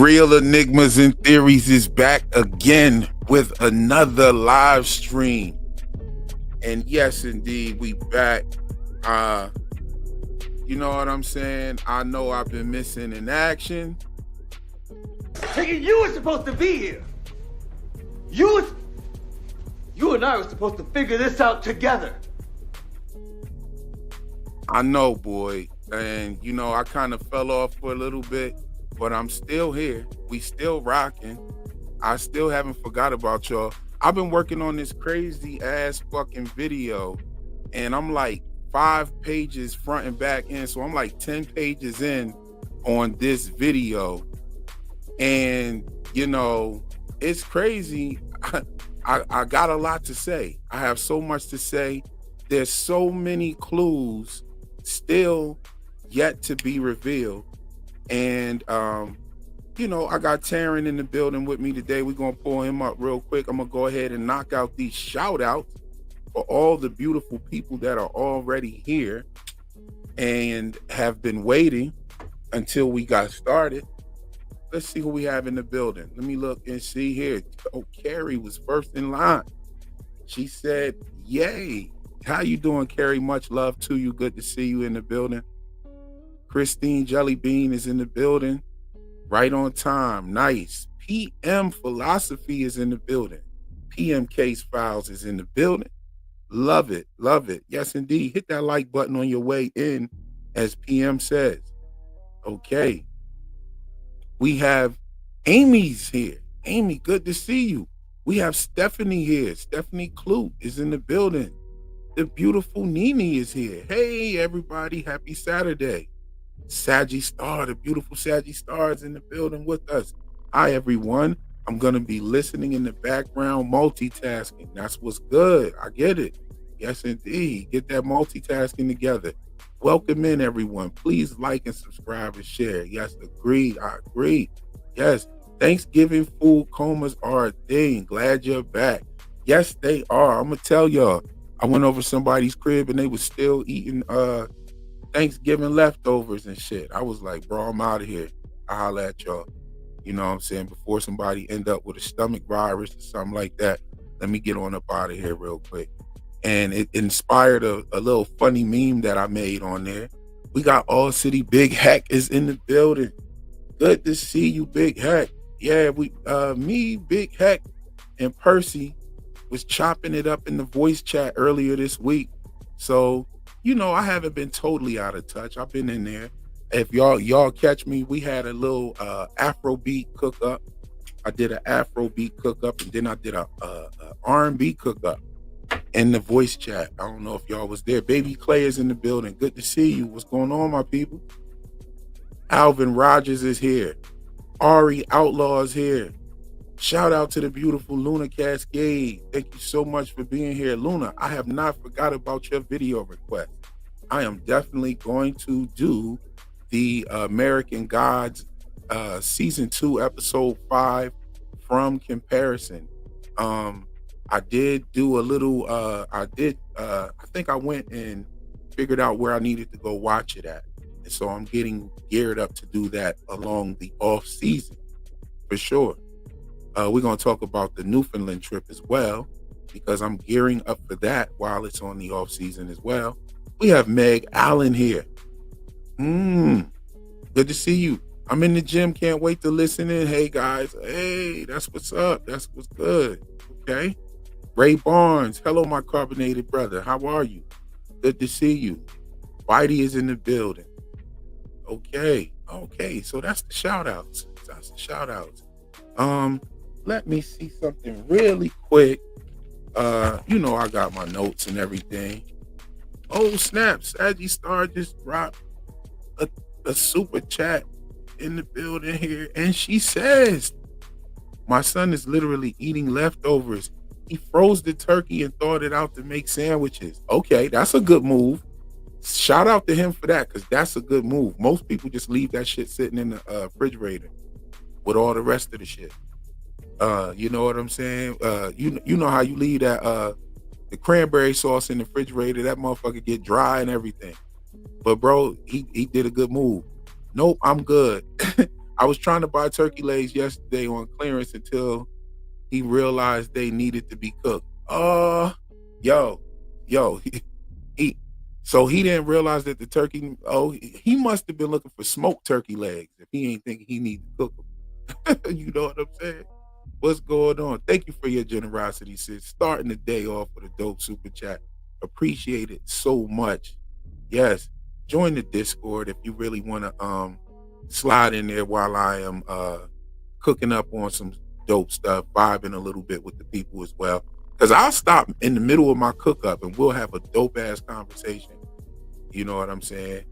Real Enigmas and Theories is back again with another live stream. And yes, indeed, we back. You know what I'm saying? I know I've been missing in action. Nigga, you were supposed to be here. You and I were supposed to figure this out together. I know, boy. And, you know, I kind of fell off for a little bit, but I'm still here. We still rocking. I still haven't forgot about y'all. I've been working on this crazy ass fucking video, and I'm like 5 pages front and back in. So I'm like 10 pages in on this video. And, you know, it's crazy. I got a lot to say. I have so much to say. There's so many clues still yet to be revealed. And, you know, I got Taryn in the building with me today. We're going to pull him up real quick. I'm going to go ahead and knock out these shout outs for all the beautiful people that are already here and have been waiting until we got started. Let's see who we have in the building. Let me look and see here. Oh, Carrie was first in line. She said, yay. How you doing, Carrie? Much love to you. Good to see you in the building. Christine Jellybean is in the building. Right on time. Nice. PM Philosophy is in the building. PM Case Files is in the building. Love it. Love it. Yes, indeed. Hit that like button on your way in, as PM says. Okay. We have Amy's here. Amy, good to see you. We have Stephanie here. Stephanie Clute is in the building. The beautiful Nini is here. Hey, everybody. Happy Saturday. Saggy Star, the beautiful Saggy Star is in the building with us. Hi, everyone. I'm going to be listening in the background, multitasking. That's what's good. I get it. Yes, indeed. Get that multitasking together. Welcome in, everyone. Please like and subscribe and share. Yes, agreed. I agree. Yes, Thanksgiving food comas are a thing. Glad you're back. Yes, they are. I'm going to tell y'all. I went over somebody's crib and they was still eating Thanksgiving leftovers and shit. I was like, bro, I'm out of here. I'll holler at y'all. You know what I'm saying? Before somebody end up with a stomach virus or something like that, let me get on up out of here real quick. And it inspired a little funny meme that I made on there. We got All City Big Hack is in the building. Good to see you, Big Hack. Yeah, me, Big Hack, and Percy was chopping it up in the voice chat earlier this week. So, you know, I haven't been totally out of touch. I've been in there. If y'all catch me, we had a little Afrobeat cook up. I did an Afrobeat cook up, and then I did a R&B cook up in the voice chat. I don't know if y'all was there. Baby Clay is in the building. Good to see you. What's going on, my people? Alvin Rogers is here. Ari Outlaw is here. Shout out to the beautiful Luna Cascade. Thank you so much for being here. Luna, I have not forgot about your video request. I am definitely going to do the American Gods season 2 episode 5 from comparison. I did do a little I think I went and figured out where I needed to go watch it at. And so I'm getting geared up to do that along the off season for sure. We're going to talk about the Newfoundland trip as well, because I'm gearing up for that while it's on the off season as well. We have Meg Allen here. Good to see you. I'm in the gym. Can't wait to listen in. Hey, guys. Hey, that's what's up. That's what's good. Okay. Ray Barnes. Hello, my carbonated brother. How are you? Good to see you. Whitey is in the building. Okay. Okay. So that's the shout outs. That's the shout outs. Let me see something really quick. You know, I got my notes and everything. Oh, snap. Saggy Star just dropped a super chat in the building here. And she says, my son is literally eating leftovers. He froze the turkey and thawed it out to make sandwiches. Okay, that's a good move. Shout out to him for that, because that's a good move. Most people just leave that shit sitting in the refrigerator with all the rest of the shit. You know what I'm saying? You know how you leave that the cranberry sauce in the refrigerator, that motherfucker get dry and everything. But bro, he did a good move. Nope, I'm good. I was trying to buy turkey legs yesterday on clearance until he realized they needed to be cooked. Yo, yo, he so he didn't realize that the turkey. Oh, he must have been looking for smoked turkey legs if he ain't thinking he need to cook them. You know what I'm saying? What's going on? Thank you for your generosity, sis. Starting the day off with a dope super chat. Appreciate it so much. Yes, join the Discord if you really want to slide in there while I am cooking up on some dope stuff, vibing a little bit with the people as well. Because I'll stop in the middle of my cook up and we'll have a dope ass conversation. You know what I'm saying?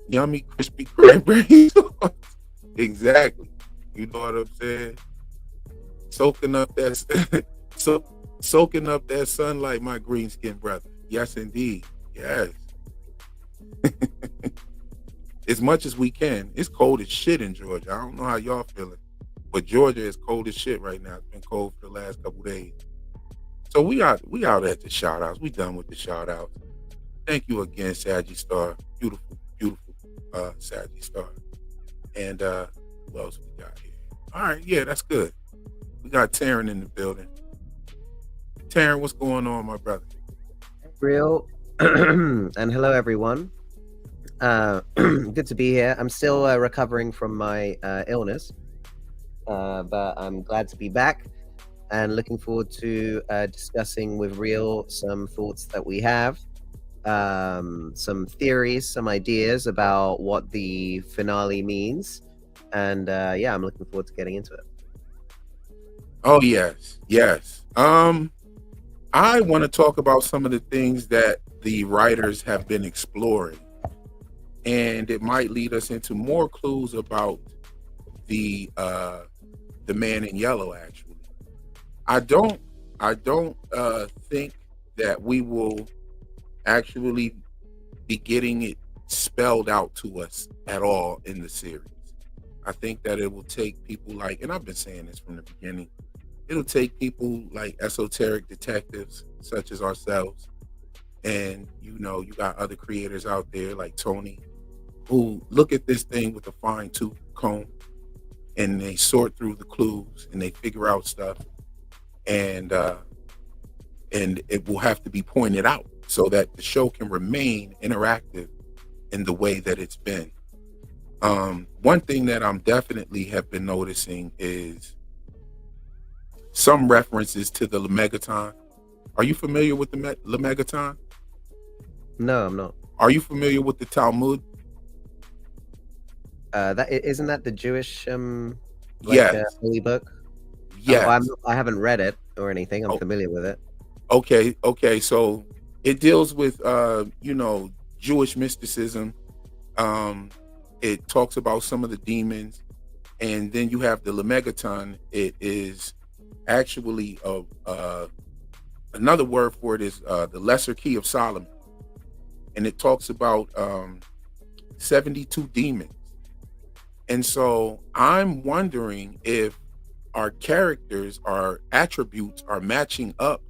Yummy, crispy cranberry sauce. Exactly. You know what I'm saying? Soaking up that soaking up that sunlight, my green skinned brother. Yes, indeed. Yes. As much as we can. It's cold as shit in Georgia. I don't know how y'all feeling, but Georgia is cold as shit right now. It's been cold for the last couple days. So we out at the shout outs. We done with the shout outs. Thank you again, Saggy Star. Beautiful, beautiful Saggy Star. And who else we got here? All right, yeah, that's good. We got Taryn in the building. Taryn, what's going on, my brother? Real and hello everyone. Good to be here. I'm still recovering from my illness, but I'm glad to be back and looking forward to discussing with Real some thoughts that we have, some theories, some ideas about what the finale means, and yeah, I'm looking forward to getting into it. Oh yes. I want to talk about some of the things that the writers have been exploring, and it might lead us into more clues about the man in yellow. Actually, I don't think that we will actually be getting it spelled out to us at all in the series. I think that it will take people like, and I've been saying this from the beginning, it'll take people like esoteric detectives such as ourselves, and you got other creators out there like Tony who look at this thing with a fine-tooth comb and they sort through the clues and they figure out stuff, and it will have to be pointed out so that the show can remain interactive in the way that it's been. One thing that I'm definitely have been noticing is some references to the Lemegeton. Are you familiar with the Lemegeton? No, I'm not. Are you familiar with the Talmud? Isn't that the Jewish Yes. holy book? Yes. I haven't read it or anything. I'm familiar with it. Okay. So it deals with Jewish mysticism. It talks about some of the demons, and then you have the Lemegeton. It is actually another word for it is the Lesser Key of Solomon, and it talks about 72 demons. And so I'm wondering if our characters, our attributes are matching up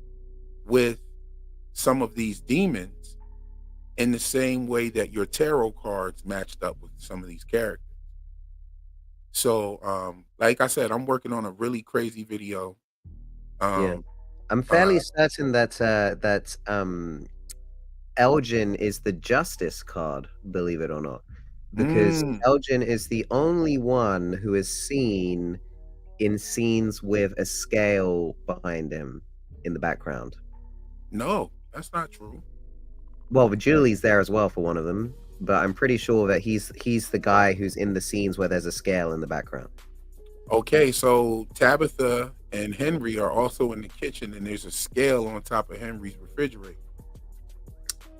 with some of these demons in the same way that your tarot cards matched up with some of these characters. So like I said, I'm working on a really crazy video. Yeah, I'm fairly certain that Elgin is the justice card, believe it or not, because Elgin is the only one who is seen in scenes with a scale behind him in the background. No, that's not true. Well, but Julie's there as well for one of them, but I'm pretty sure that he's the guy who's in the scenes where there's a scale in the background. Okay, so Tabitha and Henry are also in the kitchen, and there's a scale on top of Henry's refrigerator.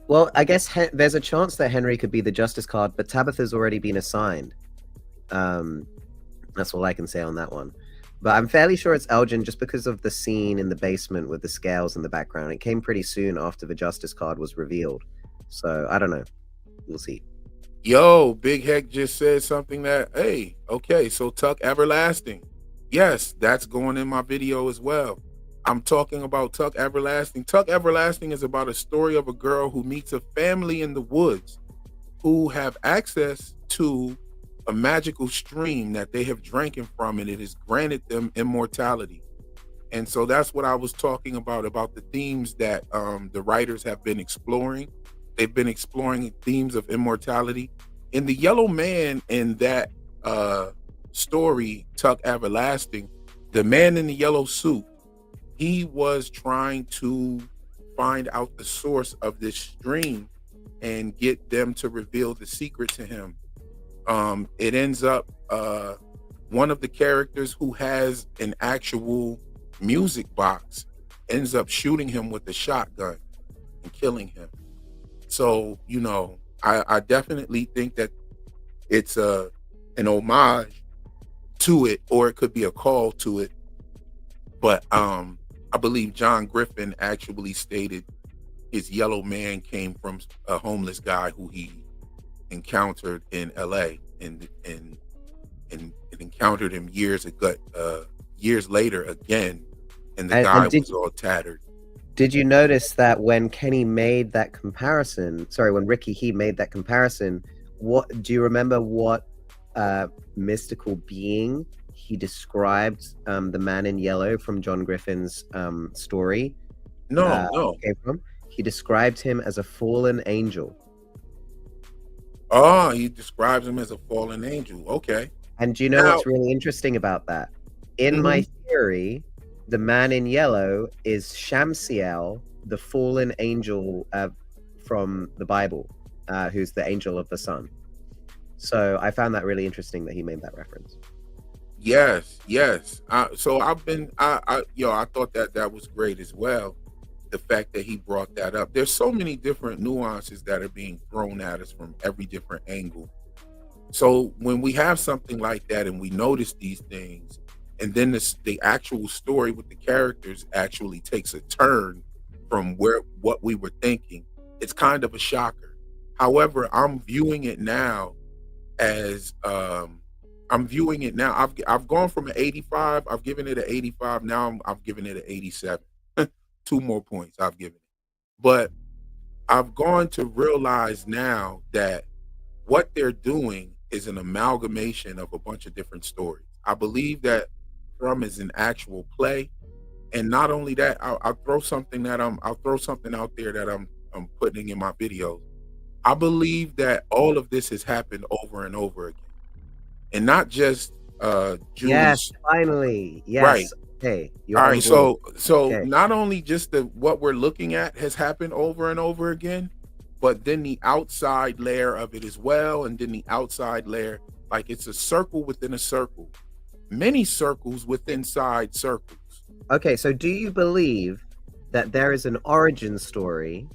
Well, I guess there's a chance that Henry could be the justice card, but Tabitha's already been assigned. That's all I can say on that one. But I'm fairly sure it's Elgin just because of the scene in the basement with the scales in the background. It came pretty soon after the justice card was revealed. So I don't know. We'll see. Yo, Big Heck just said something that, hey, okay, so Tuck Everlasting. Yes, that's going in my video as well. I'm talking about Tuck Everlasting. Tuck Everlasting is about a story of a girl who meets a family in the woods who have access to a magical stream that they have drinking from, and it has granted them immortality. And so that's what I was talking about the themes that the writers have been exploring. They've been exploring themes of immortality. In the Yellow Man, in that story, Tuck Everlasting, the man in the yellow suit, he was trying to find out the source of this stream and get them to reveal the secret to him. It ends up one of the characters who has an actual music box ends up shooting him with a shotgun and killing him. So, you know, I definitely think that it's an homage to it, or it could be a call to it. But I believe John Griffin actually stated his Yellow Man came from a homeless guy who he encountered in LA and encountered him years later again, and the guy was all tattered. Did you notice that when Kenny made that comparison, when Ricky he made that comparison, what do you remember what mystical being he described the man in yellow from John Griffin's story? No. Came from? He described him as a fallen angel. Oh, he describes him as a fallen angel. Okay. And do you know what's really interesting about that? In my theory, the man in yellow is Shamsiel, the fallen angel from the Bible, who's the angel of the sun. So I found that really interesting that he made that reference. Yes. So I thought that was great as well. The fact that he brought that up. There's so many different nuances that are being thrown at us from every different angle. So when we have something like that and we notice these things, and then the actual story with the characters actually takes a turn from what we were thinking, it's kind of a shocker. However, I'm viewing it now as I've gone from an 85. I've given it an 85. Now I've given it an 87. 2 more points I've given it. But I've gone to realize now that what they're doing is an amalgamation of a bunch of different stories. I believe that From is an actual play, and not only that, I'll throw something out there that I'm putting in my videos. I believe that all of this has happened over and over again, and not just Jewish. Yes, finally. Yes. Right. Okay. All right. So Okay. not only just what we're looking at has happened over and over again, but then the outside layer of it as well, and then the outside layer, like it's a circle within a circle, many circles within side circles. Okay, so do you believe that there is an origin story,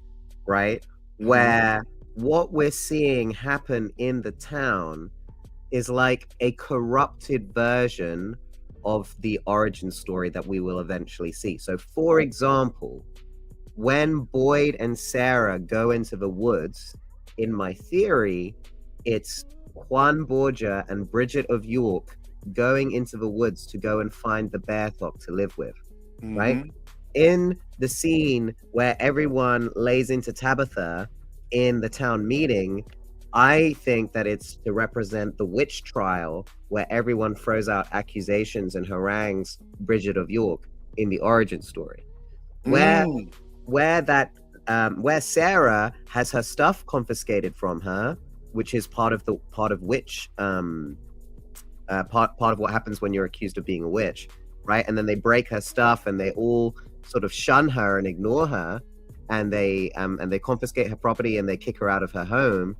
right, where what we're seeing happen in the town is like a corrupted version of the origin story that we will eventually see? So, for example, when Boyd and Sarah go into the woods, in my theory, it's Juan Borgia and Bridget of York going into the woods to go and find the Bearthok to live with, right? In the scene where everyone lays into Tabitha in the town meeting, I think that it's to represent the witch trial where everyone throws out accusations and harangues Bridget of York in the origin story, where Sarah has her stuff confiscated from her, which is part of witch part of what happens when you're accused of being a witch, right? And then they break her stuff and they all sort of shun her and ignore her, and they confiscate her property and they kick her out of her home.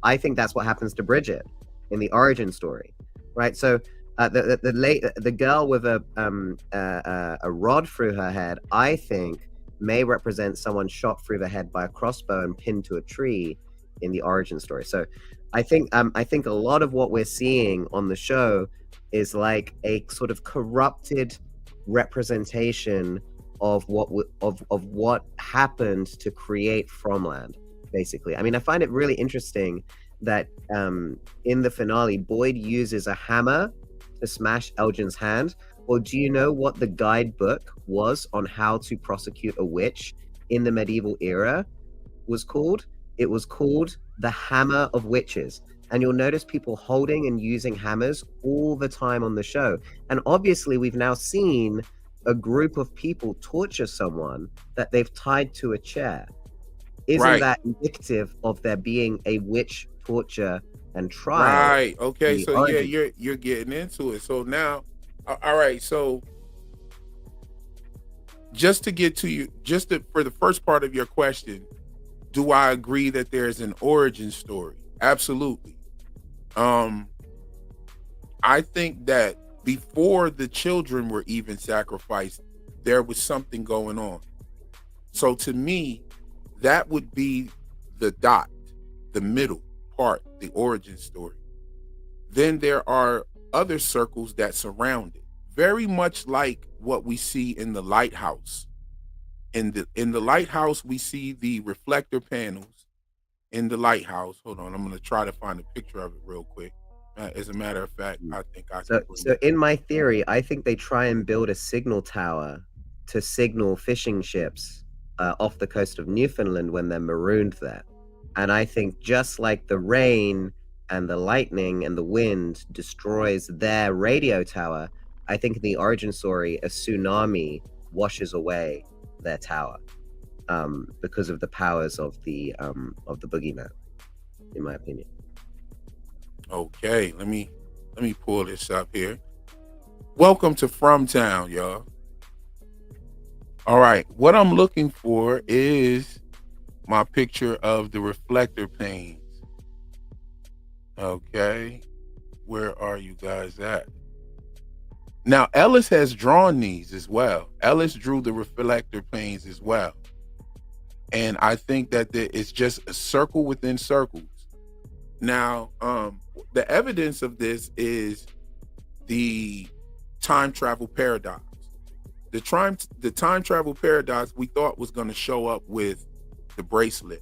I think that's what happens to Bridget in the origin story, right? So the girl with a rod through her head, I think, may represent someone shot through the head by a crossbow and pinned to a tree in the origin story. So I think a lot of what we're seeing on the show is like a sort of corrupted representation of what happened to create Fromland, basically. I mean, I find it really interesting that in the finale, Boyd uses a hammer to smash Elgin's hand. Well, do you know what the guidebook was on how to prosecute a witch in the medieval era was called? It was called the Hammer of Witches. and you'll notice people holding and using hammers all the time on the show. And obviously, we've now seen a group of people torture someone that they've tied to a chair. Isn't Right. that indicative of there being a witch torture and trial? Right. Okay. The So yeah, origin. you're getting into it. So now, all right. So just to get to you, for the first part of your question, do I agree that there's an origin story? Absolutely. Um, I think that before the children were even sacrificed, there was something going on. So to me, that would be the dot, the middle part, the origin story. Then there are other circles that surround it, very much like what we see in the lighthouse. In the lighthouse, we see the reflector panels in the lighthouse. Hold on, I'm going to try to find a picture of it real quick. As a matter of fact, I think I So, can bring so it. in my theory, I think they try and build a signal tower to signal fishing ships off the coast of Newfoundland when they're marooned there. And I think just like the rain and the lightning and the wind destroys their radio tower, I think in the origin story, a tsunami washes away their tower because of the powers of the boogeyman, in my opinion. Okay, let me pull this up here. Welcome to From Town, y'all. All right, what I'm looking for is my picture of the reflector panes. Okay, where are you guys at? Now, Ellis has drawn these as well. Ellis drew the reflector panes as well. And I think that it's just a circle within circles. Now, the evidence of this is the time travel paradox. The time travel paradox we thought was going to show up with the bracelet,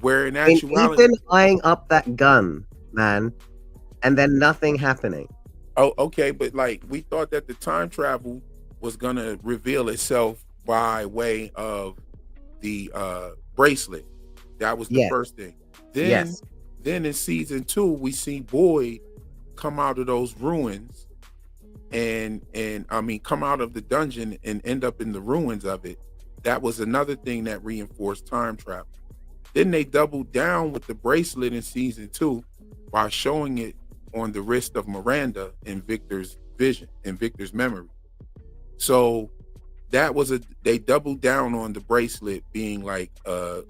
where in I mean, actuality, even eyeing up that gun, man, and then nothing happening. oh, okay, but like we thought that the time travel was going to reveal itself by way of the bracelet. That was the Yes, first thing. Then, yes. then in season 2, we see Boyd come out of those ruins and I mean come out of the dungeon and end up in the ruins of it. That was another thing that reinforced time travel. Then they doubled down with the bracelet in season 2 by showing it on the wrist of Miranda in Victor's vision, in Victor's memory. So that was they doubled down on the bracelet being like a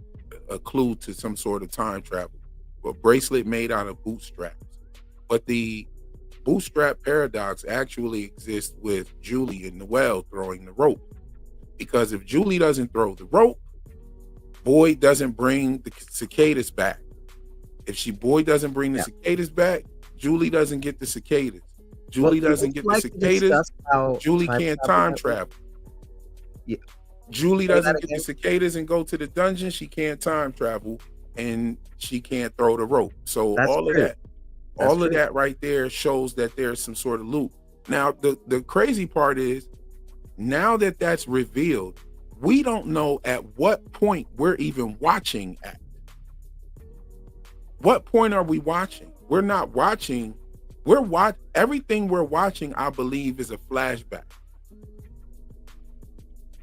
clue to some sort of time travel. A bracelet made out of bootstraps. But the bootstrap paradox actually exists with Julie and Noelle throwing the rope. Because if Julie doesn't throw the rope, Boyd doesn't bring the cicadas back. If Boyd doesn't bring the cicadas back, Julie doesn't get the cicadas. Julie doesn't get the cicadas. Julie can't time travel. Yeah. Julie doesn't get the cicadas and go to the dungeon. She can't time travel and she can't throw the rope. So all of that right there shows that there's some sort of loop. Now, the crazy part is now that that's revealed, we don't know at what point we're even watching at. What point are we watching? We're not watching. Everything we're watching, I believe, is a flashback.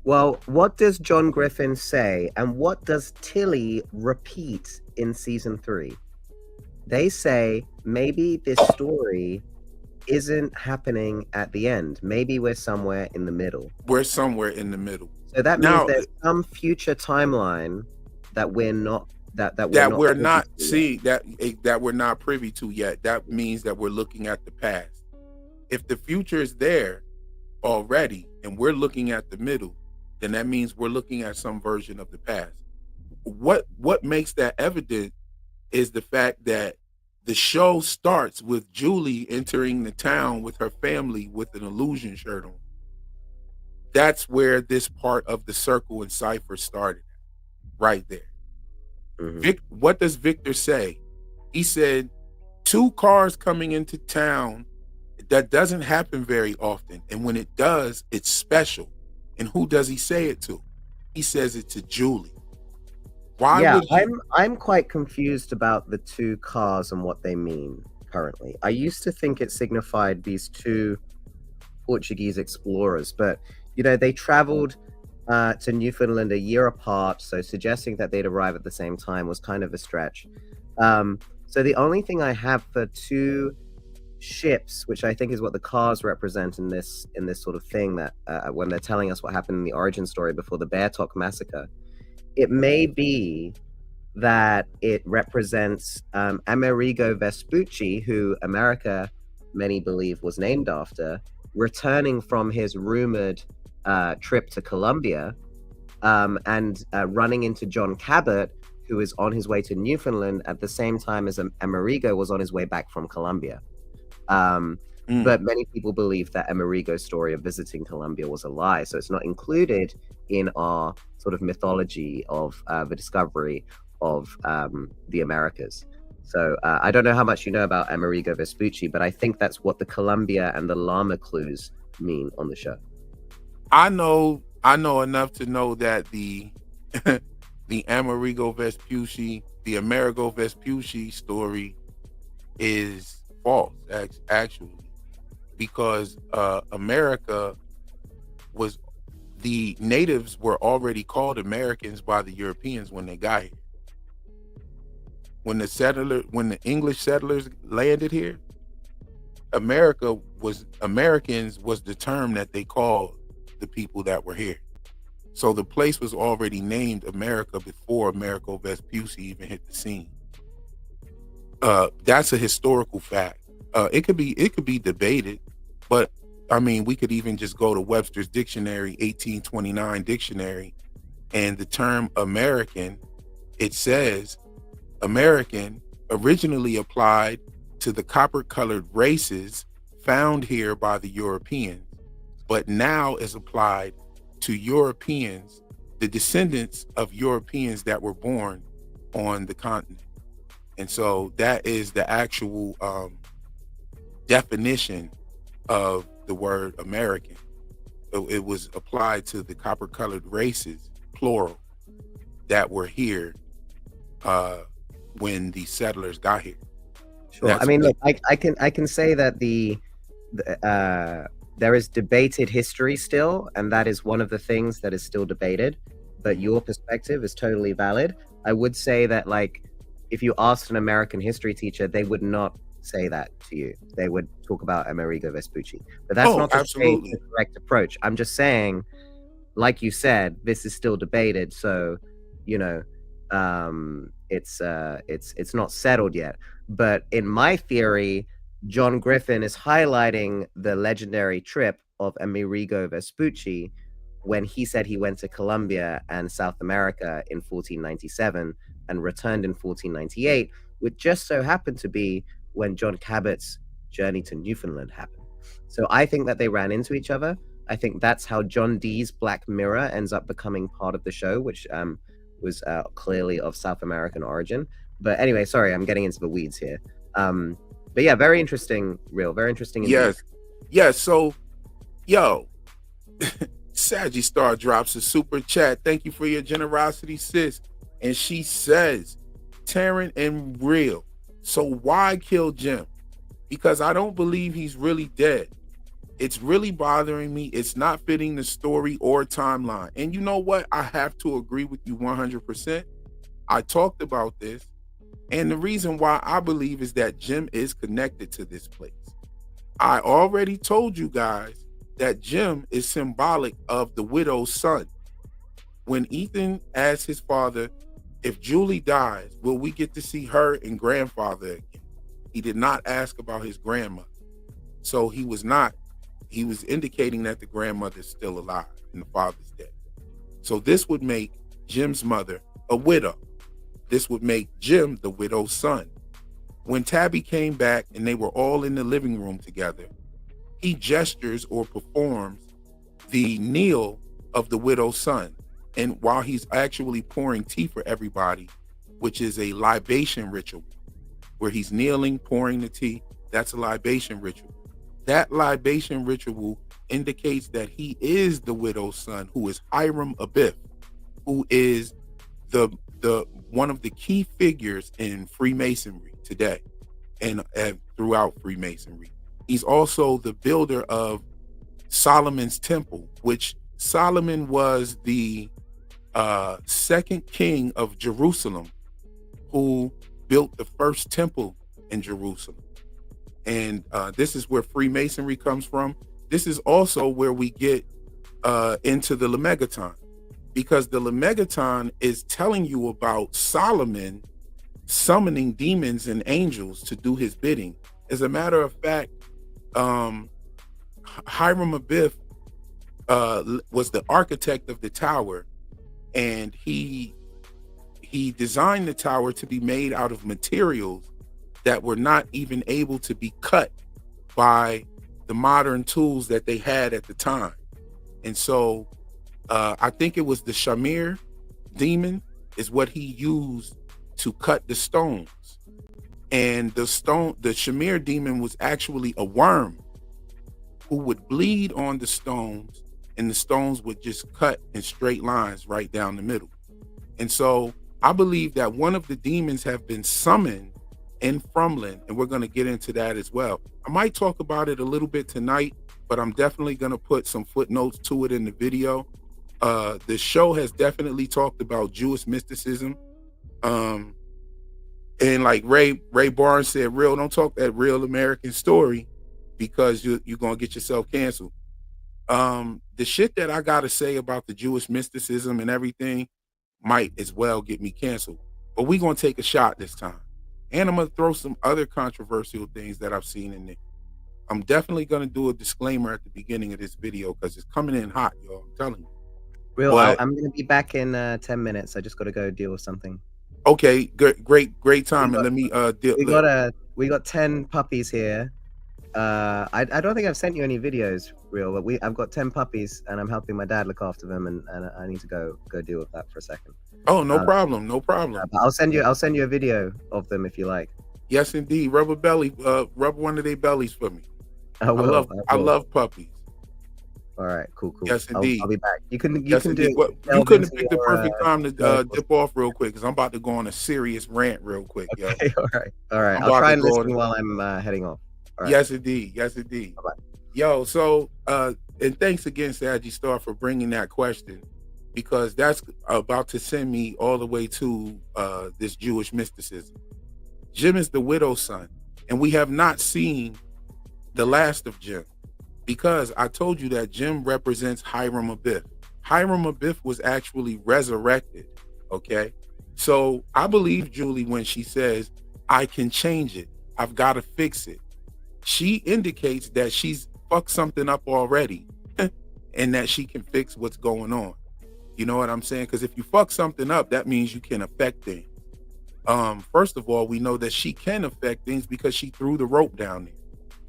Well, what does John Griffin say, and what does Tilly repeat in season 3? They say maybe this story isn't happening at the end. Maybe we're somewhere in the middle. We're somewhere in the middle. So that means there's some future timeline that we're not that we're not privy to yet. That means that we're looking at the past. If the future is there already and we're looking at the middle, then that means we're looking at some version of the past. What makes that evident is the fact that the show starts with Julie entering the town with her family with an illusion shirt on. That's where this part of the circle and cipher started, right there. Mm-hmm. What does Victor say? He said, 2 cars coming into town. That doesn't happen very often. And when it does, it's special. And who does he say it to? He says it to Julie. Why Yeah, would he? I'm quite confused about the two cars and what they mean currently. I used to think it signified these two Portuguese explorers, but they traveled to Newfoundland a year apart, so suggesting that they'd arrive at the same time was kind of a stretch. So the only thing I have for two ships, which I think is what the cars represent in this sort of thing, that when they're telling us what happened in the origin story before the Bear Talk massacre, it may be that it represents Amerigo Vespucci, who America, many believe, was named after, returning from his rumored trip to Colombia, and running into John Cabot, who is on his way to Newfoundland at the same time as Amerigo was on his way back from Colombia. But many people believe that Amerigo's story of visiting Colombia was a lie, so it's not included in our sort of mythology of the discovery of the Americas. So I don't know how much you know about Amerigo Vespucci, but I think that's what the Colombia and the llama clues mean on the show. I know enough to know that the the Amerigo Vespucci story is false, actually, because the natives were already called Americans by the Europeans when they got here. When the English settlers landed here, Americans was the term that they called the people that were here. So the place was already named America before Amerigo Vespucci even hit the scene. That's a historical fact. It could be debated, but I mean, we could even just go to Webster's dictionary, 1829 dictionary, and the term American, it says American originally applied to the copper-colored races found here by the Europeans, but now is applied to Europeans, the descendants of Europeans that were born on the continent. And so that is the actual definition of the word American. It was applied to the copper-colored races, plural, that were here when the settlers got here. Sure. I mean, look, I can say that there is debated history still, and that is one of the things that is still debated. But your perspective is totally valid. I would say that, like, if you asked an American history teacher, they would not say that to you. They would talk about Amerigo Vespucci. But that's not to say the correct approach. I'm just saying, like you said, this is still debated. So, it's not settled yet. But in my theory, John Griffin is highlighting the legendary trip of Amerigo Vespucci when he said he went to Colombia and South America in 1497 and returned in 1498, which just so happened to be when John Cabot's journey to Newfoundland happened. So I think that they ran into each other. I think that's how John Dee's Black Mirror ends up becoming part of the show, which was clearly of South American origin. But anyway, sorry, I'm getting into the weeds here. But yeah, very interesting, very interesting. Indeed. Yes. So, Saggy Star drops a super chat. Thank you for your generosity, sis. And she says, Taryn and Real, so why kill Jim? Because I don't believe he's really dead. It's really bothering me. It's not fitting the story or timeline. And you know what? I have to agree with you 100%. I talked about this. And the reason why I believe is that Jim is connected to this place. I already told you guys that Jim is symbolic of the widow's son. When Ethan asked his father, if Julie dies, will we get to see her and grandfather again? He did not ask about his grandmother. So he was indicating that the grandmother is still alive and the father's dead. So this would make Jim's mother a widow. This would make Jim the widow's son. When Tabby came back and they were all in the living room together, he gestures or performs the kneel of the widow's son. And while he's actually pouring tea for everybody, which is a libation ritual, where he's kneeling, pouring the tea, that's a libation ritual. That libation ritual indicates that he is the widow's son, who is Hiram Abiff, who is the one of the key figures in Freemasonry today, and throughout Freemasonry. He's also the builder of Solomon's temple, which Solomon was the second king of Jerusalem, who built the first temple in Jerusalem. And this is where Freemasonry comes from. This is also where we get into the Lemegeton, because the Lemegeton is telling you about Solomon summoning demons and angels to do his bidding. As a matter of fact, Hiram Abiff was the architect of the tower, and he designed the tower to be made out of materials that were not even able to be cut by the modern tools that they had at the time. And so I think it was the Shamir demon is what he used to cut the stones. And the Shamir demon was actually a worm who would bleed on the stones, and the stones would just cut in straight lines right down the middle. And so I believe that one of the demons have been summoned in Frumland, and we're going to get into that as well. I might talk about it a little bit tonight, but I'm definitely going to put some footnotes to it in the video. The show has definitely talked about Jewish mysticism. And like Ray Barnes said, don't talk that real American story, because you're going to get yourself canceled. The shit that I got to say about the Jewish mysticism and everything might as well get me canceled. But we're going to take a shot this time. And I'm going to throw some other controversial things that I've seen in there. I'm definitely going to do a disclaimer at the beginning of this video, because it's coming in hot, y'all. I'm telling you. Real, I'm going to be back in 10 minutes. I just got to go deal with something. Okay, great time. And let me deal. We got 10 puppies here. I don't think I've sent you any videos, Real, but I've got 10 puppies, and I'm helping my dad look after them, and I need to go deal with that for a second. Oh, no problem. But I'll send you a video of them if you like. Yes, indeed. Rub one of their bellies for me. I love puppies. All right, cool. Yes, indeed. I'll be back. You couldn't pick the perfect time to dip off real quick, because I'm about to go on a serious rant real quick. Okay, all right. I'll try and listen while I'm heading off. All right. Yes, indeed. Bye-bye. Yo, so and thanks again, Saggy Star, for bringing that question, because that's about to send me all the way to this Jewish mysticism. Jim is the widow's son, and we have not seen the last of Jim, because I told you that Jim represents Hiram Abiff. Hiram Abiff was actually resurrected, okay? So I believe Julie when she says, I can change it. I've got to fix it. She indicates that she's fucked something up already and that she can fix what's going on. You know what I'm saying? Because if you fuck something up, that means you can affect things. First of all, we know that she can affect things because she threw the rope down there.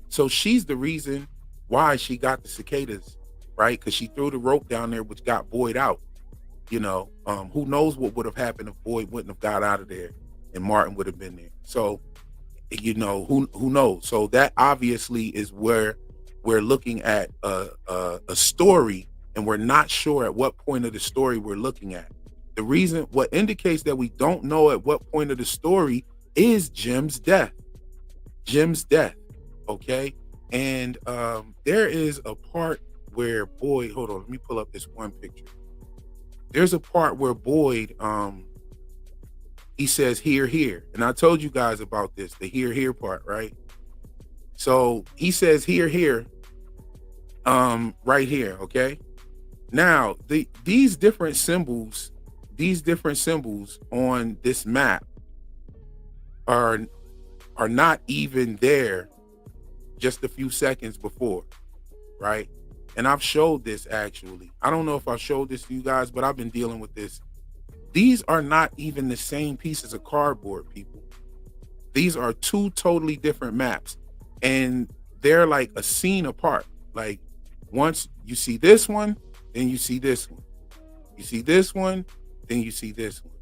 So she's the reason why she got the cicadas, right? Because she threw the rope down there, which got Boyd out. You know, who knows what would have happened if Boyd wouldn't have got out of there and Martin would have been there. So, you know, who knows? So that obviously is where we're looking at a story, and we're not sure at what point of the story we're looking at. The reason, what indicates that we don't know at what point of the story is Jim's death. Okay? And there is a part where Boyd, hold on, let me pull up this one picture. There's a part where Boyd, he says, here. And I told you guys about this, the here part, right? So he says, here, right here, okay? Now, these different symbols on this map are not even there just a few seconds before, right? And I've showed this actually. I don't know if I showed this to you guys, but I've been dealing with this. These are not even the same pieces of cardboard, people. These are two totally different maps, and they're like a scene apart. Like once you see this one, then you see this one. You see this one, then you see this one.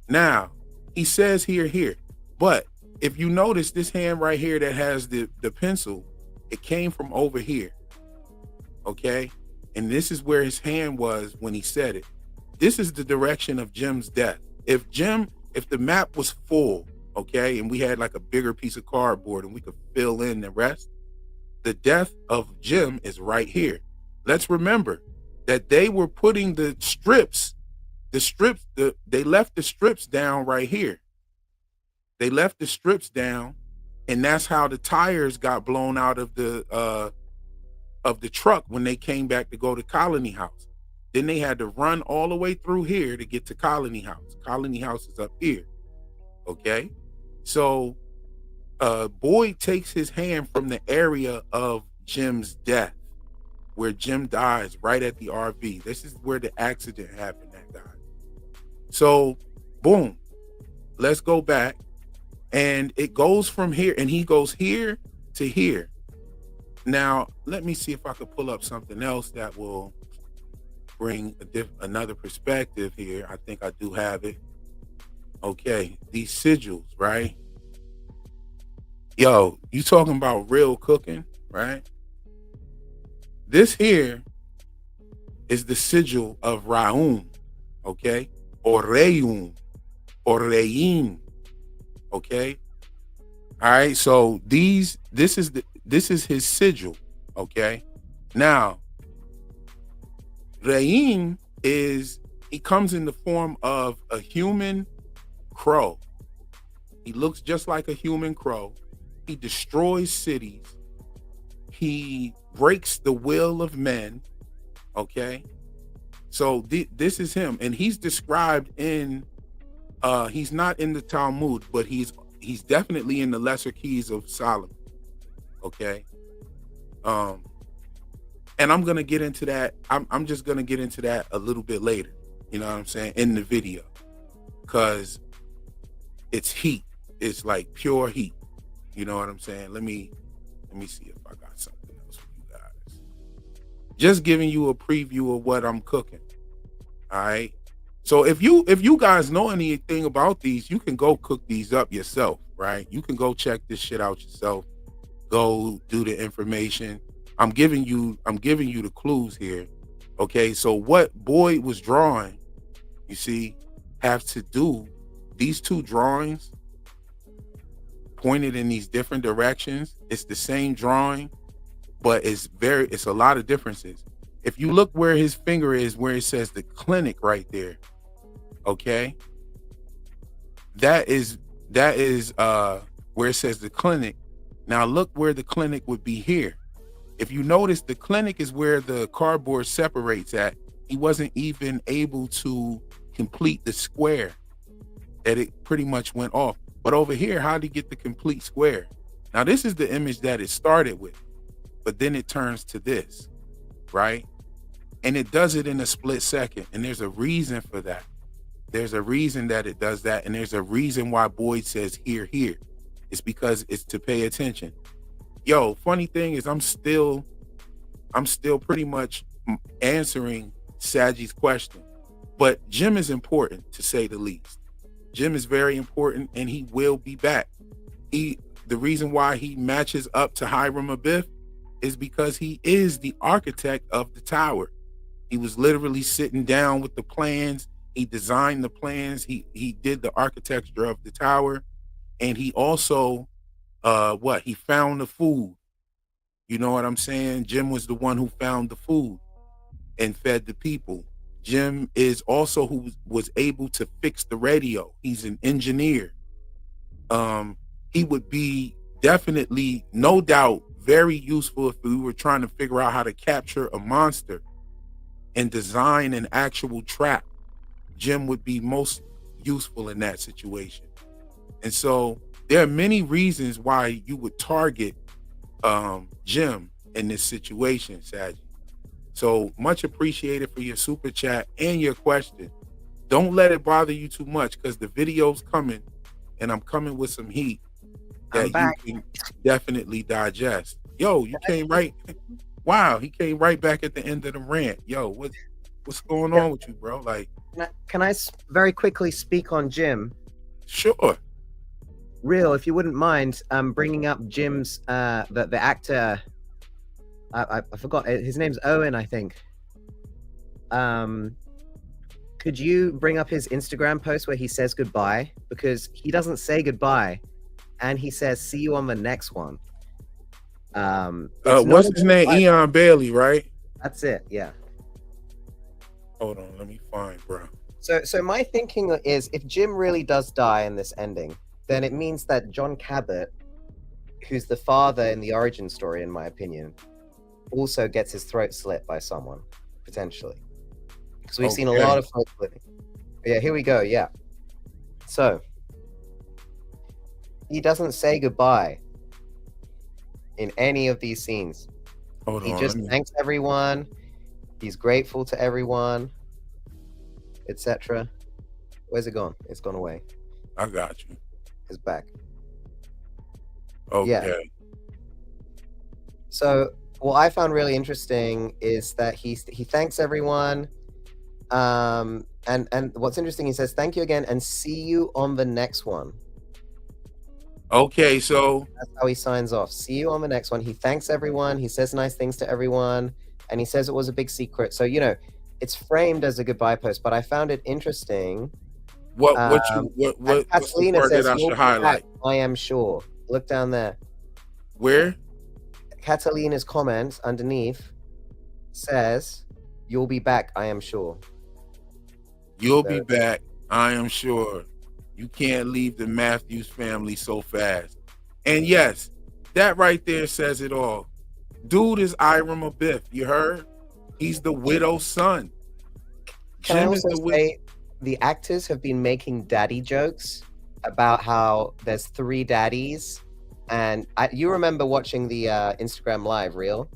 Now, he says here, but if you notice this hand right here that has the pencil, it came from over here, okay? And this is where his hand was when he said it. This is the direction of Jim's death. if the map was full, okay, and we had like a bigger piece of cardboard and we could fill in the rest, the death of Jim is right here. Let's remember that they were putting they left the strips down right here. They left the strips down, and that's how the tires got blown out of the truck when they came back to go to Colony House. Then they had to run all the way through here to get to Colony House. Colony House is up here. Okay? So Boyd takes his hand from the area of Jim's death, where Jim dies right at the RV. This is where the accident happened, that guy. So, boom. Let's go back. And it goes from here, and he goes here to here. Now, let me see if I could pull up something else that will bring another perspective here. I think I do have it. Okay, these sigils, right? Yo, you talking about real cooking, right? This here is the sigil of Raum, okay? Or Reum, or Reim, okay? All right, so this is his sigil, okay? Now, Reim he comes in the form of a human crow. He looks just like a human crow. He destroys cities. He breaks the will of men, okay? So this is him, and he's described in he's not in the Talmud, but he's definitely in the Lesser Keys of Solomon, okay? And I'm gonna get into that. I'm just gonna get into that a little bit later, you know what I'm saying, in the video, because it's heat. It's like pure heat, you know what I'm saying. Let me see if I got something else for you guys. Just giving you a preview of what I'm cooking. All right. So if you guys know anything about these, you can go cook these up yourself, right? You can go check this shit out yourself. Go do the information. I'm giving you the clues here. Okay, so what Boyd was drawing, you see, have to do, these two drawings pointed in these different directions. It's the same drawing, but it's a lot of differences. If you look where his finger is, where it says the clinic right there, okay, that is where it says the clinic. Now look where the clinic would be here. If you notice, the clinic is where the cardboard separates at. He wasn't even able to complete the square that it pretty much went off. But over here, how did he get the complete square? Now, this is the image that it started with, but then it turns to this, right? And it does it in a split second. And there's a reason for that. There's a reason that it does that. And there's a reason why Boyd says here. It's because it's to pay attention. Yo, funny thing is I'm still pretty much answering Saji's question, but Jim is important, to say the least. Jim is very important, and he will be back. The reason why he matches up to Hiram Abiff is because he is the architect of the tower. He was literally sitting down with the plans. He designed the plans. He did the architecture of the tower, and he also he found the food. You know what I'm saying? Jim was the one who found the food and fed the people. Jim is also who was able to fix the radio. He's an engineer. He would be definitely, no doubt, very useful if we were trying to figure out how to capture a monster and design an actual trap. Jim would be most useful in that situation. And so there are many reasons why you would target Jim in this situation, Saji. So much appreciated for your super chat and your question. Don't let it bother you too much, because the video's coming, and I'm coming with some heat that you can definitely digest. Yo, you came right. Wow, he came right back at the end of the rant. Yo, what's going on with you, bro? Like, can I very quickly speak on Jim? Sure. Real, if you wouldn't mind, bringing up Jim's the actor. I forgot his name's Owen, I think. could you bring up his Instagram post where he says goodbye? Because he doesn't say goodbye, and he says, "See you on the next one." It's not What's a his name? goodbye. Eon Bailey, right? That's it. Yeah. Hold on, let me find, bro. So my thinking is, if Jim really does die in this ending, then it means that John Cabot, who's the father in the origin story, in my opinion, also gets his throat slit by someone, potentially. Because we've seen a lot of throat slitting. Yeah, here we go. Yeah. So he doesn't say goodbye in any of these scenes. Hold He on, just thanks everyone. He's grateful to everyone, etc. Where's it gone? It's gone away. I got you. It's back. Okay. Yeah. So what I found really interesting is that he thanks everyone. And what's interesting, he says, "Thank you again and see you on the next one." Okay, so That's how he signs off. See you on the next one. He thanks everyone. He says nice things to everyone. And he says it was a big secret. So, you know, it's framed as a goodbye post, but I found it interesting. what's And the Catalina part says, that I "You'll should be back, highlight? I am sure." Look down there. Where? Catalina's comment underneath says, "You'll be back, I am sure." You'll be back, I am sure. You can't leave the Matthews family so fast. And yes, that right there says it all. Dude is Iram Abiff, you heard? He's the widow's son. Can I Jim is also the say the actors have been making daddy jokes about how there's 3 daddies, and you remember watching the Instagram live reel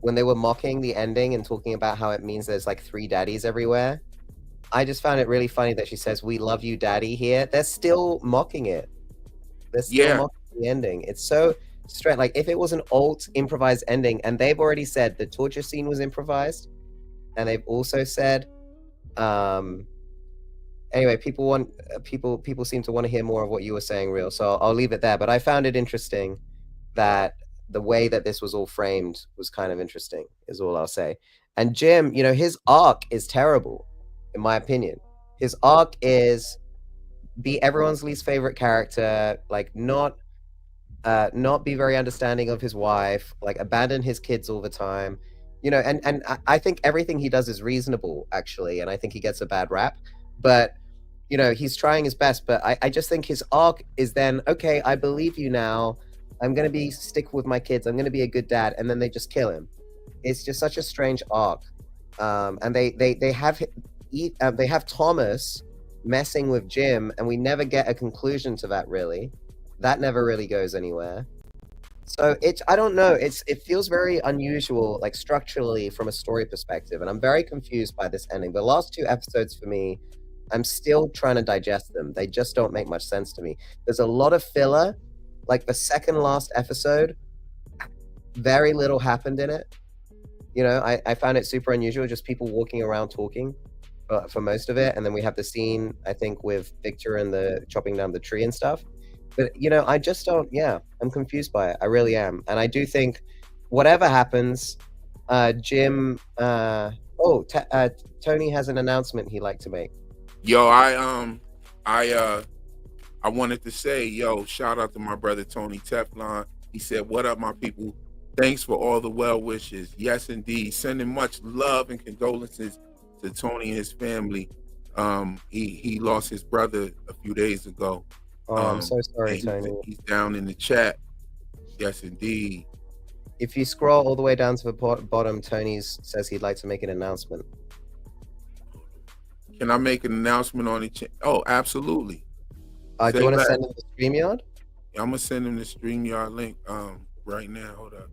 when they were mocking the ending and talking about how it means there's like 3 daddies everywhere. I just found it really funny that she says, "We love you, daddy," here. They're still mocking it. They're still mocking the ending. It's so strange. Like, if it was an alt improvised ending, and they've already said the torture scene was improvised, and they've also said, anyway, people seem to want to hear more of what you were saying, Real. So I'll leave it there. But I found it interesting that the way that this was all framed was kind of interesting, is all I'll say. And Jim, you know, his arc is terrible, in my opinion. His arc is be everyone's least favorite character, like not be very understanding of his wife, like abandon his kids all the time, you know. And I think everything he does is reasonable, actually, and I think he gets a bad rap, but you know, he's trying his best. But I just think his arc is then, okay, I believe you now, I'm gonna stick with my kids, I'm gonna be a good dad, and then they just kill him. It's just such a strange arc. And they have Thomas messing with Jim, and we never get a conclusion to that, really. That never really goes anywhere. So I don't know, it feels very unusual, like structurally, from a story perspective, and I'm very confused by this ending. The last 2 episodes for me, I'm still trying to digest them. They just don't make much sense to me. There's a lot of filler. Like the second last episode, very little happened in it. You know, I found it super unusual, just people walking around talking for most of it. And then we have the scene, I think, with Victor and the chopping down the tree and stuff. But, you know, I just don't, I'm confused by it. I really am. And I do think whatever happens, Jim, Tony has an announcement he'd like to make. Yo, I wanted to say, yo, shout out to my brother Tony Teflon. He said, "What up, my people? Thanks for all the well wishes." Yes, indeed. Sending much love and condolences to Tony and his family. He lost his brother a few days ago. Oh, I'm so sorry, Tony. He's down in the chat. Yes, indeed. If you scroll all the way down to the bottom, Tony says he'd like to make an announcement. Can I make an announcement on the Oh, absolutely. Do you want to send him the StreamYard? Yeah, I'm gonna send him the StreamYard link right now. Hold up.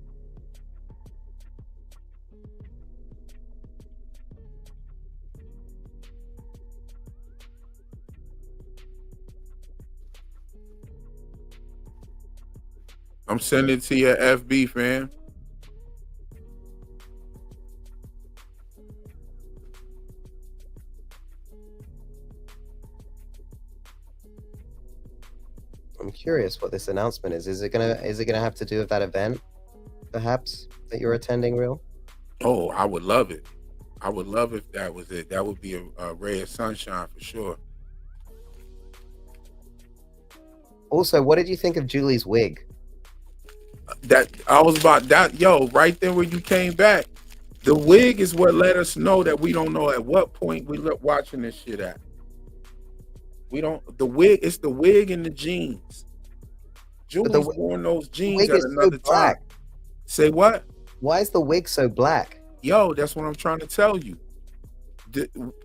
I'm sending it to your FB, fam. I'm curious what this announcement is. Is it gonna have to do with that event, perhaps, that you're attending, Real? Oh, I would love it. I would love if that was it. That would be a ray of sunshine for sure. Also, what did you think of Julie's wig? That I was about that, yo, right there when you came back. The wig is what let us know that we don't know at what point we look watching this shit at. We don't. The wig. It's the wig and the jeans. Julie's worn those jeans wig at is so another time. black. Say what? Why is the wig so black? Yo, that's what I'm trying to tell you.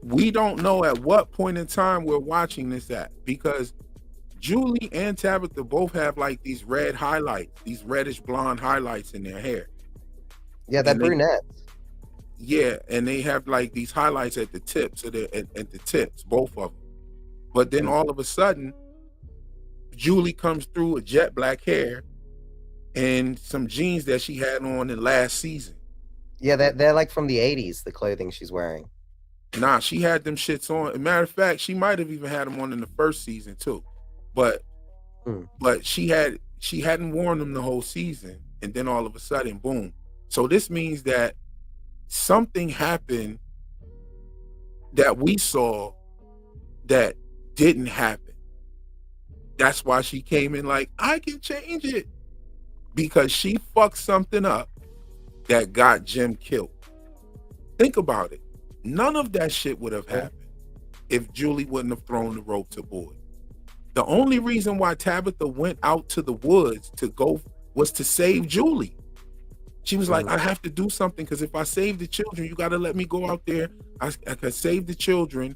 We don't know at what point in time we're watching this at, because Julie and Tabitha both have like these red highlights, these reddish blonde highlights in their hair. Yeah, they're brunettes. Yeah, and they have like these highlights at the tips, at the tips, both of them. But then all of a sudden, Julie comes through with jet black hair and some jeans that she had on in last season. Yeah, they're like from the 80s, the clothing she's wearing. Nah, she had them shits on. As a matter of fact, she might have even had them on in the first season too. But she hadn't worn them the whole season, and then all of a sudden, boom. So this means that something happened that we saw that didn't happen. That's why she came in like, I can change it, because she fucked something up that got Jim killed. Think about it. None of that shit would have happened if Julie wouldn't have thrown the rope to Boyd. The only reason why Tabitha went out to the woods to go was to save Julie. She was like, I have to do something, because if I save the children, you got to let me go out there. I can save the children.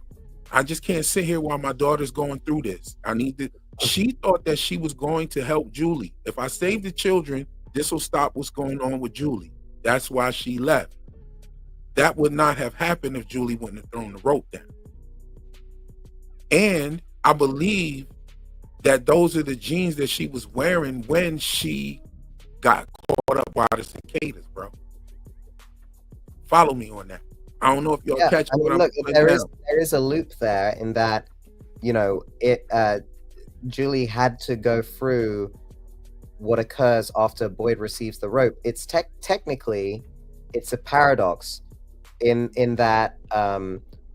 I just can't sit here while my daughter's going through this. I need to. She thought that she was going to help Julie. If I save the children, this will stop what's going on with Julie. That's why she left. That would not have happened if Julie wouldn't have thrown the rope down. And I believe that those are the jeans that she was wearing when she got caught up by the cicadas, bro. Follow me on that. I don't know if y'all catch what I'm saying. There is a loop there in that, you know, Julie had to go through what occurs after Boyd receives the rope. It's technically it's a paradox in that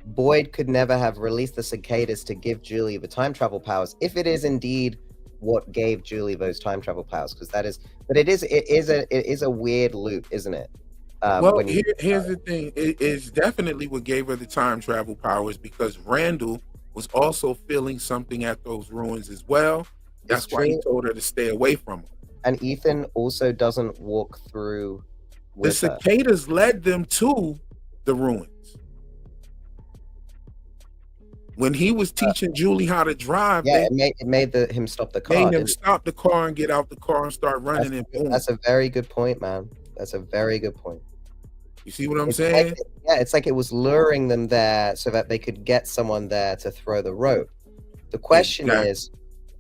Boyd could never have released the cicadas to give Julie the time travel powers, if it is indeed what gave Julie those time travel powers, because that is, but it is a weird loop, isn't it? Well, here's the thing. It is definitely what gave her the time travel powers, because Randall was also feeling something at those ruins as well. That's why he told her to stay away from them. And Ethan also doesn't walk through with the cicadas led them to the ruins. When he was teaching Julie how to drive, it made him stop the car. Made him stop the car and get out the car and start running. That's a very good point, man. That's a very good point. You see what I'm saying? It's like it was luring them there so that they could get someone there to throw the rope. The question is,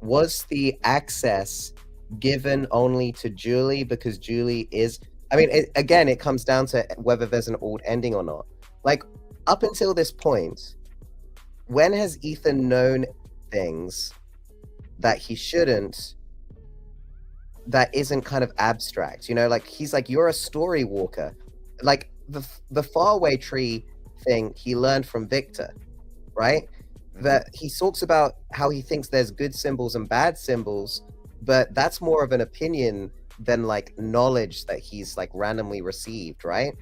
was the access given only to Julie because Julie is... I mean, it comes down to whether there's an old ending or not. Like, up until this point, when has Ethan known things that he shouldn't, that isn't kind of abstract? You know, like, he's like, you're a story walker. Like, the faraway tree thing he learned from Victor, right? That he talks about how he thinks there's good symbols and bad symbols, but that's more of an opinion than like knowledge that he's like randomly received, right?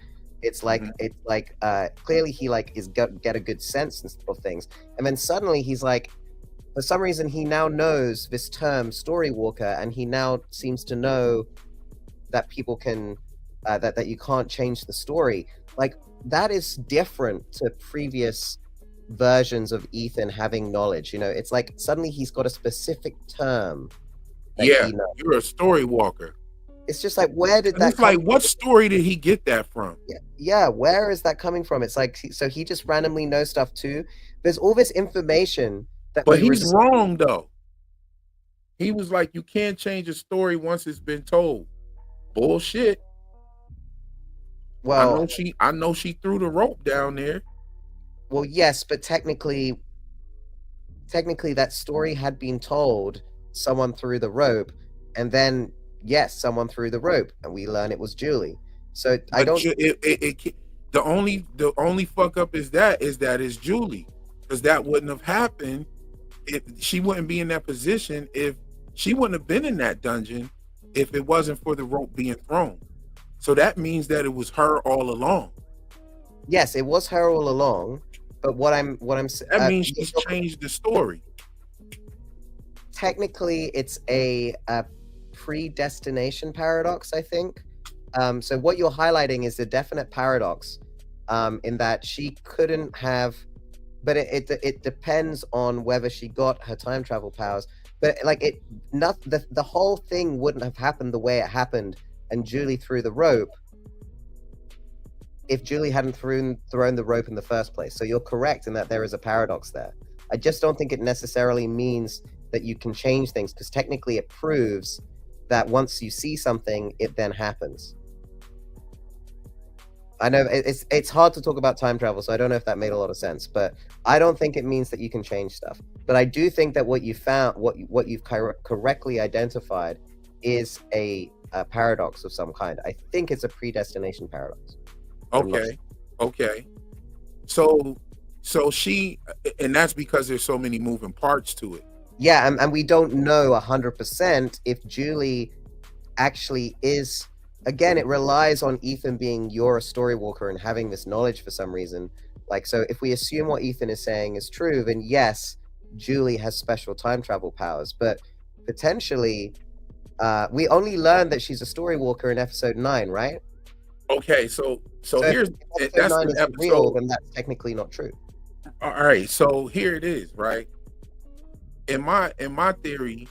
It's like clearly he like get a good sense of things, and then suddenly he's like, for some reason he now knows this term story walker, and he now seems to know that people can that you can't change the story. Like, that is different to previous versions of Ethan having knowledge. You know, it's like suddenly he's got a specific term. You're a story walker. It's just like, where did that it's like, what story did he get that from? Yeah, where is that coming from? It's like, so he just randomly knows stuff too. There's all this information that, but he's wrong though. He was like, you can't change a story once it's been told. Bullshit. Well, I know she threw the rope down there. Well, yes, but technically that story had been told. Someone threw the rope, and then yes, someone threw the rope, and we learn it was Julie. So I don't. The only fuck up is that it's Julie, because that wouldn't have happened if she wouldn't be in that position, if she wouldn't have been in that dungeon if it wasn't for the rope being thrown. So that means that it was her all along. Yes, it was her all along. But That means she's changed the story. technically it's a predestination paradox, I think. So what you're highlighting is a definite paradox, in that she couldn't have, but it depends on whether she got her time travel powers. But like the whole thing wouldn't have happened the way it happened, and Julie threw the rope if Julie hadn't thrown the rope in the first place. So you're correct in that there is a paradox there. I just don't think it necessarily means that you can change things, because technically it proves that once you see something, it then happens. I know it's hard to talk about time travel, so I don't know if that made a lot of sense, but I don't think it means that you can change stuff. But I do think that what you found, what you've correctly identified, is a paradox of some kind. I think it's a predestination paradox. Okay. So she, and that's because there's so many moving parts to it. Yeah, and we don't know 100% if Julie actually is. Again, it relies on Ethan being you're a story walker and having this knowledge for some reason. Like, so if we assume what Ethan is saying is true, then yes, Julie has special time travel powers. But potentially, we only learned that she's a story walker in episode 9, right? Okay, so here's if that's episode 9 the isn't real, episode. then that's technically not true. All right, so here it is, right? In my theory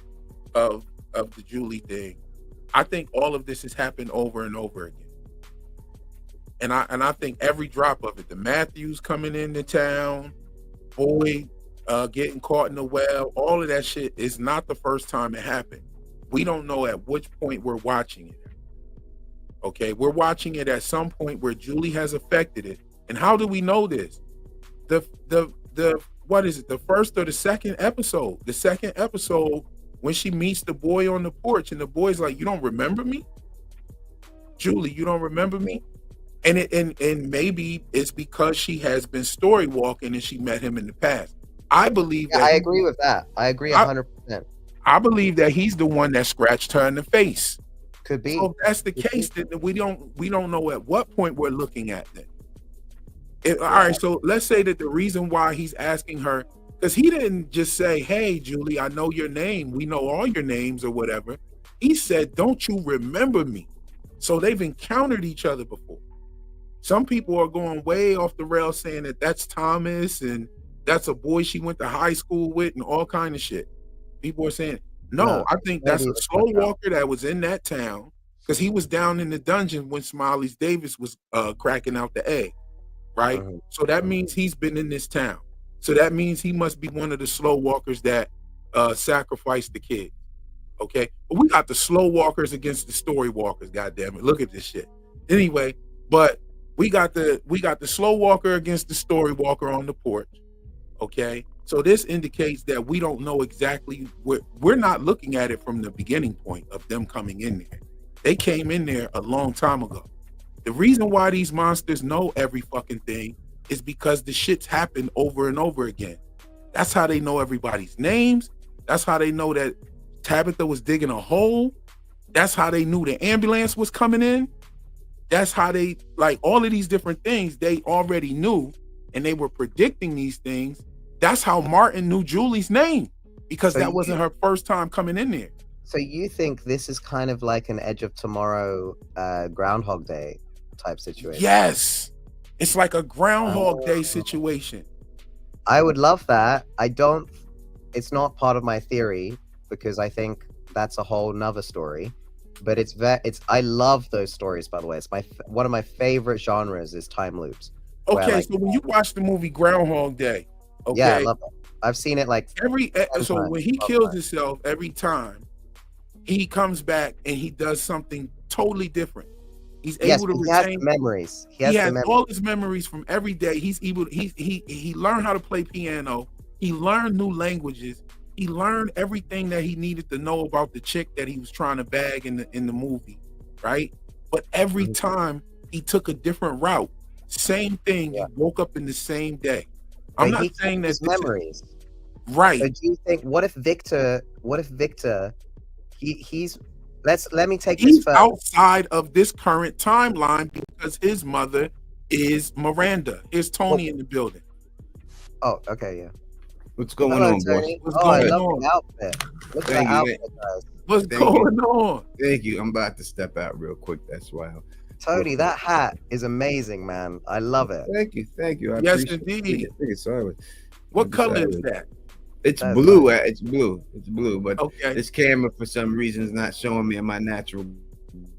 of the Julie thing, I think all of this has happened over and over again. And I think every drop of it, the Matthews coming into town, Boyd getting caught in the well, all of that shit is not the first time it happened. We don't know at which point we're watching it. Okay, we're watching it at some point where Julie has affected it. And how do we know this? The what is it? The first or the second episode? The second episode, when she meets the boy on the porch, and the boy's like, "You don't remember me, Julie? You don't remember me?" And maybe it's because she has been story walking and she met him in the past. I believe that I agree with that. I agree 100%. I believe that he's the one that scratched her in the face. Could be. So if that's the case, then we don't know at what point we're looking at that. All right, so let's say that the reason why he's asking her, because he didn't just say, "Hey, Julie, I know your name. We know all your names," or whatever. He said, "Don't you remember me?" So they've encountered each other before. Some people are going way off the rails saying that that's Thomas and that's a boy she went to high school with and all kind of shit. People are saying, no, I think that's a slow walker that was in that town, because he was down in the dungeon when Smiley Davis was cracking out the egg, right? So that means he's been in this town. So that means he must be one of the slow walkers that sacrificed the kid. Okay, but we got the slow walkers against the story walkers. God damn it! Look at this shit. Anyway, but we got the slow walker against the story walker on the porch. Okay, so this indicates that we don't know exactly. We're not looking at it from the beginning point of them coming in there. They came in there a long time ago. The reason why these monsters know every fucking thing is because the shit's happened over and over again. That's how they know everybody's names. That's how they know that Tabitha was digging a hole. That's how they knew the ambulance was coming in. That's how they, like, all of these different things they already knew, and they were predicting these things. That's how Martin knew Julie's name, because that wasn't her first time coming in there. So you think this is kind of like an Edge of Tomorrow, Groundhog Day type situation? Yes, it's like a Groundhog Day situation. I would love that. It's not part of my theory, because I think that's a whole nother story. But I love those stories, by the way. It's one of my favorite genres is time loops. Okay, so when you watch the movie Groundhog Day, okay, yeah, I love it. I've seen it like so when he kills himself every time, he comes back and he does something totally different. He's able to retain memories. He has all his memories from every day. He's able. He learned how to play piano. He learned new languages. He learned everything that he needed to know about the chick that he was trying to bag in the movie, right? But every time he took a different route. Same thing. Yeah. You woke up in the same day. I'm But not he saying kept that his this is memories. So right. do you think? What if Victor? He's let me take this He's further. outside of this current timeline because his mother is Miranda. Here's Well, Tony in the building. oh, okay, yeah. What's going Hello, on, boss? Tony. What's Oh, I going love on? the outfit. Look at Thank that you. outfit, guys. What's Thank you. going on? Thank you. I'm about to step out real quick. That's why. Tony, that hat is amazing, man. I love it. Thank you. Thank you. I Yes, appreciate indeed. it. I think it's sorry. What color is that? It's That's blue. nice. It's blue. It's blue. But Okay. this camera, for some reason, is not showing me in my natural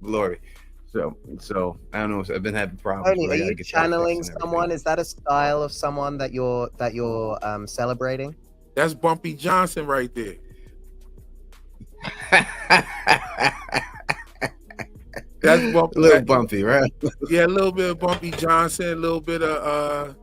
glory. So I don't know. I've been having problems. Tony, but I are gotta you get that channeling fixed and someone? Is that a style of someone that you're celebrating? That's Bumpy Johnson right there. everything. That's Bumpy. A little bumpy, right? Yeah, a little bit of Bumpy Johnson, a little bit of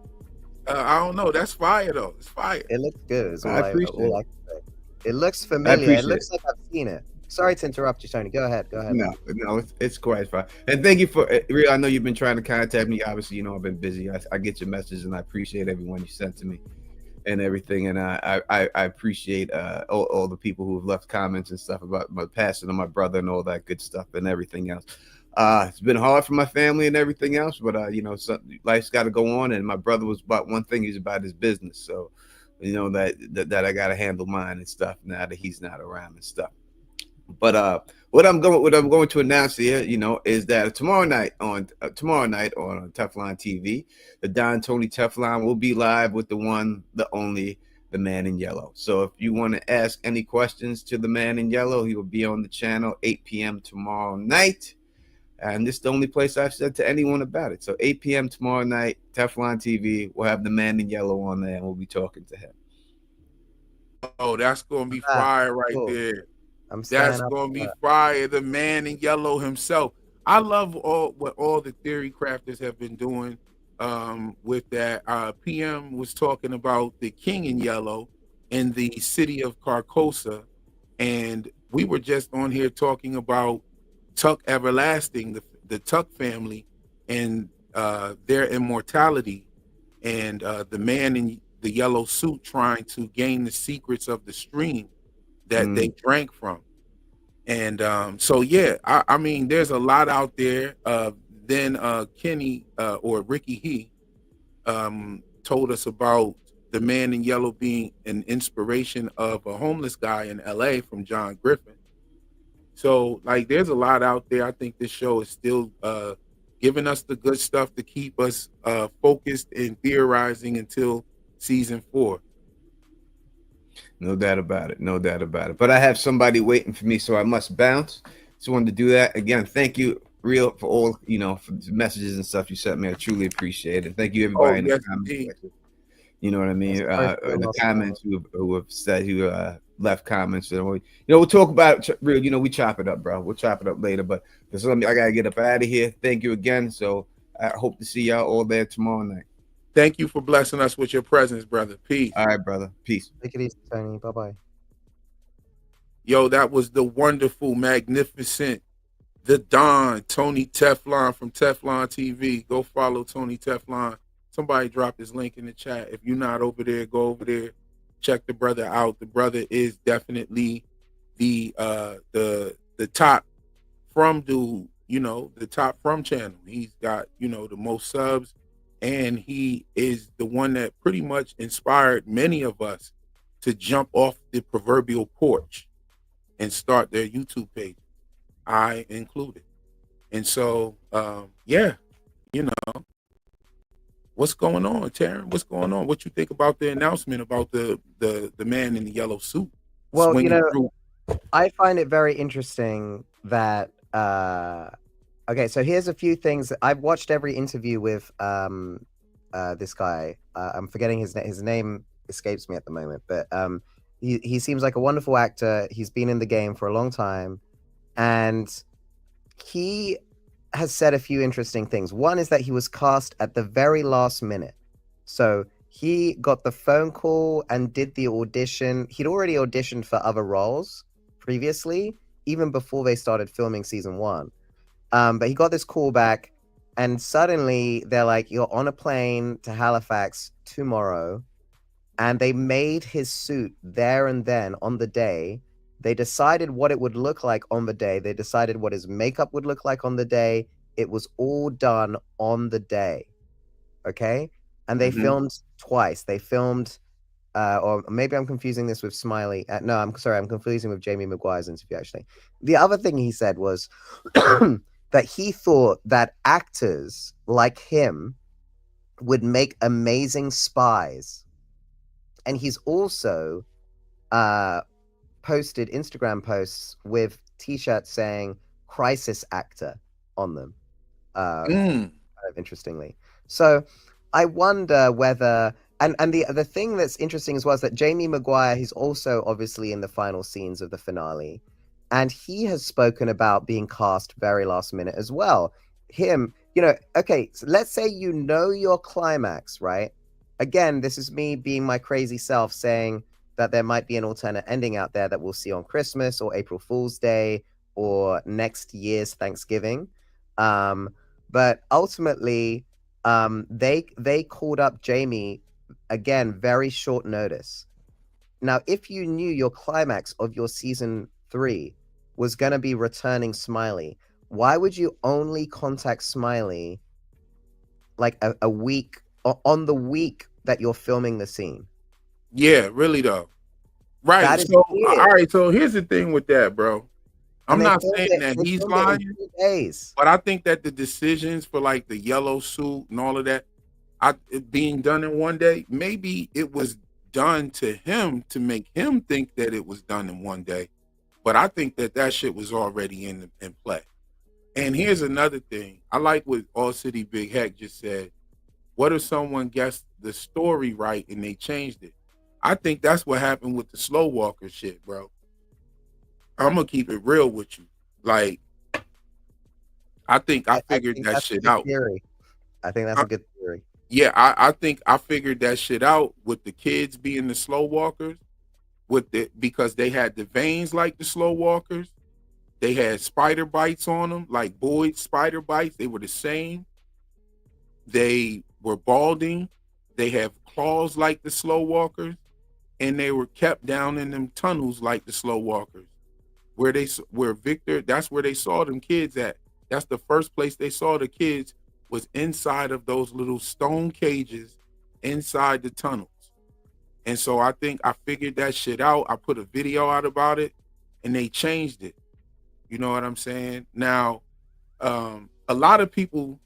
I don't know. That's fire though. It's fire. It looks good. Is I appreciate all I it. can say. It looks I familiar. It appreciate looks like I've seen it. Sorry to interrupt you, Tony. Go ahead. Go ahead. No, it's quite fine. And thank you for real. I know you've been trying to contact me. Obviously, you know I've been busy. I get your messages, and I appreciate everyone you sent to me and everything. And I appreciate all the people who have left comments and stuff about my passing of my brother and all that good stuff and everything else. It's been hard for my family and everything else, but you know, life's got to go on. And my brother was about one thing; he's about his business. So, you know that I got to handle mine and stuff now that he's not around and stuff. But what I'm going to announce here, you know, is that tomorrow night on Teflon TV, the Don Tony Teflon will be live with the one, the only, the Man in Yellow. So if you want to ask any questions to the Man in Yellow, he will be on the channel 8 p.m. tomorrow night. And this is the only place I've said to anyone about it. So 8 p.m. tomorrow night, Teflon TV, we'll have the Man in Yellow on there, and we'll be talking to him. Oh, that's gonna be fire right cool. there. I'm That's staying up gonna for be that. fire. The Man in Yellow himself. I love what all the theory crafters have been doing with that. PM was talking about the King in Yellow in the city of Carcosa, and we were just on here talking about Tuck Everlasting, the Tuck family, and their immortality, and the man in the yellow suit trying to gain the secrets of the stream that they drank from. And so yeah, I mean, there's a lot out there. Then Kenny or Ricky He told us about the Man in Yellow being an inspiration of a homeless guy in LA from John Griffin. So like there's a lot out there. I think this show is still giving us the good stuff to keep us focused and theorizing until season 4. No doubt about it. No doubt about it. But I have somebody waiting for me, so I must bounce. Just wanted to do that. Again, thank you, Real, for all, you know, for the messages and stuff you sent me. I truly appreciate it. Thank you, everybody in the comments section. You know what I mean? The comments who have said, who left comments. You know, we'll talk about it, Real. You know, we chop it up, bro. We'll chop it up later. But I got to get up out of here. Thank you again. So I hope to see y'all all there tomorrow night. Thank you for blessing us with your presence, brother. Peace. All right, brother. Peace. Take it easy, Tony. Bye-bye. Yo, that was the wonderful, magnificent, the Don, Tony Teflon from Teflon TV. Go follow Tony Teflon. Somebody drop his link in the chat. If you're not over there, go over there. Check the brother out. The brother is definitely the top from dude, you know, the top from channel. He's got, you know, the most subs. And he is the one that pretty much inspired many of us to jump off the proverbial porch and start their YouTube page, I included. And so, yeah, you know, what's going on, Taryn? What's going on? What you think about the announcement about the man in the yellow suit? Well, you know, I find it very interesting that okay, so here's a few things. I've watched every interview with this guy. I'm forgetting his name escapes me at the moment, but he seems like a wonderful actor. He's been in the game for a long time, and he has said a few interesting things. One is that he was cast at the very last minute. So he got the phone call and did the audition. He'd already auditioned for other roles previously, even before they started filming season 1. But he got this call back, And suddenly they're like, you're on a plane to Halifax tomorrow. And they made his suit there and then on the day. They decided what it would look like on the day. They decided what his makeup would look like on the day. It was all done on the day. Okay. And they filmed twice. They filmed, or maybe I'm confusing this with Smiley. No, I'm sorry. I'm confusing with Jamie Maguire's interview, actually. The other thing he said was that he thought that actors like him would make amazing spies. And he's also posted Instagram posts with t-shirts saying crisis actor on them. Kind of interestingly. So I wonder whether and the thing that's interesting as well is that Jamie Maguire, he's also obviously in the final scenes of the finale, and he has spoken about being cast very last minute as well. Him, okay, so let's say your climax, right? Again, this is me being my crazy self saying that there might be an alternate ending out there that we'll see on Christmas or April Fool's Day or next year's Thanksgiving. But ultimately, they called up Jamie again, very short notice. Now, if you knew your climax of your season 3 was going to be returning Smiley, why would you only contact Smiley like a week on the week that you're filming the scene? Yeah, really though. Right. That is So weird. all right. So here's the thing with that, bro. I'm And not saying that he's lying, 2 days. but I think that the decisions for like the yellow suit and all of that, it being done in one day, maybe it was done to him to make him think that it was done in one day. But I think that shit was already in play. And here's another thing. I like what All City Big Heck just said. What if someone guessed the story right and they changed it? I think that's what happened with the Slow Walker shit, bro. I'm gonna keep it real with you. Like, I think I figured that shit out. Theory. I think that's a good theory. Yeah, I think I figured that shit out with the kids being the slow walkers, because they had the veins like the slow walkers. They had spider bites on them, like Boyd's spider bites. They were the same. They were balding. They have claws like the slow walkers, and they were kept down in them tunnels like the slow walkers. Where Victor, that's where they saw them kids at. That's the first place they saw the kids, was inside of those little stone cages inside the tunnels. And so I think I figured that shit out. I put a video out about it and they changed it. You know what I'm saying? Now, a lot of people,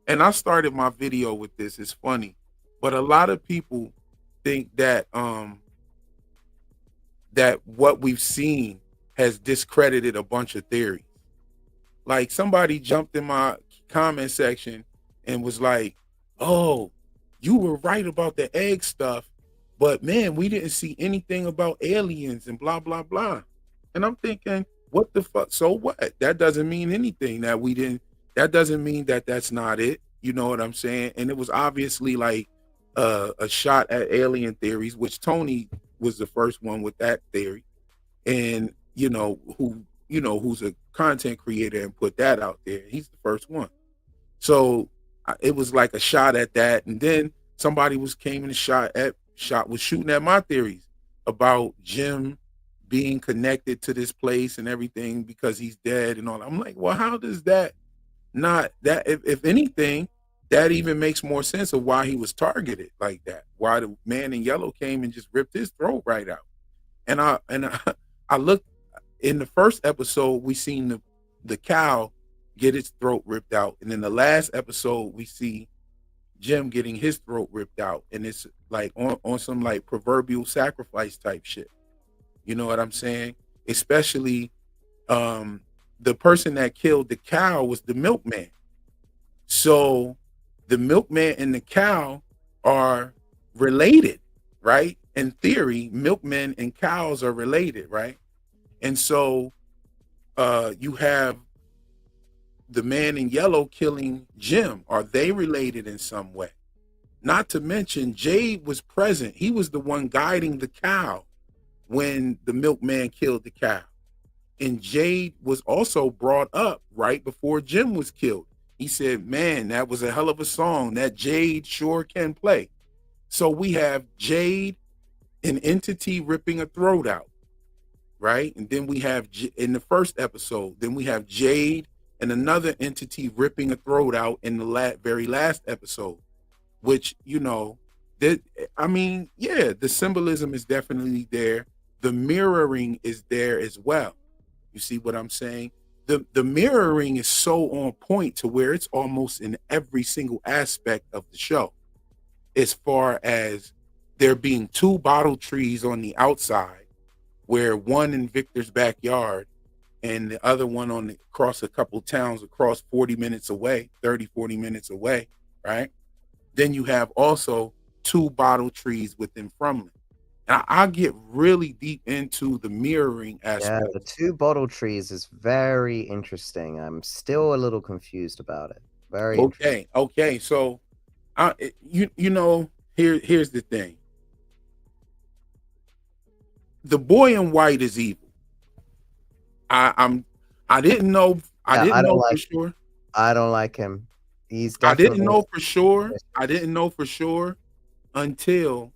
and I started my video with this, it's funny, but a lot of people think that that what we've seen has discredited a bunch of theories. Like somebody jumped in my comment section and was like, oh, you were right about the egg stuff, but man, we didn't see anything about aliens and blah, blah, blah. And I'm thinking, what the fuck? So what? That doesn't mean anything that we didn't, that doesn't mean that that's not it. You know what I'm saying? And it was obviously like a shot at alien theories, which Tony was the first one with that theory. And, who's a content creator and put that out there. He's the first one. So it was like a shot at that. And then somebody was shooting at my theories about Jim being connected to this place and everything because he's dead and all. I'm like, well, how does that not, that if anything, that even makes more sense of why he was targeted like that. Why the man in yellow came and just ripped his throat right out. And I looked in the first episode, we seen the cow get its throat ripped out. And in the last episode, we see Jim getting his throat ripped out. And it's like on some like proverbial sacrifice type shit. You know what I'm saying? Especially the person that killed the cow was the milkman. So the milkman and the cow are related, right? In theory, milkmen and cows are related, right? And so you have the man in yellow killing Jim. Are they related in some way? Not to mention Jade was present. He was the one guiding the cow when the milkman killed the cow. And Jade was also brought up right before Jim was killed. He said, man, that was a hell of a song. That Jade sure can play. So we have Jade, an entity ripping a throat out, right? And then we have in the first episode, then we have Jade and another entity ripping a throat out in the very last episode, which, you know, that, I mean, yeah, the symbolism is definitely there. The mirroring is there as well. You see what I'm saying? The mirroring is so on point to where it's almost in every single aspect of the show, as far as there being two bottle trees on the outside, where one in Victor's backyard and the other one across a couple towns across 40 minutes away, 30, 40 minutes away, right? Then you have also two bottle trees within Frumlin. And I get really deep into the mirroring aspect. Yeah, the two bottle trees is very interesting. I'm still a little confused about it. Very interesting. Okay. So, you know, here's the thing. The boy in white is evil. I didn't know. I didn't know for sure. I don't like him. He's I definitely. didn't know for sure. I didn't know for sure until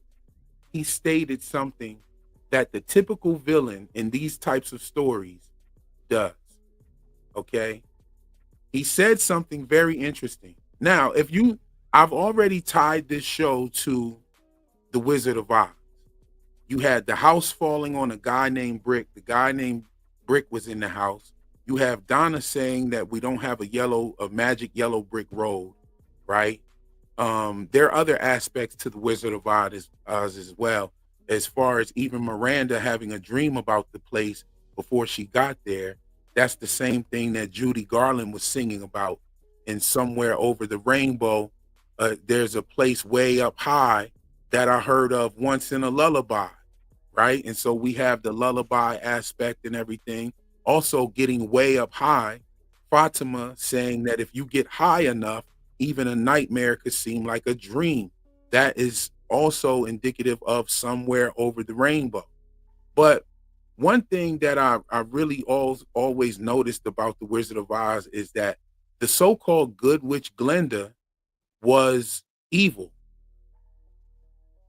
he stated something that the typical villain in these types of stories does. Okay. He said something very interesting. Now, I've already tied this show to The Wizard of Oz. You had the house falling on a guy named Brick. The guy named Brick was in the house. You have Donna saying that we don't have a magic yellow brick road, right? There are other aspects to The Wizard of Oz as well, as far as even Miranda having a dream about the place before she got there. That's the same thing that Judy Garland was singing about. And Somewhere Over the Rainbow, there's a place way up high that I heard of once in a lullaby, right? And so we have the lullaby aspect and everything. Also getting way up high, Fatima saying that if you get high enough, even a nightmare could seem like a dream. That is also indicative of Somewhere Over the Rainbow. But one thing that I really always noticed about The Wizard of Oz is that the so-called good witch Glinda was evil.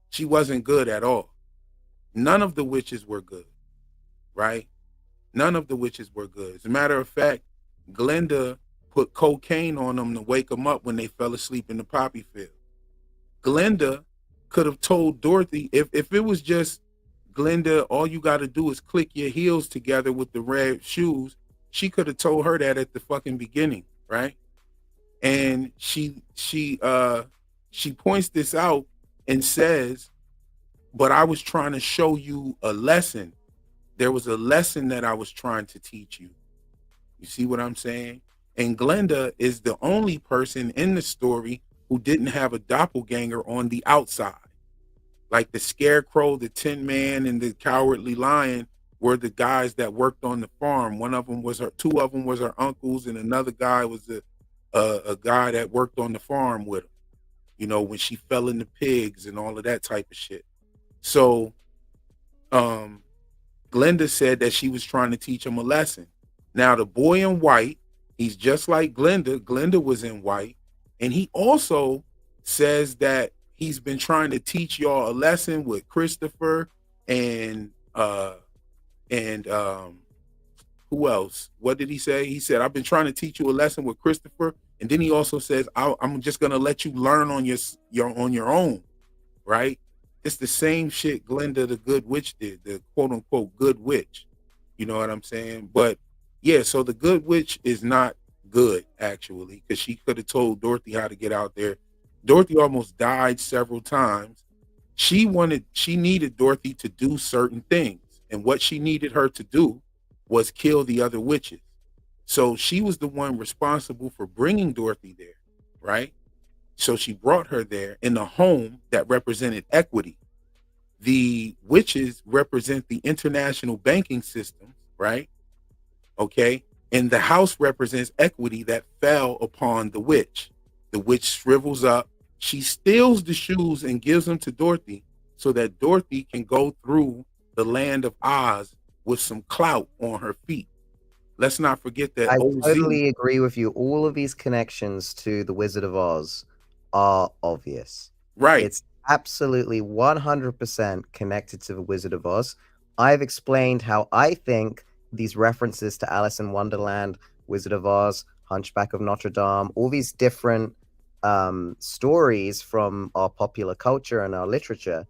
She wasn't good at all. None of the witches were good, right? None of the witches were good. As a matter of fact, Glinda put cocaine on them to wake them up when they fell asleep in the poppy field. Glinda could have told Dorothy, if it was just Glinda, all you got to do is click your heels together with the red shoes, she could have told her that at the fucking beginning, right? And she points this out and says, but I was trying to show you a lesson. There was a lesson that I was trying to teach you. You see what I'm saying? And Glinda is the only person in the story who didn't have a doppelganger on the outside. Like the Scarecrow, the Tin Man, and the Cowardly Lion were the guys that worked on the farm. Two of them was her uncles, and another guy was a guy that worked on the farm with her. You know, when she fell in the pigs and all of that type of shit. So, Glinda said that she was trying to teach him a lesson. Now, the boy in white, he's just like Glinda. Glinda was in white. And he also says that he's been trying to teach y'all a lesson with Christopher and who else? What did he say? He said, I've been trying to teach you a lesson with Christopher. And then he also says, I'm just going to let you learn on your own, right? It's the same shit Glinda the Good Witch did, the quote unquote good witch. You know what I'm saying? But yeah, so the good witch is not good actually, because she could have told Dorothy how to get out there. Dorothy almost died several times. She needed Dorothy to do certain things. And what she needed her to do was kill the other witches. So she was the one responsible for bringing Dorothy there, right? So she brought her there in a home that represented equity. The witches represent the international banking system, right? Okay. And the house represents equity that fell upon the witch. The witch shrivels up. She steals the shoes and gives them to Dorothy so that Dorothy can go through the land of Oz with some clout on her feet. let's not forget that I OZ. totally agree with you. All of these connections to the Wizard of Oz are obvious. Right. It's absolutely 100% connected to the Wizard of Oz. I've explained how I think these references to Alice in Wonderland, Wizard of Oz, Hunchback of Notre Dame, all these different stories from our popular culture and our literature,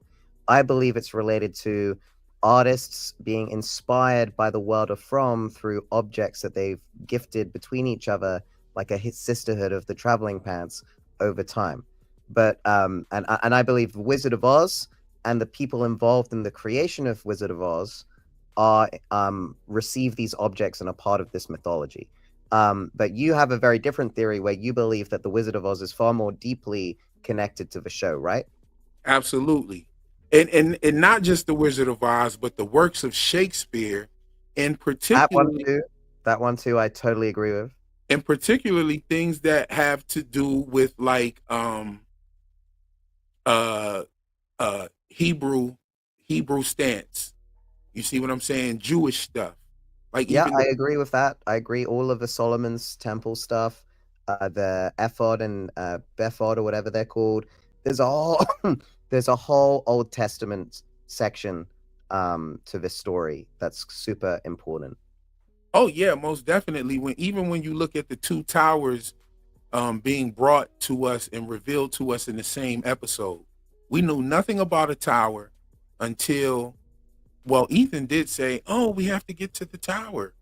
I believe it's related to artists being inspired by the world of From through objects that they've gifted between each other, like a sisterhood of the traveling pants over time. But and I believe Wizard of Oz and the people involved in the creation of Wizard of Oz are receive these objects and are part of this mythology. But you have a very different theory where you believe that the Wizard of Oz is far more deeply connected to the show, right? Absolutely. And not just the Wizard of Oz, but the works of Shakespeare, and particularly That one too, I totally agree with. and particularly things that have to do with like uh Hebrew stance. You see what I'm saying? Jewish stuff. Like Yeah, even I agree with that. I agree. All of the Solomon's Temple stuff, the ephod and bephod or whatever they're called. There's a whole there's a whole Old Testament section to this story that's super important. oh yeah, most definitely. When you look at the two towers being brought to us and revealed to us in the same episode, we knew nothing about a tower until, well, Ethan did say, oh, we have to get to the tower.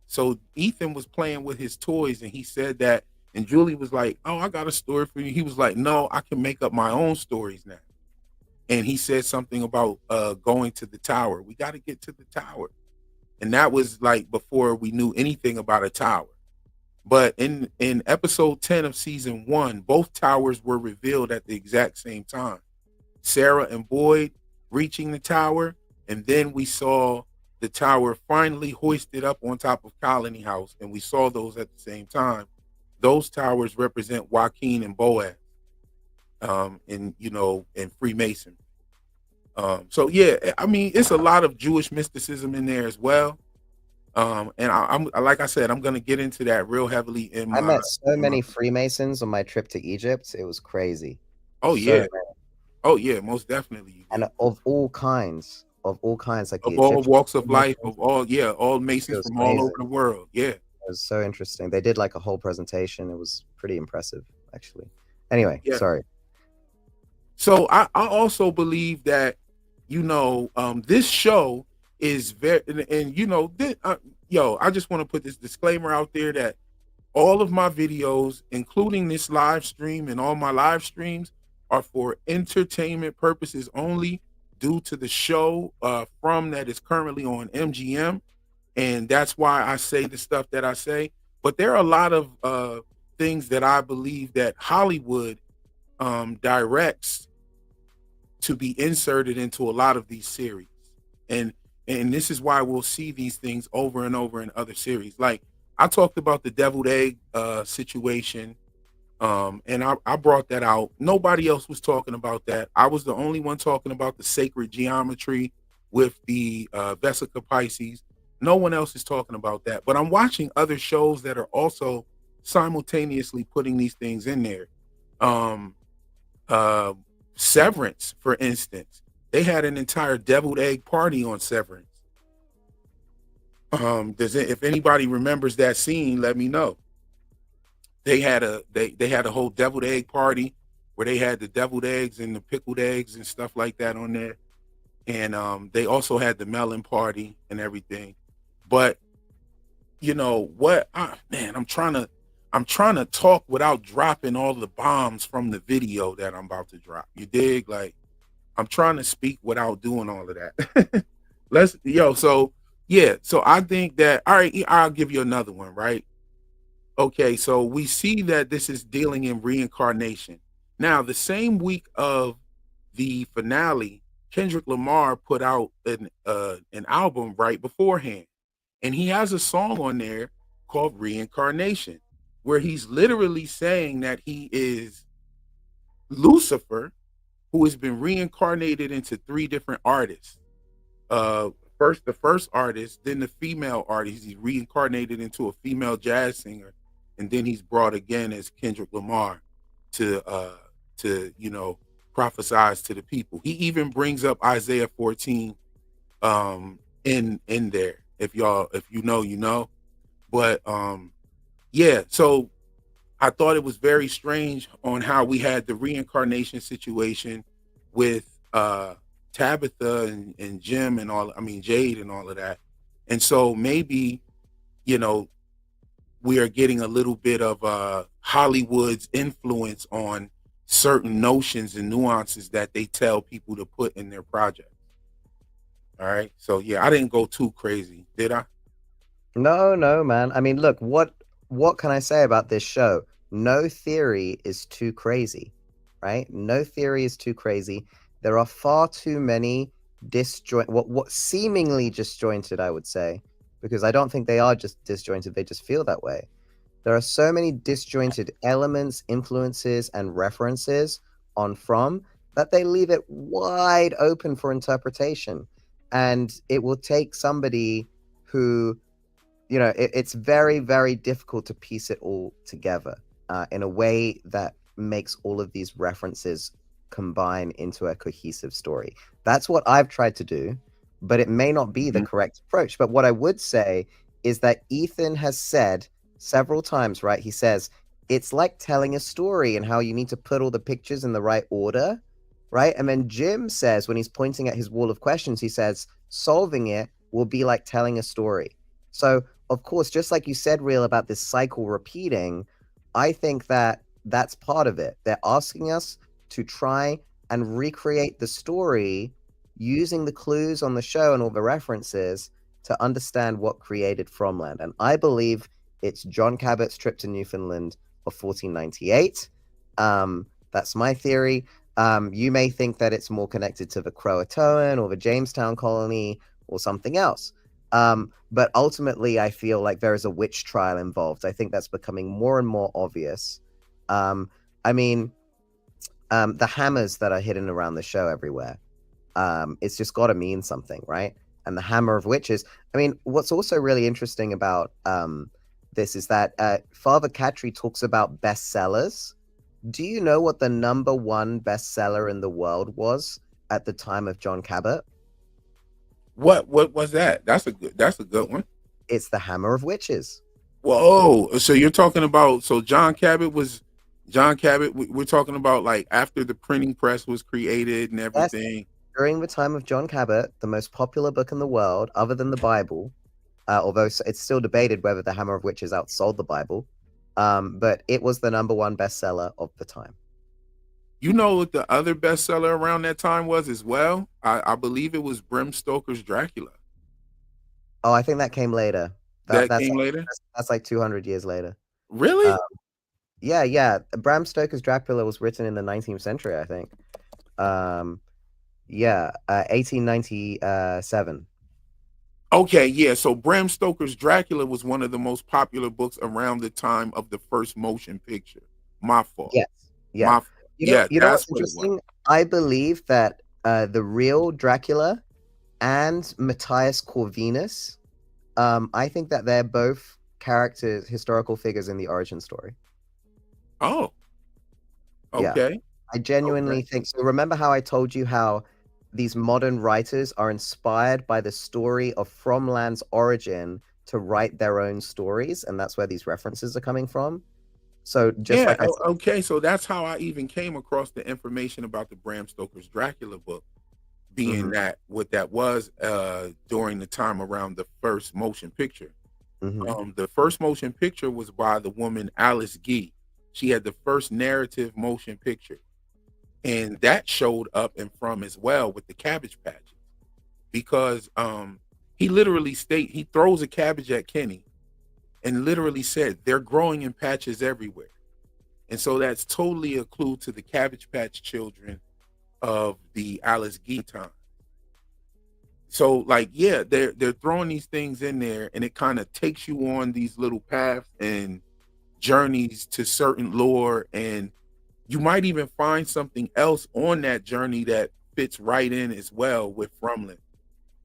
So Ethan was playing with his toys and he said that, and Julie was like, oh, I got a story for you. He was like, no, I can make up my own stories now. And he said something about going to the tower. We got to get to the tower. And that was like before we knew anything about a tower. But in episode 10 of season 1, both towers were revealed at the exact same time. Sarah and Boyd reaching the tower, and then we saw the tower finally hoisted up on top of Colony House, and we saw those at the same time. Those towers represent Joaquin and Boaz, in Freemason. So yeah, I mean, it's a lot of Jewish mysticism in there as well. And I'm like I said, I'm gonna get into that real heavily in I my. met so many Freemasons on my trip to Egypt. It was crazy. Oh So yeah, many. oh yeah, most definitely. And of all kinds, like the Of all Egyptian walks of life, Freemasons. all It Masons was from all over amazing. the world. Yeah. It was so interesting. They did like a whole presentation. It was pretty impressive, actually. Anyway, Yeah. sorry. So I also believe that, this show is very, and I just want to put this disclaimer out there that all of my videos, including this live stream and all my live streams, are for entertainment purposes only, due to the show from that is currently on MGM. And that's why I say the stuff that I say. But there are a lot of things that I believe that Hollywood directs to be inserted into a lot of these series. And this is why we'll see these things over and over in other series. Like I talked about the deviled egg situation, and I brought that out. Nobody else was talking about that. I was the only one talking about the sacred geometry with the Vesica Pisces. No one else is talking about that. But I'm watching other shows that are also simultaneously putting these things in there. Severance, for instance, they had an entire deviled egg party on Severance. If anybody remembers that scene, let me know. They had a whole deviled egg party where they had the deviled eggs and the pickled eggs and stuff like that on there, and they also had the melon party and everything. But you know what, man, I'm trying to talk without dropping all the bombs from the video that I'm about to drop. You dig? Like I'm trying to speak without doing all of that. So I think that, all right, I'll give you another one, right? Okay, so we see that this is dealing in reincarnation. Now, the same week of the finale, Kendrick Lamar put out an album right beforehand, and he has a song on there called Reincarnation, where he's literally saying that he is Lucifer, who has been reincarnated into 3 different artists. the first artist, then the female artist. He's reincarnated into a female jazz singer, and then he's brought again as Kendrick Lamar to prophesize to the people. He even brings up Isaiah 14 in there. If you know, you know. But yeah, so I thought it was very strange on how we had the reincarnation situation with Tabitha and Jim and Jade and all of that. And so maybe, you know, we are getting a little bit of Hollywood's influence on certain notions and nuances that they tell people to put in their projects. All right. So yeah, I didn't go too crazy, did I? No, man. I mean, look, what can I say about this show? No theory is too crazy, right? No theory is too crazy. There are far too many what seemingly disjointed, I would say, because I don't think they are just disjointed, they just feel that way. There are so many disjointed elements, influences, and references on From that they leave it wide open for interpretation. And it will take somebody who, it's very, very difficult to piece it all together in a way that makes all of these references combine into a cohesive story. That's what I've tried to do, but it may not be the correct approach. But what I would say is that Ethan has said several times, right? He says, it's like telling a story and how you need to put all the pictures in the right order, right? And then Jim says, when he's pointing at his wall of questions, he says, solving it will be like telling a story. So, of course, just like you said, Real, about this cycle repeating, I think that that's part of it. They're asking us to try and recreate the story using the clues on the show and all the references to understand what created Fromland. And I believe it's John Cabot's trip to Newfoundland of 1498. That's my theory. You may think that it's more connected to the Croatoan or the Jamestown colony or something else. But ultimately, I feel like there is a witch trial involved. I think that's becoming more and more obvious. The hammers that are hidden around the show everywhere, it's just got to mean something, right? And the hammer of witches. I mean, what's also really interesting about this is that Father Katri talks about bestsellers. Do you know what the number one bestseller in the world was at the time of John Cabot? What was that? That's a good one. It's the Hammer of Witches. Whoa! So you're talking about John Cabot. We're talking about like after the printing press was created and everything. Yes. During the time of John Cabot, the most popular book in the world, other than the Bible, although it's still debated whether the Hammer of Witches outsold the Bible, but it was the number one bestseller of the time. You know what the other bestseller around that time was as well? I believe it was Bram Stoker's Dracula. Oh, I think that came later. That came later? That's like 200 years later. Really? Yeah. Bram Stoker's Dracula was written in the 19th century, I think. 1897. Okay, yeah. So Bram Stoker's Dracula was one of the most popular books around the time of the first motion picture. My fault. Yes. Yeah. You know what's interesting? I believe that the real Dracula and Matthias Corvinus, I think that they're both characters, historical figures in the origin story. Oh. Okay. Yeah. I genuinely think so. Remember how I told you how these modern writers are inspired by the story of Fromland's origin to write their own stories, and that's where these references are coming from. So just like I said, okay, so that's how I even came across the information about the Bram Stoker's Dracula book, being that what that was during the time around the first motion picture. The first motion picture was by the woman Alice Guy. She had the first narrative motion picture, and that showed up in From as well with the Cabbage Patches, because he literally he throws a cabbage at Kenny and literally said they're growing in patches everywhere. And so that's totally a clue to the Cabbage Patch children of the Alice Guy time. So like, yeah, they're throwing these things in there, and it kind of takes you on these little paths and journeys to certain lore, and you might even find something else on that journey that fits right in as well with Fromland.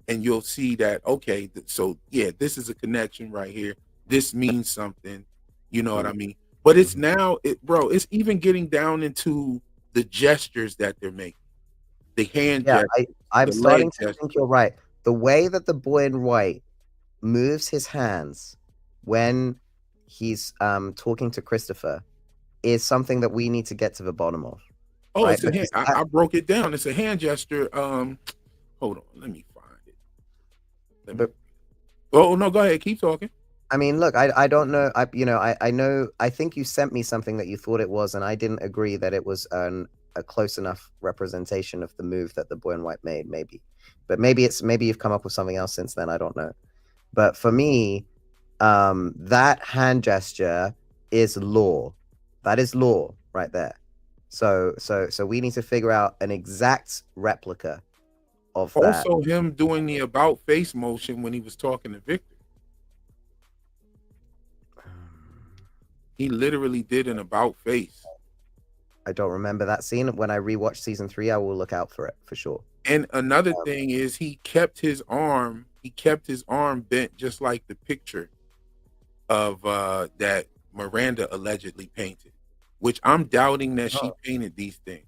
and you'll see that, okay, so yeah, this is a connection right here. This means something. You know what I mean? But it's now, bro, it's even getting down into the gestures that they're making, the hand Yeah, gestures, I'm the leg starting to gestures. think you're right. The way that the boy in white moves his hands when he's talking to Christopher is something that we need to get to the bottom of, Oh, right? it's a hand. Because I broke it down. It's a hand gesture. Hold on, let me find it. Let me. but Oh no, go ahead. Keep talking. I mean, look, I don't know. I know. I think you sent me something that you thought it was, and I didn't agree that it was a close enough representation of the move that the boy in white made. Maybe, but maybe you've come up with something else since then. I don't know. But for me, that hand gesture is law. That is law right there. So we need to figure out an exact replica of that. Also, him doing the about face motion when he was talking to Victor. He literally did an about face. I don't remember that scene. When I rewatch season 3, I will look out for it for sure. And another thing is he kept his arm bent just like the picture of that Miranda allegedly painted, which I'm doubting that she painted these things.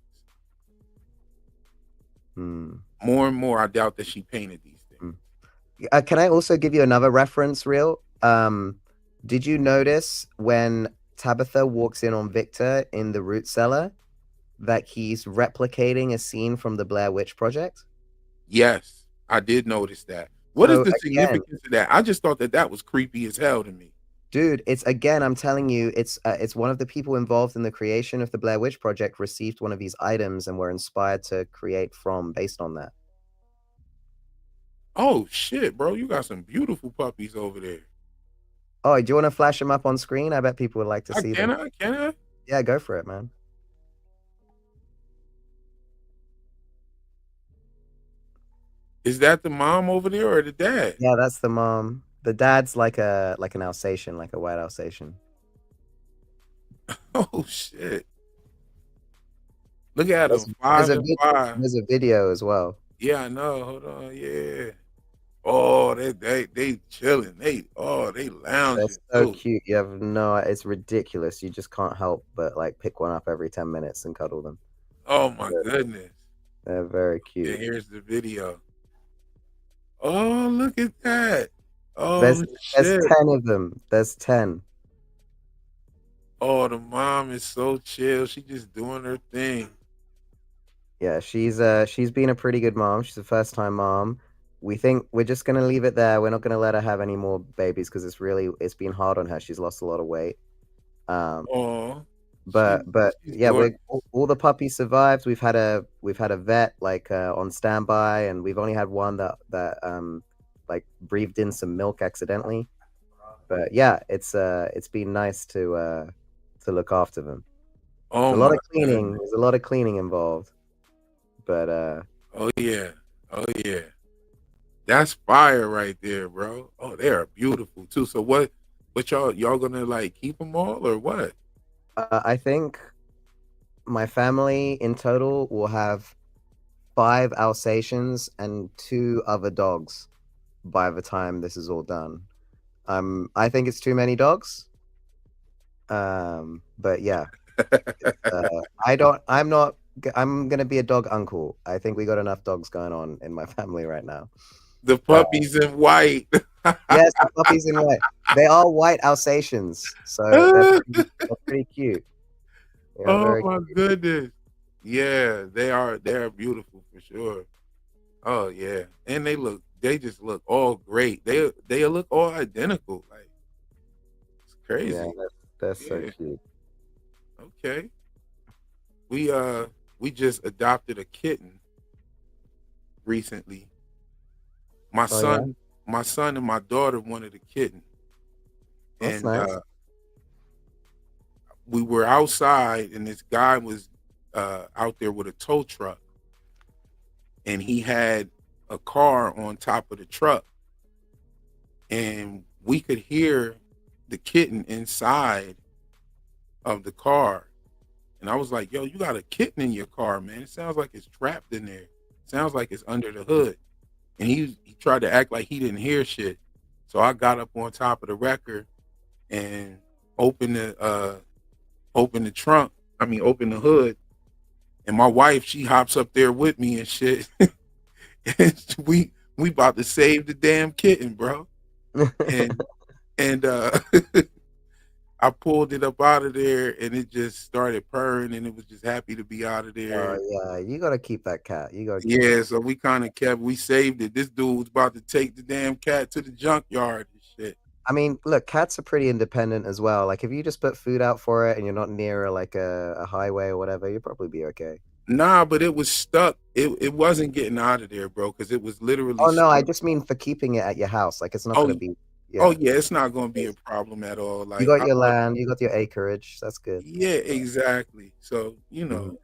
More and more, I doubt that she painted these things. Can I also give you another reference, Real? Did you notice when Tabitha walks in on Victor in the root cellar that he's replicating a scene from the Blair Witch Project? Yes, I did notice that. What is So the again, significance of that? I just thought that was creepy as hell to me. dude, I'm telling you, it's one of the people involved in the creation of the Blair Witch Project received one of these items and were inspired to create from based on that. Oh shit, bro, you got some beautiful puppies over there. Oh, do you want to flash them up on screen? I bet people would like to see them. Can I? Yeah, go for it, man. Is that the mom over there or the dad? Yeah, that's the mom. The dad's like an Alsatian, like a white Alsatian. Oh shit! Look at There's, them, there's 5 a and vid- 5. there's a video as well. Yeah, I know. Hold on, yeah. Oh, they chilling. They They're lounging so too. cute. You have it's ridiculous. You just can't help but like pick one up every 10 minutes and cuddle them. Oh my goodness. They're very Yeah, cute. here's the video. Oh, look at that. Oh There's shit. 10 of them. There's 10. Oh, the mom is so chill. She just doing her thing. Yeah, she's been a pretty good mom. She's a first-time mom. We think we're just gonna leave it there. We're not gonna let her have any more babies because it's been hard on her. She's lost a lot of weight. Oh, But she's yeah, doing. all the puppies survived. We've had a vet like on standby, and we've only had one that like breathed in some milk accidentally. But yeah, it's been nice to look after them. Oh There's a lot my of cleaning. goodness. There's a lot of cleaning involved. But Oh yeah. Oh yeah. That's fire right there, bro. Oh, they are beautiful too. So what y'all gonna like keep them all or what? I think my family in total will have 5 Alsatians and 2 other dogs by the time this is all done. I think it's too many dogs. But yeah, I'm gonna be a dog uncle. I think we got enough dogs going on in my family right now. The puppies in white. Yes, the puppies in white. They are white Alsatians, so they're pretty cute. Oh my goodness. Yeah, they are beautiful for sure. Oh yeah. And they just look all great. They look all identical. Like it's crazy. Yeah, they're so cute. Okay. We just adopted a kitten recently. My son and my daughter wanted a kitten. That's And nice. we were outside and this guy was out there with a tow truck and he had a car on top of the truck and we could hear the kitten inside of the car. And I was like, yo, you got a kitten in your car, man. It sounds like it's trapped in there. It sounds like it's under the hood. And he tried to act like he didn't hear shit. So I got up on top of the record and opened the trunk. I mean, opened the hood. And my wife, she hops up there with me and shit. And we about to save the damn kitten, bro. And and I pulled it up out of there, and it just started purring, and it was just happy to be out of there. Yeah, you gotta keep that cat. You gotta keep Yeah, so we kind of we saved it. This dude was about to take the damn cat to the junkyard and shit. I mean, look, cats are pretty independent as well. Like, if you just put food out for it and you're not near like a highway or whatever, you'll probably be okay. Nah, but it was stuck. It wasn't getting out of there, bro, because it was literally Oh no, I stuck. just mean for keeping it at your house. Like, it's not Oh, gonna be. oh Yeah, yeah, it's not gonna be a problem at all. you Like got I your thought, land, you got your acreage. That's good. yeah, exactly. So Mhm.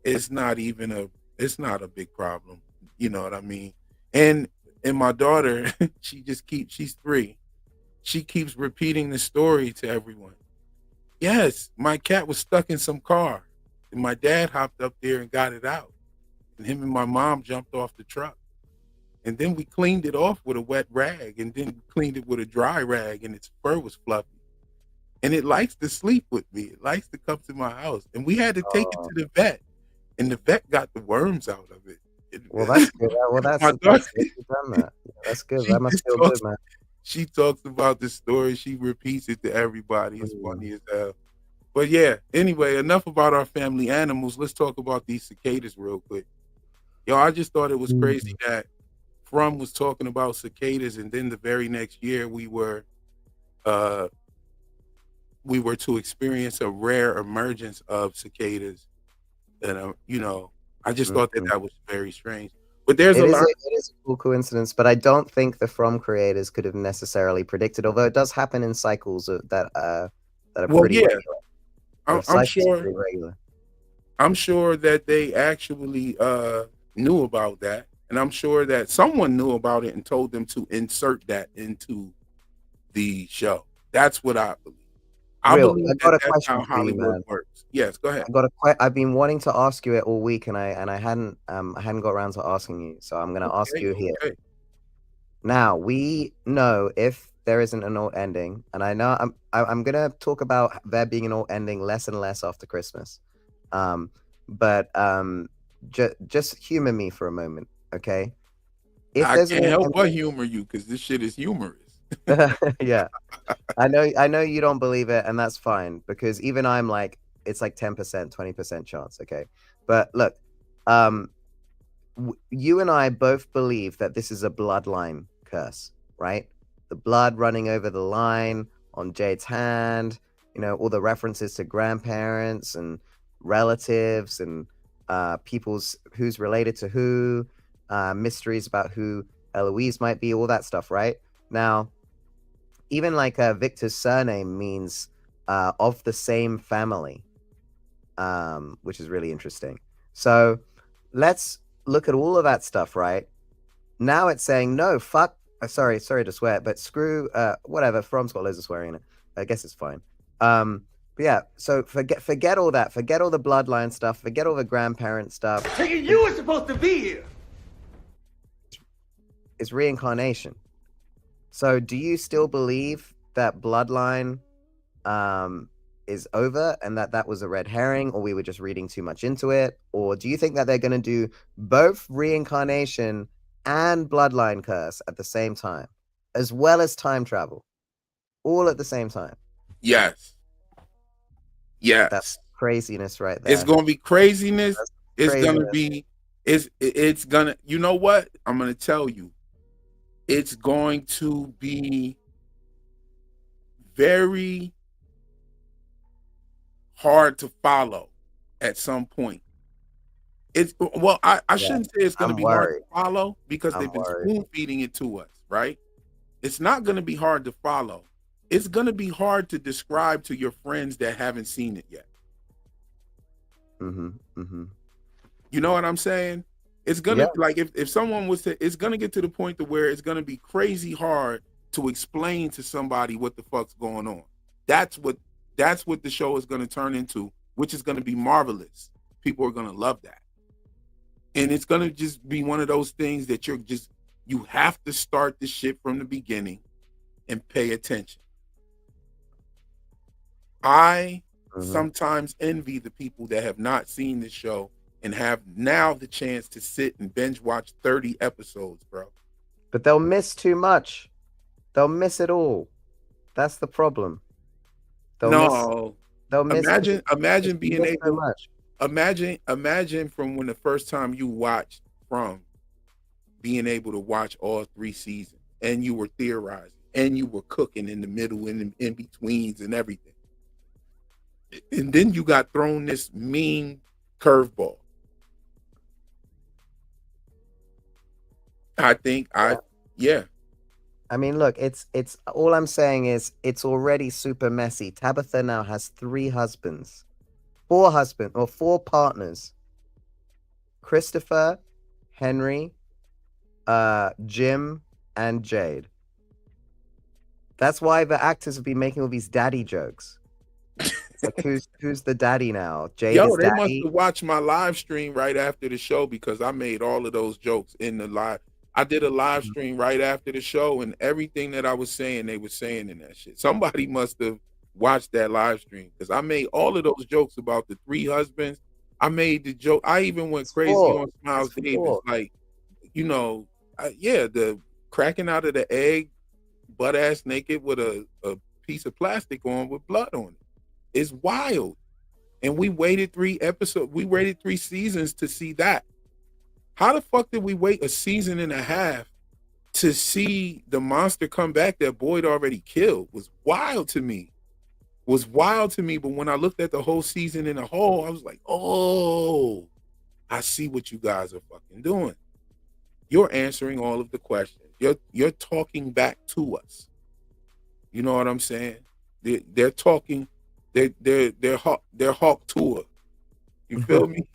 it's not even it's not a big problem. You know what I mean? And my daughter, she's 3. She keeps repeating the story to everyone. Yes, my cat was stuck in some car, and my dad hopped up there and got it out, and him and my mom jumped off the truck, and then we cleaned it off with a wet rag, and then cleaned it with a dry rag, and its fur was fluffy, and it likes to sleep with me. It likes to come to my house, and we had to take it Oh, to the vet, and the vet got the worms out of it. well, that's good. Well, My that's daughter, good you've done that. Yeah, that's good. she That must just feel talks good, man. she talks about the story. She repeats it to everybody. It's Mm. funny as hell. But yeah, anyway, enough about our family animals. Let's talk about these cicadas real quick. Yo, I just thought it was crazy that Frum was talking about cicadas, and then the very next year uh we were to experience a rare emergence of cicadas. And I just thought that Mhm. that was very strange. But there's a It is lot. a cool coincidence, but I don't think the From creators could have necessarily predicted. Although it does happen in cycles that are Well, pretty yeah, regular. The I'm cycles are sure. pretty regular. I'm sure that they actually knew about that, and I'm sure that someone knew about it and told them to insert that into the show. That's what I believe. I Real, I believe that got a that's question how for you, Hollywood man. works. Yes, go ahead. I've been wanting to ask you it all week, and I hadn't got around to asking you, so I'm gonna ask Okay, you here. okay. Now we know if there isn't an alt ending, and I know I'm gonna talk about there being an alt ending less and less after Christmas. Um, but just humor me for a moment, okay? If I there's an can't alt help but ending, humor you because this shit is humorous. yeah, I know you don't believe it, and that's fine because even I'm like, it's like 10%, 20% chance, okay? But look, um, you and I both believe that this is a bloodline curse, right? The blood running over the line on Jade's hand, all the references to grandparents and relatives and people's who's related to who, mysteries about who Eloise might be, all that stuff, right? Now, even like Victor's surname means of the same family, which is really interesting. So let's look at all of that stuff, right? Now it's saying no, fuck. Sorry to swear, but screw whatever. From's got loads of swearing in it. I guess it's fine. But yeah, so forget all that. Forget all the bloodline stuff. Forget all the grandparent stuff. Nigga, you were supposed to be here. It's reincarnation. So do you still believe that bloodline is over and that was a red herring, or we were just reading too much into it? Or do you think that they're going to do both reincarnation and bloodline curse at the same time, as well as time travel, all at the same time? Yes, That's yes. craziness right It's there. gonna be craziness. That's It's gonna craziness. be. It's gonna. You know what? I'm gonna tell you. It's going to be very hard to follow at some point. I Yeah, shouldn't say it's going to I'm be hard to worried. follow because I'm they've been worried. spoon feeding it to us, right? It's not going to be hard to follow. It's going to be hard to describe to your friends that haven't seen it yet. You know what I'm saying? It's gonna Yeah. like if someone was to, it's gonna get to the point to where it's gonna be crazy hard to explain to somebody what the fuck's going on. That's what the show is gonna turn into, which is gonna be marvelous. People are gonna love that, and it's gonna just be one of those things that you're just You have to start the shit from the beginning and pay attention. I sometimes envy the people that have not seen the show and have now the chance to sit and binge watch 30 episodes, bro. But they'll miss too much. They'll miss it all. That's the problem. No. They'll miss Imagine being so able much. imagine from when the first time you watched from being able to watch all 3 seasons and you were theorizing and you were cooking in the middle and in betweens and everything. And then you got thrown this mean curveball. I think yeah. I mean, look, it's all I'm saying is it's already super messy. Tabitha now has 3 husbands. 4 partners. Christopher, Henry, Jim, and Jade. That's why the actors have been making all these daddy jokes. It's like, who's the daddy now? Jade is They daddy. must have watched my live stream right after the show because I made all of those jokes in the live. I did a live stream right after the show, and everything that I was saying, they were saying in that shit. Somebody must have watched that live stream because I made all of those jokes about the 3 husbands. I made the joke. I even went crazy on Smiles Davis, like, the cracking out of the egg, butt ass naked with a piece of plastic on with blood on it. It's wild. And we waited 3 episodes. We waited 3 seasons to see that. How the fuck did we wait a season and a half to see the monster come back that Boyd already killed? Was wild to me. But when I looked at the whole season in a whole, I was like, oh, I see what you guys are fucking doing. You're answering all of the questions. You're talking back to us. You know what I'm saying? They're talking. They're Hawk Tour. You feel me?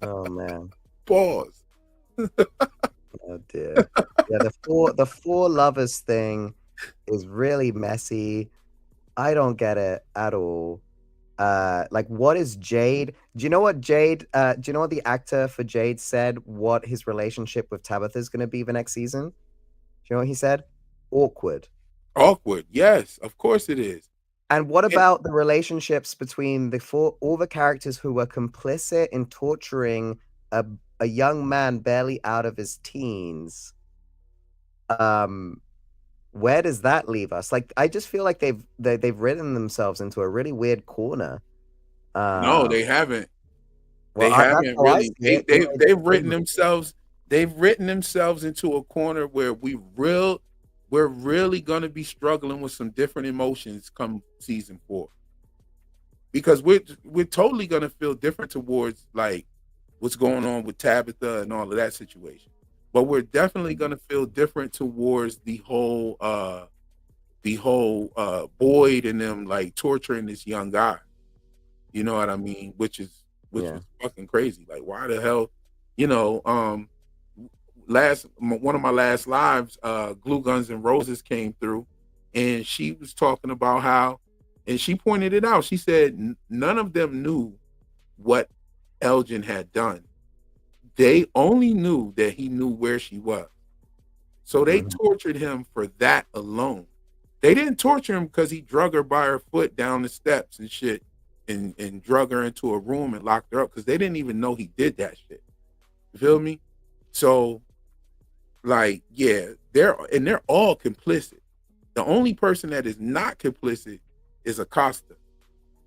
Oh man. Pause. Oh dear. Yeah, the four lovers thing is really messy. I don't get it at all. Like, what is Jade? Do you know what the actor for Jade said what his relationship with Tabitha is going to be the next season? Do you know what he said? Awkward. Awkward. Yes, of course it is. And what about the relationships between all the characters who were complicit in torturing a young man barely out of his teens? Where does that leave us? Like, I just feel like they've written themselves into a really weird corner. No, they haven't. Well, they haven't really. They've written themselves. They've written themselves into a corner where we're really gonna be struggling with some different emotions come season 4, because we're totally gonna feel different towards like what's going on with Tabitha and all of that situation. But we're definitely gonna feel different towards the whole Boyd and them like torturing this young guy. You know what I mean? Which was fucking crazy. Like, why the hell? One of my last lives, Glue Guns and Roses came through, and she was talking about how, and she pointed it out. She said none of them knew what Elgin had done. They only knew that he knew where she was. So they tortured him for that alone. They didn't torture him because he drug her by her foot down the steps and shit and drug her into a room and locked her up, because they didn't even know he did that shit. You feel me? So, like, yeah, they're all complicit. The only person that is not complicit is Acosta,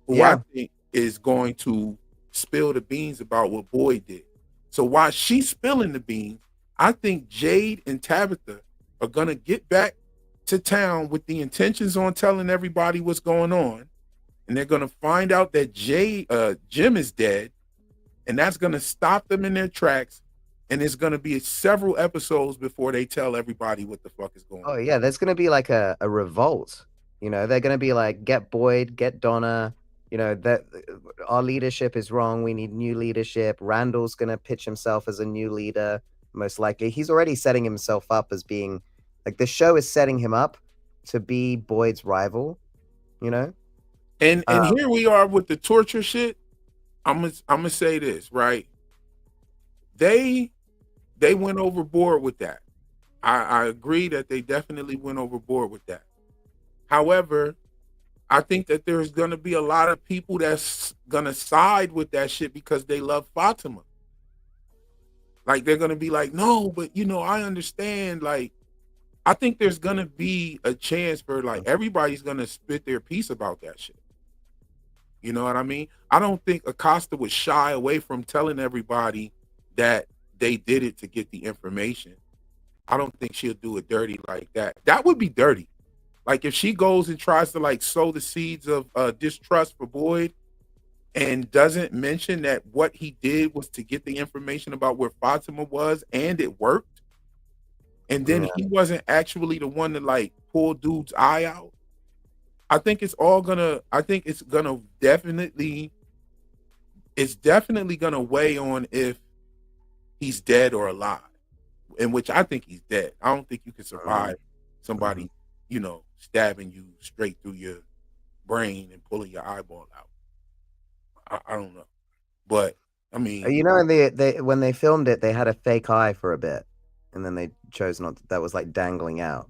who I think is going to spill the beans about what Boyd did. So while she's spilling the beans, I think Jade and Tabitha are gonna get back to town with the intentions on telling everybody what's going on, and they're gonna find out that Jim is dead, and that's gonna stop them in their tracks. And it's gonna be several episodes before they tell everybody what the fuck is going on. Oh yeah, there's gonna be like a revolt. They're gonna be like, get Boyd, get Donna. That our leadership is wrong. We need new leadership. Randall's gonna pitch himself as a new leader, most likely. He's already setting himself up as being like, the show is setting him up to be Boyd's rival. And here we are with the torture shit. I'm gonna say this, right? They went overboard with that. I agree that they definitely went overboard with that. However, I think that there's gonna be a lot of people that's gonna side with that shit because they love Fatima. Like they're gonna be like, no, but I understand. Like, I think there's gonna be a chance for like everybody's gonna spit their piece about that shit. You know what I mean? I don't think Acosta would shy away from telling everybody that they did it to get the information. I don't think she'll do it dirty like that. That would be dirty. Like if she goes and tries to like sow the seeds of distrust for Boyd and doesn't mention that what he did was to get the information about where Fatima was and it worked, and then Yeah. he wasn't actually the one to like pull dude's eye out. I think it's gonna it's definitely gonna weigh on if he's dead or alive. In which I think he's dead. I don't think you can survive somebody, stabbing you straight through your brain and pulling your eyeball out. I don't know. But I mean, You know, they when they filmed it, they had a fake eye for a bit, and then they chose not to, that was like dangling out.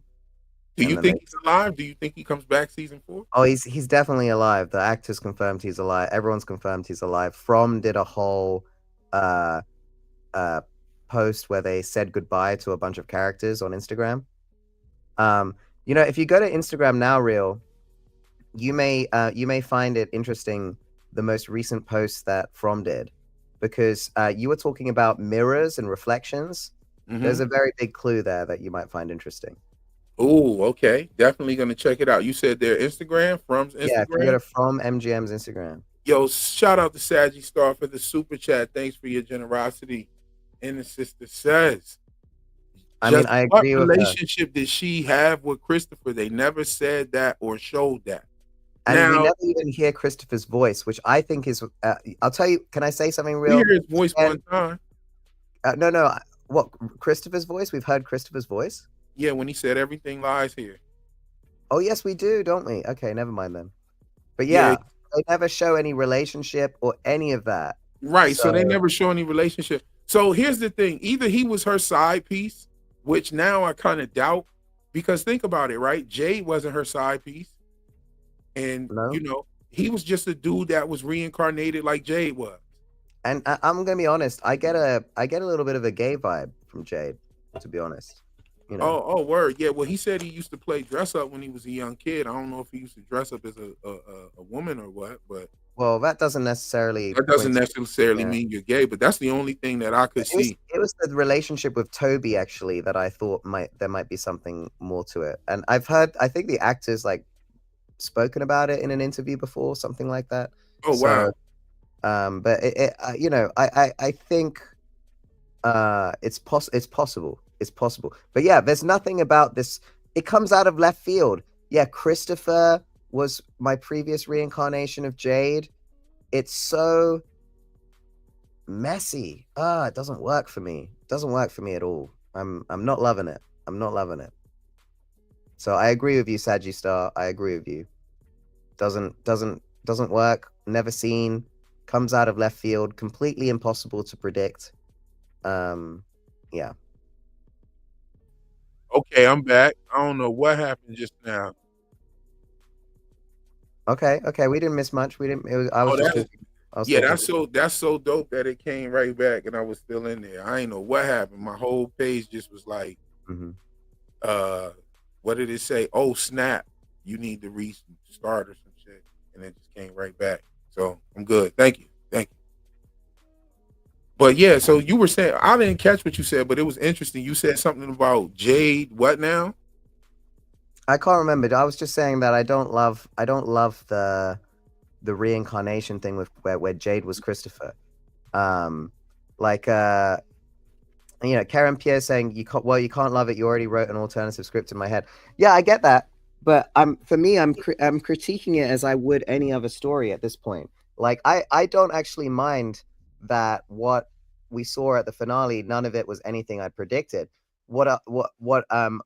do And you then think he's alive? Do you think he comes back season 4? Oh, he's definitely alive. The actor's confirmed he's alive. Everyone's confirmed he's alive. From did a whole uh uh post where they said goodbye to a bunch of characters on Instagram. If you go to Instagram now, Real, you may find it interesting, the most recent post that From did, because you were talking about mirrors and reflections. There's a very big clue there that you might find interesting. Oh, okay. Definitely gonna check it out. You said their Instagram, From's Yeah, if you go Instagram. to From MGM's Instagram. Yo, shout out to Saggy Star for the super chat. Thanks for your generosity. And the sister says, I mean, just I what agree with her. relationship did she have with Christopher? They never said that or showed that. And we Now, never even hear Christopher's voice, which I think is. I'll tell you. Can I say something we real? hear his voice one time. No. What, Christopher's voice? We've heard Christopher's voice. Yeah, when he said everything lies here. Oh yes, we do, don't we? Okay, never mind then. But Yeah, yeah, they never show any relationship or any of that. right. So they So never show any relationship. So here's the thing: either he was her side piece, which now I kind of doubt, because think about it, right? Jade wasn't her side piece, and no. he was just a dude that was reincarnated like Jade was. And I'm gonna be honest. I get a little bit of a gay vibe from Jade, to be honest. Oh, word. Yeah. Well, he said he used to play dress up when he was a young kid. I don't know if he used to dress up as a woman or what, but Well, that doesn't necessarily that doesn't point to, necessarily yeah. mean you're gay. But that's the only thing that I could see. It was the relationship with Toby actually that I thought there might be something more to it. And I think the actors like spoken about it in an interview before, something like that. Oh, wow. So, but I think it's possible. It's possible. But yeah, there's nothing about this. It comes out of left field. Yeah, Christopher was my previous reincarnation of Jade. It's so messy. It doesn't work for me. It doesn't work for me at all. I'm not loving it. I'm not loving it. So I agree with you, Saggy Star. I agree with you. Doesn't work. Never seen. Comes out of left field. Completely impossible to predict. Yeah. Okay, I'm back. I don't know what happened just now. Okay. We didn't miss much. We didn't. I was just talking. Yeah, that's so dope that it came right back and I was still in there. I ain't know what happened. My whole page just was like, what did it say? Oh snap! You need to restart or some shit, and it just came right back. So I'm good. Thank you. But yeah, so you were saying, I didn't catch what you said, but it was interesting. You said something about Jade. What now? I can't remember. I was just saying that I don't love the reincarnation thing with where Jade was Christopher. Karen Pierre saying you can't love it. You already wrote an alternative script in my head. Yeah, I get that, but I'm critiquing it as I would any other story at this point. Like I don't actually mind that what we saw at the finale, none of it was anything I'd predicted. What I'm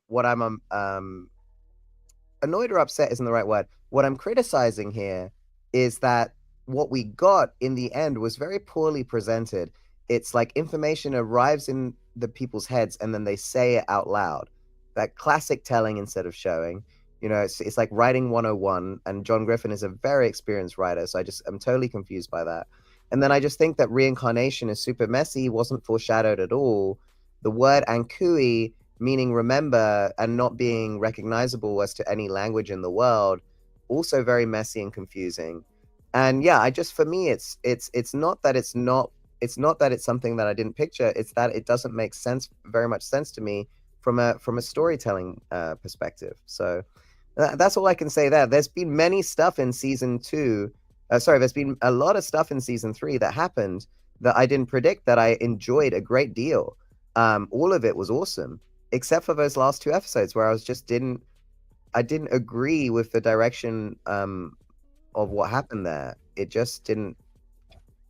annoyed or upset isn't the right word. What I'm criticizing here is that what we got in the end was very poorly presented. It's like information arrives in the people's heads and then they say it out loud. that classic telling instead of showing. You know, it's like writing 101, and John Griffin is a very experienced writer, so I'm totally confused by that. And then I just think that reincarnation is super messy, wasn't foreshadowed at all. The word Ankui, meaning remember, and not being recognizable as to any language in the world, also very messy and confusing. And yeah, I just, for me, it's not that it's something that I didn't picture. It's that it doesn't make very much sense to me from a storytelling perspective. So that's all I can say there. There's been many stuff in season 2. There's been a lot of stuff in season 3 that happened that I didn't predict, that I enjoyed a great deal. All of it was awesome, except for those last 2 episodes where I didn't agree with the direction of what happened there. It just didn't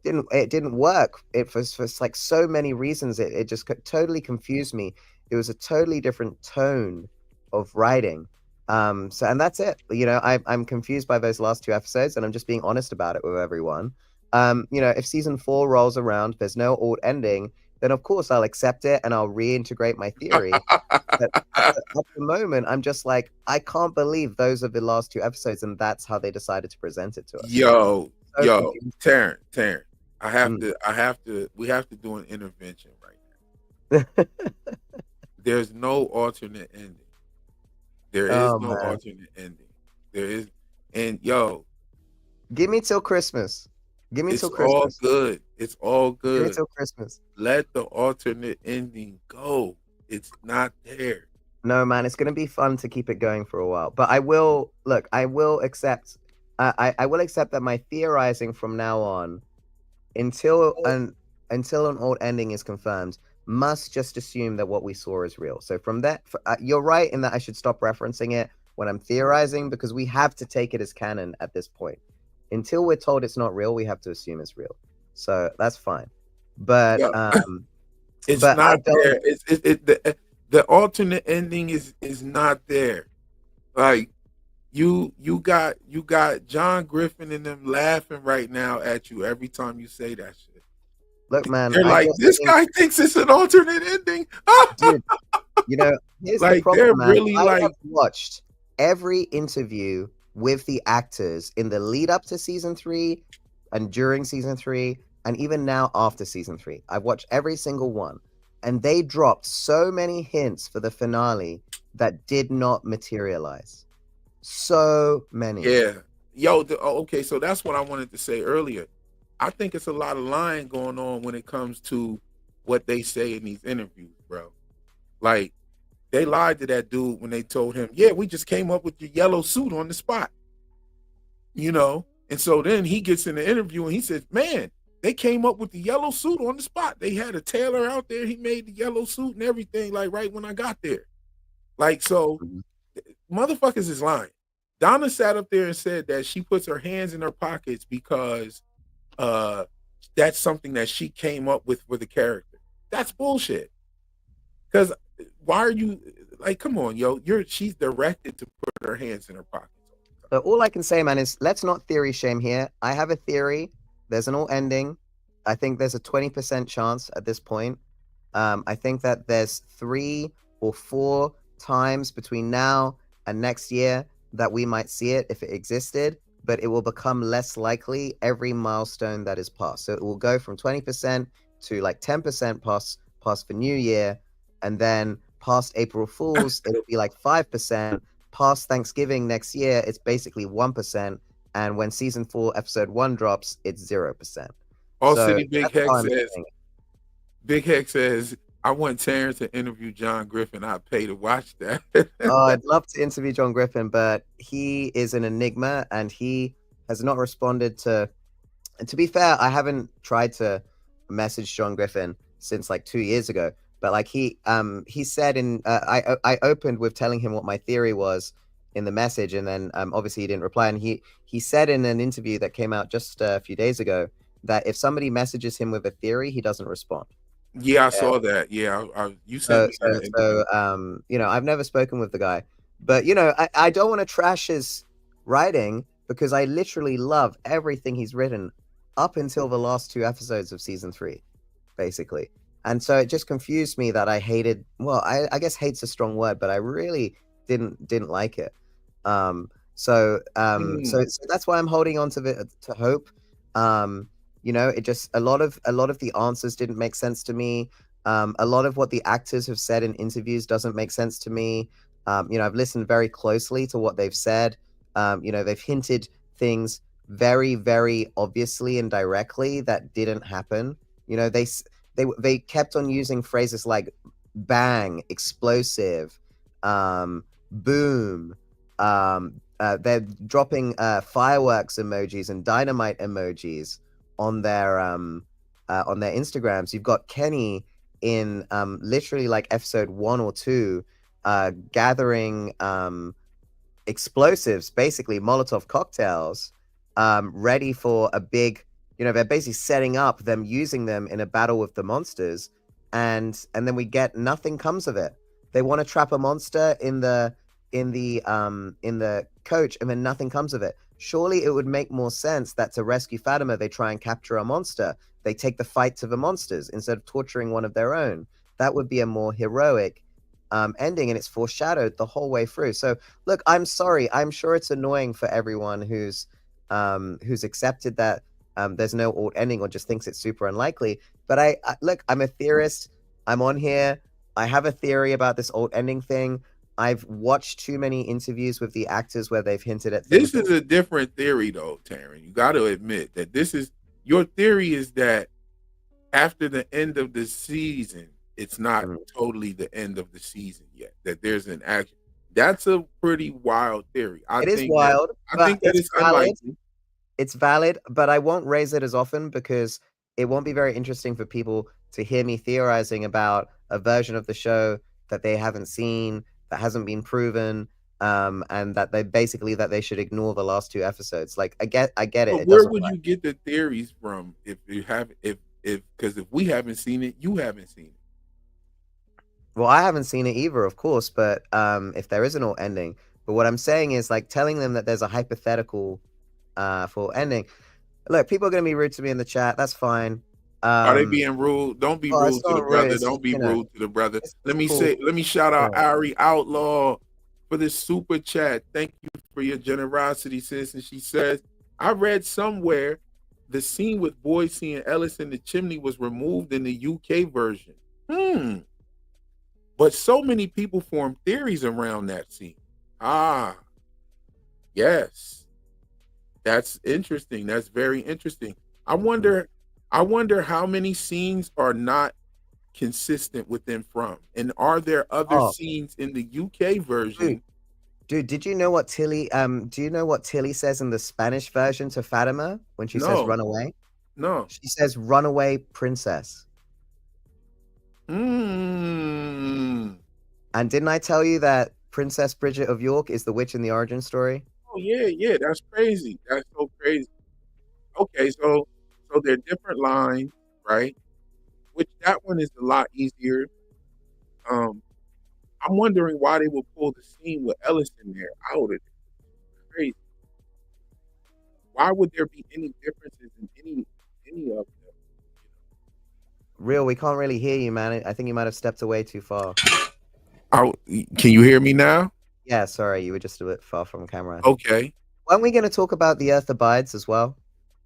work. It was for like so many reasons. It just totally confused me. It was a totally different tone of writing. And that's it. You know, I'm confused by those last 2 episodes, and I'm just being honest about it with everyone. You know, if season 4 rolls around, there's no old ending, then of course I'll accept it and I'll reintegrate my theory. But at the moment, I'm just like, I can't believe those are the last 2 episodes, and that's how they decided to present it to us. Yo, confusing. Terrence, we have to do an intervention right now. There's no alternate ending. There is no alternate ending. There is, and yo, give me till Christmas. Give me till it's all Christmas. good. It's all Give me good. till Christmas. Let the alternate ending go. It's not there. No, man, it's gonna be fun to keep it going for a while. But I will accept. I will accept that my theorizing from now on, until an old ending is confirmed, must just assume that what we saw is real. So from that, you're right in that I should stop referencing it when I'm theorizing, because we have to take it as canon at this point. Until we're told it's not real, we have to assume it's real. So that's fine. But it's but not there. The alternate ending is not there. Like you got John Griffin and them laughing right now at you every time you say that shit. Look, man, they're like, this guy thinks it's an alternate ending. Dude, you know, here's like, the problem, they're man. really I like have watched every interview with the actors in the lead up to season 3 and during season 3 and even now after season 3. I've watched every single one, and they dropped so many hints for the finale that did not materialize. So many. Yeah. Yo, okay, so that's what I wanted to say earlier. I think it's a lot of lying going on when it comes to what they say in these interviews, bro. Like, they lied to that dude when they told him, yeah, we just came up with your yellow suit on the spot. You know? And so then he gets in the interview and he says, man, they came up with the yellow suit on the spot. They had a tailor out there. He made the yellow suit and everything, like, right when I got there. Like, so motherfuckers is lying. Donna sat up there and said that she puts her hands in her pockets because that's something that she came up with for the character. That's bullshit. Because why are you like, come on, yo, she's directed to put her hands in her pockets. So all I can say, man, is let's not theory shame here. I have a theory. There's an all ending. I think there's a 20% chance at this point. I think that there's 3 or 4 times between now and next year that we might see it if it existed, but it will become less likely every milestone that is passed. So it will go from 20% to like 10% past for New Year, and then past April Fools, it'll be like 5%. Past Thanksgiving next year, it's basically 1%. And when season 4, episode 1 drops, it's 0%. All So City that's Big Heck says, I want Terrence to interview John Griffin. I'd pay to watch that. Oh, I'd love to interview John Griffin, but he is an enigma and he has not responded to. And to be fair, I haven't tried to message John Griffin since like 2 years ago. But like he said in I opened with telling him what my theory was in the message, and then obviously he didn't reply. And he said in an interview that came out just a few days ago that if somebody messages him with a theory, he doesn't respond. Yeah, I saw that. Yeah, you said so you know, I've never spoken with the guy, but you know, I don't want to trash his writing because I literally love everything he's written up until the last 2 episodes of season 3, basically. And so it just confused me that I hated. Well, I guess hate's a strong word, but I really didn't like it. So that's why I'm holding on to to hope. It just a lot of the answers didn't make sense to me. A lot of what the actors have said in interviews doesn't make sense to me. I've listened very closely to what they've said. They've hinted things very, very obviously and directly that didn't happen. They kept on using phrases like bang, explosive, boom. They're dropping fireworks emojis and dynamite emojis on their Instagrams. You've got Kenny in literally like episode 1 or 2 gathering explosives, basically Molotov cocktails, ready for a big, they're basically setting up them using them in a battle with the monsters, and then we get nothing comes of it. They want to trap a monster in the coach, and then nothing comes of it. Surely it would make more sense that to rescue Fatima, they try and capture a monster. They take the fight to the monsters instead of torturing one of their own. That would be a more heroic ending, and it's foreshadowed the whole way through. So look, I'm sorry. I'm sure it's annoying for everyone who's accepted that there's no alt ending or just thinks it's super unlikely. But I look, I'm a theorist. I'm on here. I have a theory about this alt ending thing. I've watched too many interviews with the actors where they've hinted at things. This is a different theory, though, Taryn. You got to admit that your theory is that after the end of the season, it's not totally the end of the season yet. That there's an action. That's a pretty wild theory. I think that it's valid. Unlikely. It's valid, but I won't raise it as often because it won't be very interesting for people to hear me theorizing about a version of the show that they haven't seen, that hasn't been proven, and that they should ignore the last 2 episodes. Like I get it. But where would you get the theories from if we haven't seen it, you haven't seen it? Well, I haven't seen it either, of course, but if there is an alt ending. But what I'm saying is like telling them that there's a hypothetical for ending. Look, people are going to be rude to me in the chat. That's fine. Are they being rude? Don't be rude to the brother. Don't be rude to the brother. Let me shout out Ari Outlaw for this super chat. Thank you for your generosity, sis. And she says, I read somewhere the scene with Boise and Ellis in the chimney was removed in the UK version. But so many people form theories around that scene. Yes. That's interesting. That's very interesting. I wonder how many scenes are not consistent with them from, and are there other scenes in the UK version? Dude, did you know what Tilly? Do you know what Tilly says in the Spanish version to Fatima when she says "run away"? No, she says "run away, princess." And didn't I tell you that Princess Bridget of York is the witch in the origin story? Oh yeah, that's crazy. That's so crazy. Okay, so they're different lines, right? Which that one is a lot easier. I'm wondering why they would pull the scene with Ellis in there out of it. Crazy. Why would there be any differences in any of them? Real, we can't really hear you, man. I think you might have stepped away too far. Can you hear me now? Yeah, sorry, you were just a bit far from camera. Okay. Aren't we going to talk about The Earth Abides as well?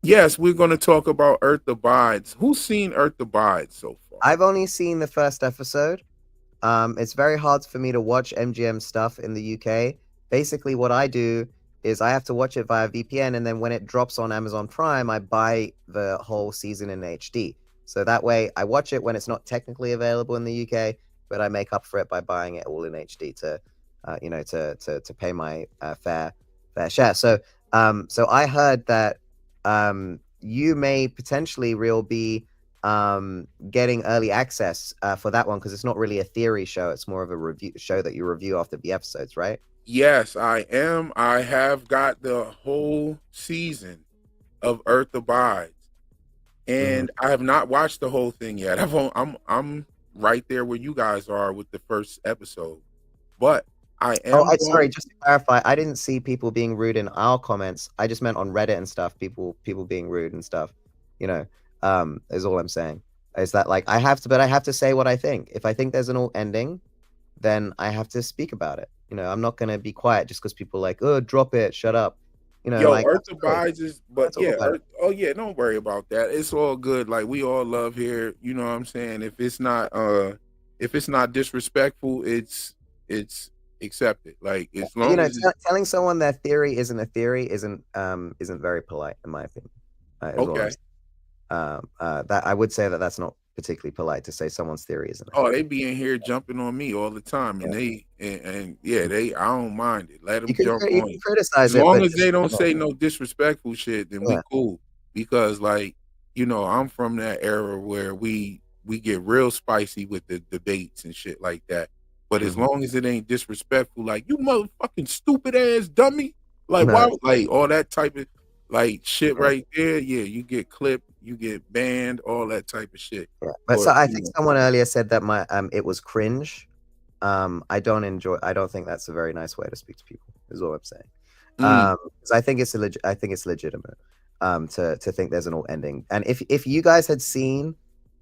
Yes, we're going to talk about Earth Abides. Who's seen Earth Abides so far? I've only seen the first episode. It's very hard for me to watch MGM stuff in the UK. Basically, what I do is I have to watch it via VPN, and then when it drops on Amazon Prime, I buy the whole season in HD. So that way, I watch it when it's not technically available in the UK, but I make up for it by buying it all in HD to pay my fair share. So I heard that you may potentially be getting early access for that one because it's not really a theory show. It's more of a review show that you review after the episodes, right? Yes, I am. I have got the whole season of Earth Abides, and I have not watched the whole thing yet. I'm right there where you guys are with the first episode, but I am. Sorry, just to clarify, I didn't see people being rude in our comments. I just meant on Reddit and stuff. People being rude and stuff. Is all I'm saying. Is that like I have to say what I think. If I think there's an alt ending, then I have to speak about it. I'm not gonna be quiet just because people are like, oh, drop it, shut up. Yo, Like, I'm Earth sorry. abides, but Talk yeah, about it. oh yeah, don't worry about that. It's all good. Like we all love here. You know what I'm saying? If it's not disrespectful, it's accepted. Like as long as it's Telling someone their theory isn't a theory isn't very polite, in my opinion. Is all I'm okay. saying. That I would say that's not particularly polite to say someone's theory isn't a Oh, theory. they be in here jumping on me all the time, and I don't mind it. Let them You jump on can you. As criticize it, long but as just they don't say no disrespectful shit, then we yeah. cool. Because like, I'm from that era where we get real spicy with the debates and shit like that. But as Mhm. long as it ain't disrespectful, like you motherfucking stupid ass dummy, like No, why, like all that type of like shit yeah, right there, yeah, you get clipped, you get banned, all that type of shit. yeah. But Or so I think someone earlier said that it was cringe. I don't think that's a very nice way to speak to people, is all I'm saying. mm. 'Cause I think it's legitimate to think there's an alt ending. And if you guys had seen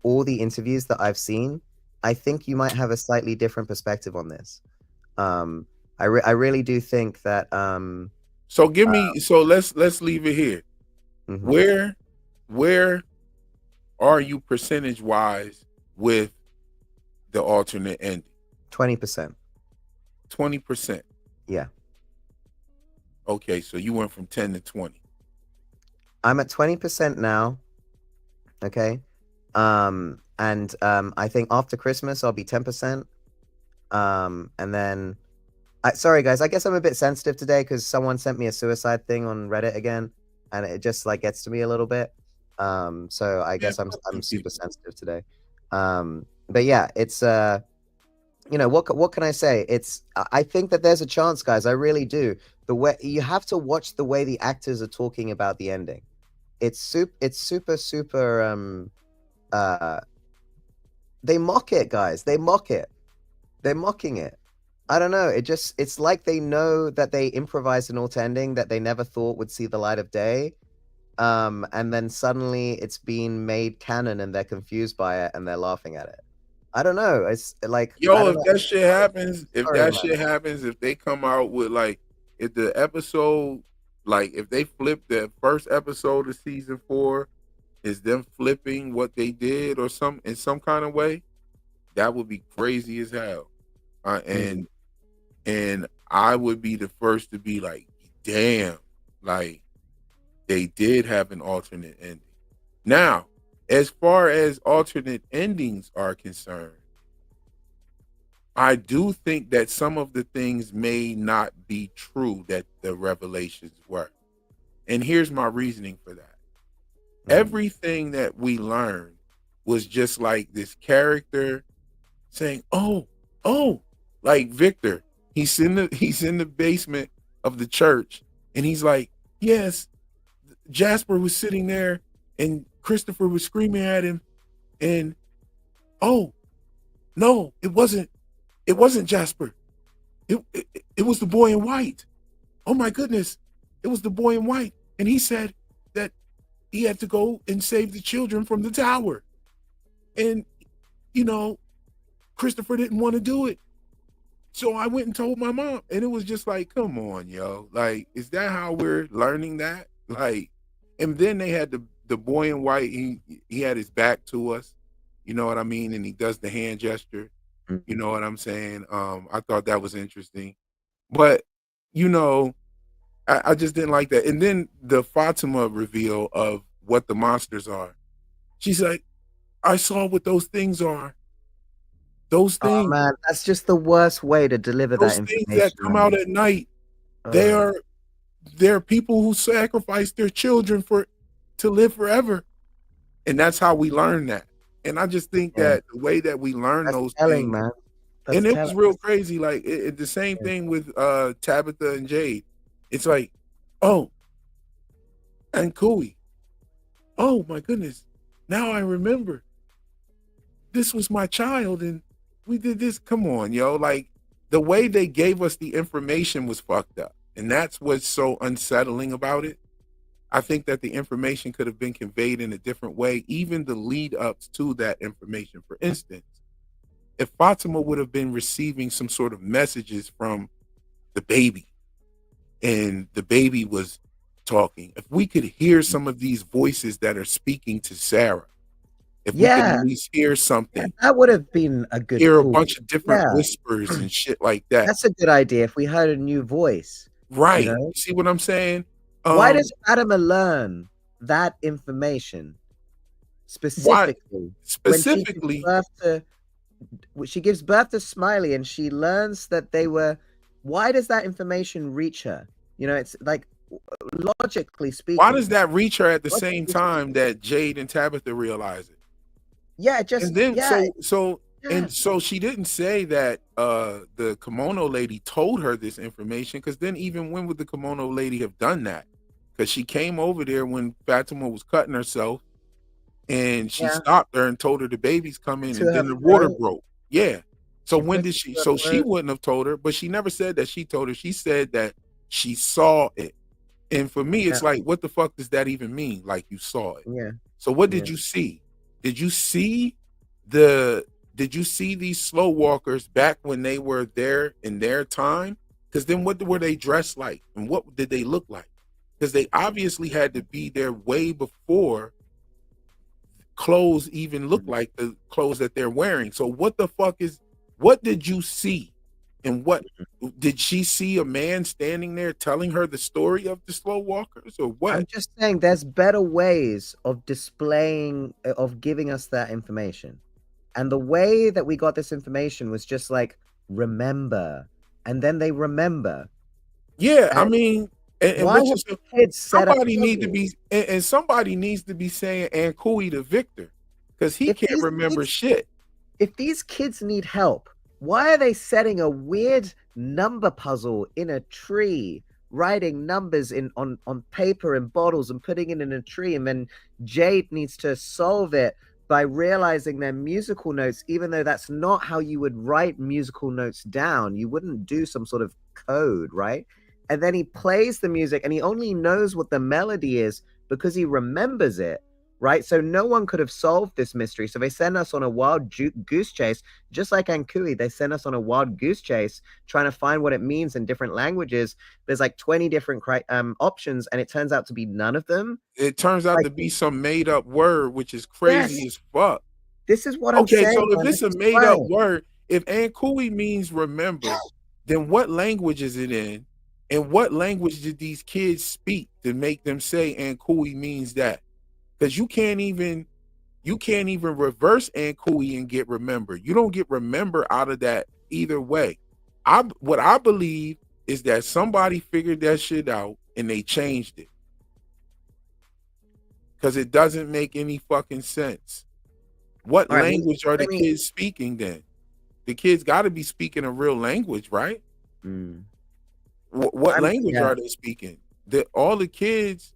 all the interviews that I've seen, I think you might have a slightly different perspective on this. I really do think that So give me so let's leave it here. mhm. Where are you percentage wise with the alternate ending? 20%. 20%. Yeah. Okay, so you went from 10 to 20. I'm at 20% now. Okay. And I think after Christmas I'll be 10%. And then sorry guys, I guess I'm a bit sensitive today because someone sent me a suicide thing on Reddit again, and it just like gets to me a little bit. So I Man, guess I'm fuck I'm them super people. sensitive today. But yeah, it's what can I say? I think that there's a chance, guys. I really do. The way you have to watch the way the actors are talking about the ending. It's super uh they mock it, guys. They mock it. They're mocking it. I don't know. It's like they know that they improvised an alt ending that they never thought would see the light of day. And then suddenly it's been made canon and they're confused by it and they're laughing at it. I don't know. It's like I Yo, don't if know. that shit happens, Sorry, man. if they come out with like if the episode like if they flip the first episode of season 4 is them flipping what they did or some in some kind of way, that would be crazy as hell. Uh, Mm. and and I would be the first to be like, damn, like they did have an alternate ending. Now, as far as alternate endings are concerned, I do think that some of the things may not be true that the revelations were. And here's my reasoning for that. Everything that we learned was just like this character saying, oh, like Victor, he's in the basement of the church and he's like, yes, Jasper was sitting there and Christopher was screaming at him and oh, no, it wasn't Jasper. It was the boy in white. Oh my goodness. It was the boy in white. And he said that he had to go and save the children from the tower. And, Christopher didn't want to do it. So I went and told my mom. And it was just like, come on, yo. Like, is that how we're learning that? Like, and then they had the boy in white, he had his back to us. You know what I mean? And he does the hand gesture. You know what I'm saying? I thought that was interesting. But, you know, I just didn't like that. And then the Fatima reveal of what the monsters are. She's like, I saw what those things are. Those Oh things, man, that's just the worst way to deliver that those things that information, come man. out at night, they are they're people who sacrifice their children to live forever. And that's how we learn that. And I just think Yeah, that the way that we learn that's those telling, things, man. and That's it telling. was real crazy. Like the same Yeah. thing with Tabitha and Jade. It's like, oh, and Cooey. Oh my goodness. Now I remember. This was my child and we did this. Come on, yo. Like the way they gave us the information was fucked up. And that's what's so unsettling about it. I think that the information could have been conveyed in a different way, even the lead ups to that information. For instance, if Fatima would have been receiving some sort of messages from the baby and the baby was talking, if we could hear some of these voices that are speaking to Sarah, if we could at Yeah, least hear something, that would have been a good hear a cool. bunch of different Yeah, whispers and shit like that. that's a good idea. If we heard a new voice, you Right. know, You see what I'm saying? why does Fatima learn that information Why specifically when specifically? she gives birth to Smiley and she learns that they were? Why does that information reach her? You know, it's like logically Why does speaking. that reach her at the same Logically time speaking. that Jade and Tabitha realize it? Yeah, And then yeah. so she didn't say that the kimono lady told her this information, because then even when would the kimono lady have done that? Because she came over there when Fatima was cutting herself and she Yeah. stopped her and told her the baby's coming, To and her then the water throat. broke. Yeah. So She when put did it she? to her So she throat. wouldn't have told her, but she never said that she told her. She said that she saw it. And for me, it's Yeah. like, what the fuck does that even mean? Like, you saw it. Yeah. So what Yeah. did you see? Did you see did you see these slow walkers back when they were there in their time? Because then what were they dressed like? And what did they look like? Because they obviously had to be there way before clothes even look like the clothes that they're wearing. So what did you see? And what did she see? A man standing there telling her the story of the slow walkers, or what? I'm just saying there's better ways of displaying, of giving us that information. And the way that we got this information was just like, remember. And then they remember. Yeah, I And mean, and why which have is the kids set up somebody need to puzzles? be, and somebody needs to be saying Ankui to Victor, because he If can't these remember kids, shit. if these kids need help, why are they setting a weird number puzzle in a tree, writing numbers on paper and bottles and putting it in a tree, and then Jade needs to solve it by realizing their musical notes, even though that's not how you would write musical notes down. You wouldn't do some sort of code, right? And then he plays the music and he only knows what the melody is because he remembers it, right? So no one could have solved this mystery. So they send us on a wild goose chase, just like Ankui. They send us on a wild goose chase, trying to find what it means in different languages. There's like 20 different options, and it turns out to be none of them. It turns out Like, to be some made up word, which is crazy yes, as fuck. this is what I'm Okay, saying, so if man. it's This a is made up why. word, if Ankui means remember, then what language is it in? And what language did these kids speak to make them say Ankui means that? Because you can't even reverse Ankui and get remember. You don't get remember out of that either way. What I believe is that somebody figured that shit out and they changed it. Because it doesn't make any fucking sense. What All right, language are the let me. kids speaking then? The kids got to be speaking a real language, right? What language Yeah. are they speaking? All the kids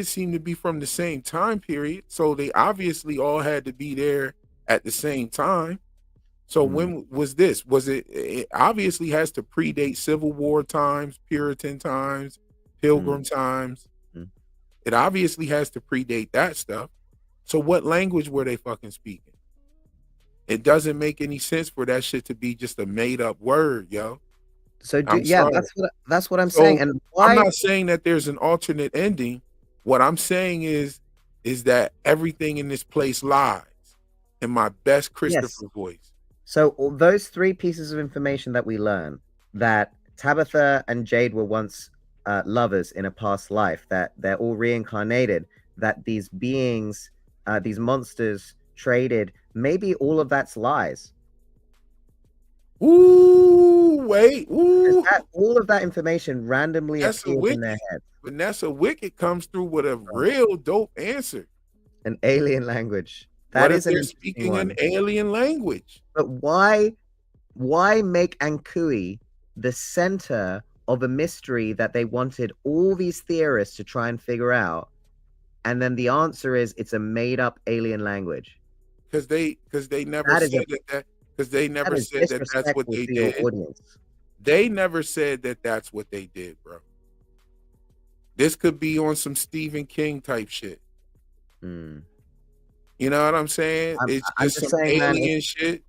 seem to be from the same time period, so they obviously all had to be there at the same time. So when was this? Was it obviously has to predate Civil War times, Puritan times, Pilgrim times. It obviously has to predate that stuff. So what language were they fucking speaking? It doesn't make any sense for that shit to be just a made up word, yo. So I'm yeah, sorry. that's what I'm So saying. And I'm why? not saying that there's an alternate ending. What I'm saying is that everything in this place lies in my best Christopher voice. So all those three pieces of information that we learn, that Tabitha and Jade were once lovers in a past life, that they're all reincarnated, that these beings, these monsters traded, maybe all of that's lies. Ooh, wait, ooh. All of that information randomly appears in their head. Vanessa Wicked comes through with a real dope answer. An alien language. What if they're speaking an alien language? But why make Ankui the center of a mystery that they wanted all these theorists to try and figure out? And then the answer is it's a made up alien language. Because they never said that because they never said that that's what they did. They never said that that's what they did, bro. This could be on some Stephen King type shit. Mm. You know what I'm saying? It's I'm just just some saying, man, alien shit.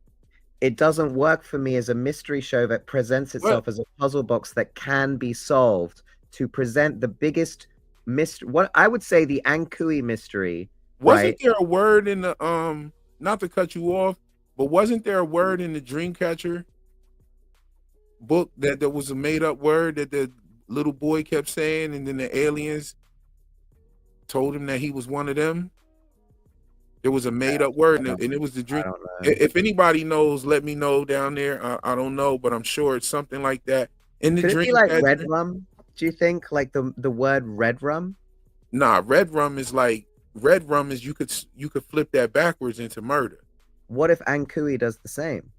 it doesn't work for me as a mystery show that presents itself as a puzzle box that can be solved to present the biggest mystery. What I would say the Ankui mystery, Wasn't right? there a word in the not to cut you off, but wasn't there a word in the Dreamcatcher book that there was a made up word that the little boy kept saying, and then the aliens told him that he was one of them? There was a made up word, and it was the I dream. don't know. If anybody knows, let me know down there. I don't know, but I'm sure it's something like that. In the Could it be like Dreamcatcher, red rum? Do you think like the word red rum? nah, red rum is you could flip that backwards into murder. What if Ankui does the same?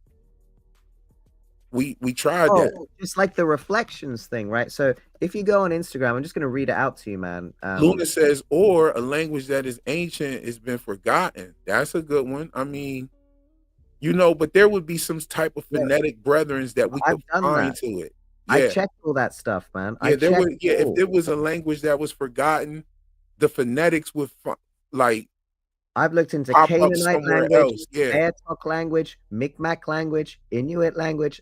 We tried that. Oh, just like the reflections thing, right? So if you go on Instagram, I'm just going to read it out to you, man. Luna says, or a language that is ancient has been forgotten. That's a good one. I mean, but there would be some type of phonetic brethrens that we could I've done find that. to it. I Yeah, checked all that stuff, man. yeah, there would. Yeah, if all. there was a language that was forgotten, the phonetics would like I've looked into pop up Canaanite somewhere language, else. Yeah, Aetok language, Mi'kmaq language, Inuit language.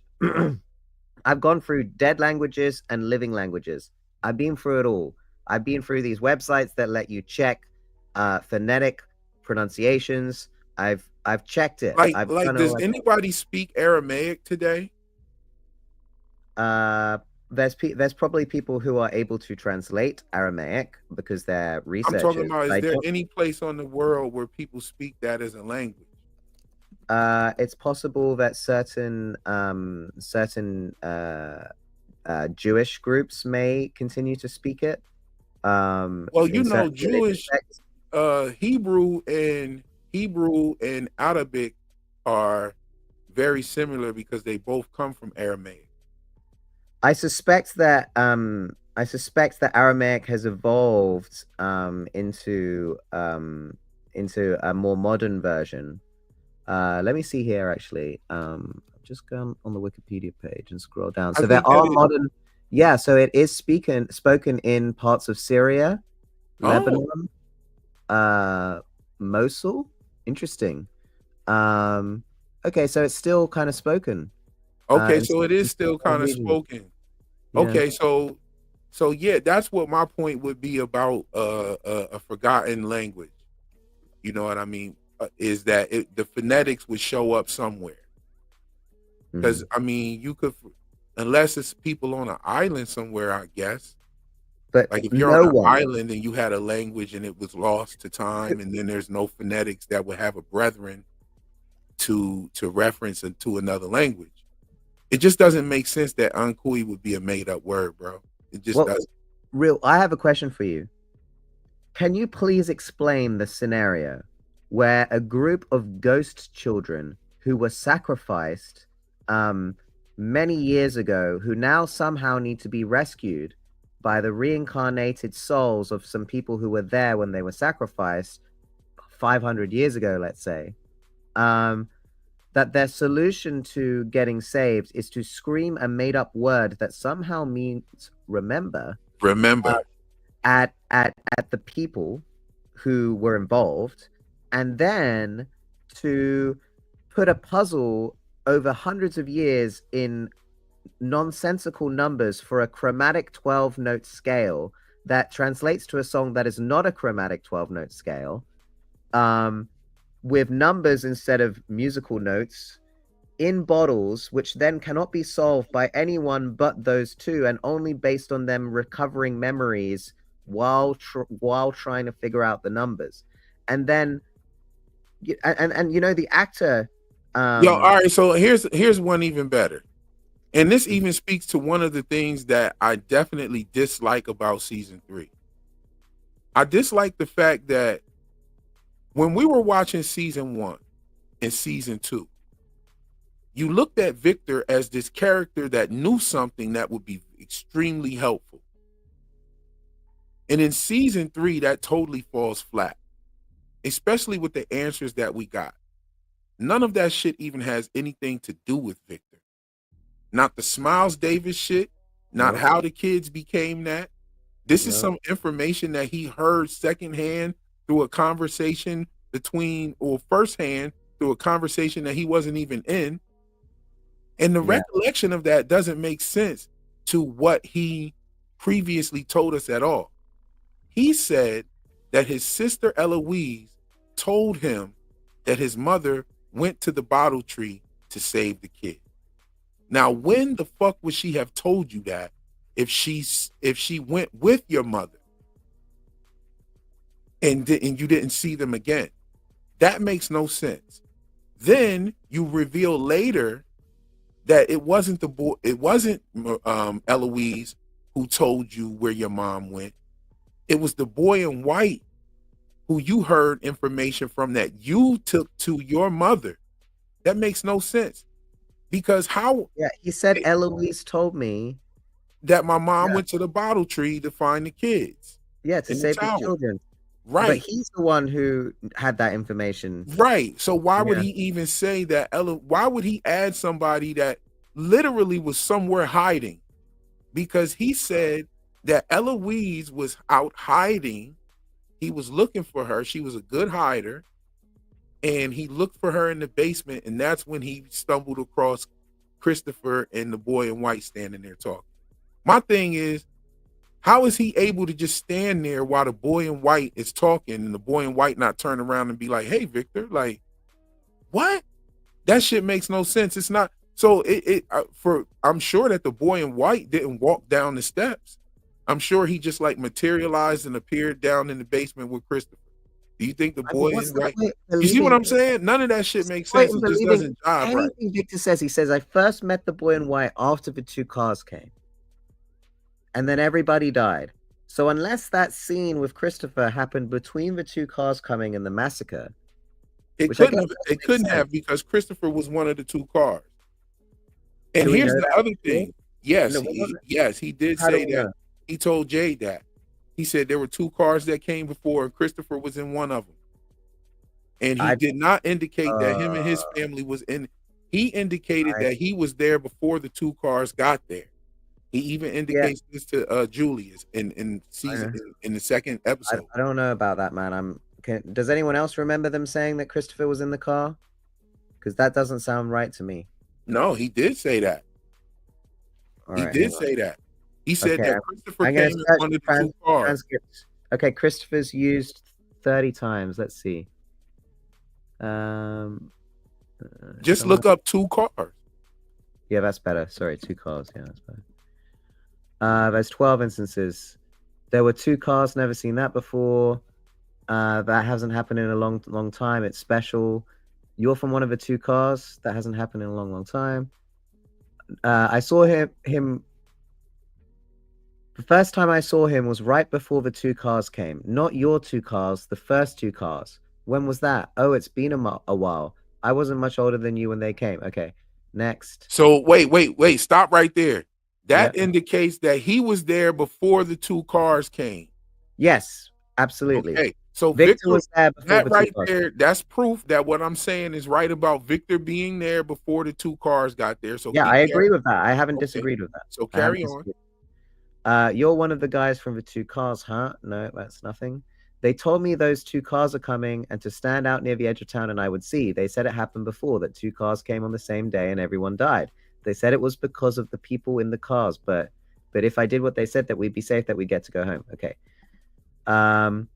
I've gone through dead languages and living languages. I've been through it all. I've been through these websites that let you check phonetic pronunciations. I've checked it. I've like done does all. anybody speak Aramaic today? There's probably people who are able to translate Aramaic because they're I'm talking researchers. about, is there any place on the world where people speak that as a language? It's possible that certain Jewish groups may continue to speak it. Well, Jewish respects. Hebrew and Arabic are very similar because they both come from Aramaic. I suspect that Aramaic has evolved into a more modern version. Let me see here. Actually, just go on the Wikipedia page and scroll down. So there are modern. Yeah, so it is spoken in parts of Syria, Lebanon, Mosul. Interesting. Okay, so it's still kind of spoken. Okay, so it is still kind of spoken. Yeah. Okay, so yeah, that's what my point would be about a forgotten language. You know what I mean? Is that the phonetics would show up somewhere? Because I mean, you could, unless it's people on an island somewhere, I guess. But like if you're on an island and you had a language and it was lost to time, and then there's no phonetics that would have a brethren to reference into another language. It just doesn't make sense that Ankui would be a made up word, bro. It just doesn't. I have a question for you. Can you please explain the scenario where a group of ghost children who were sacrificed many years ago, who now somehow need to be rescued by the reincarnated souls of some people who were there when they were sacrificed 500 years ago, let's say, that their solution to getting saved is to scream a made-up word that somehow means remember at the people who were involved, and then to put a puzzle over hundreds of years in nonsensical numbers for a chromatic 12-note scale that translates to a song that is not a chromatic 12-note scale, with numbers instead of musical notes in bottles, which then cannot be solved by anyone but those two, and only based on them recovering memories while trying to figure out the numbers. And then and the actor Yo, all right, so here's one even better. And this even speaks to one of the things that I definitely dislike about season 3. I dislike the fact that when we were watching season 1 and season 2, you looked at Victor as this character that knew something that would be extremely helpful. And in season 3, that totally falls flat, especially with the answers that we got. None of that shit even has anything to do with Victor. Not the Smiles Davis shit, not how the kids became that, This is No. some information that he heard secondhand through a conversation between, or firsthand through a conversation that he wasn't even in. And the Yeah. recollection of that doesn't make sense to what he previously told us at all. He said that his sister Eloise told him that his mother went to the bottle tree to save the kid. Now, when the fuck would she have told you that if she went with your mother and you didn't see them again? That makes no sense. Then you reveal later that it wasn't Eloise who told you where your mom went. It was the boy in white who you heard information from that you took to your mother. That makes no sense. Because how Yeah, he said Eloise told me that my mom Yeah. went to the bottle tree to find the kids. Yeah, to in the save the tower. children. But Right. he's the one who had that information. Right. So why would Yeah. he even say that? Why would he add somebody that literally was somewhere hiding? Because he said that Eloise was out hiding. He was looking for her. She was a good hider. And he looked for her in the basement. And that's when he stumbled across Christopher and the boy in white standing there talking. My thing is, how is he able to just stand there while the boy in white is talking and the boy in white not turn around and be like, hey, Victor, like, what? That shit makes no sense. It's not. So I'm sure that the boy in white didn't walk down the steps. I'm sure he just like materialized and appeared down in the basement with Christopher. Do you think the boy in white? You see what I'm saying? None of that shit makes sense. It just doesn't jive right. Anything Victor says, he says, I first met the boy in white after the two cars came. And then everybody died. So unless that scene with Christopher happened between the two cars coming and the massacre, it couldn't have because Christopher was one of the two cars. And here's the other thing. Yes, he did say that. He told Jade that. He said there were two cars that came before and Christopher was in one of them. And he did not indicate that him and his family was in. He indicated that he was there before the two cars got there. He even indicates this to Julius in the second episode. I don't know about that, man. Does anyone else remember them saying that Christopher was in the car? Because that doesn't sound right to me. No, he did say that. He did say that. He said that Christopher came in one of the two cars. Okay, Christopher's used 30 times. Let's see. Just look up two cars. Yeah, that's better. Sorry, two cars. Yeah, that's better. There's 12 instances. There were two cars, never seen that before. That hasn't happened in a long time. It's special. You're from one of the two cars. That hasn't happened in a long time. I saw him. The first time I saw him was right before the two cars came. Not your two cars, the first two cars. When was that? Oh, it's been a while. I wasn't much older than you when they came. Okay, next. So wait. Stop right there. That indicates that he was there before the two cars came. Yes, absolutely. Okay, so Victor was there before that the right two cars. there. That's proof that what I'm saying is right about Victor being there before the two cars got there. So yeah, I agree with that. I haven't disagreed with that. So carry on. You're one of the guys from the two cars, huh? No, that's nothing. They told me those two cars are coming and to stand out near the edge of town and I would see. They said it happened before, that two cars came on the same day and everyone died. They said it was because of the people in the cars, but if I did what they said, that we'd be safe, that we'd get to go home. Okay. On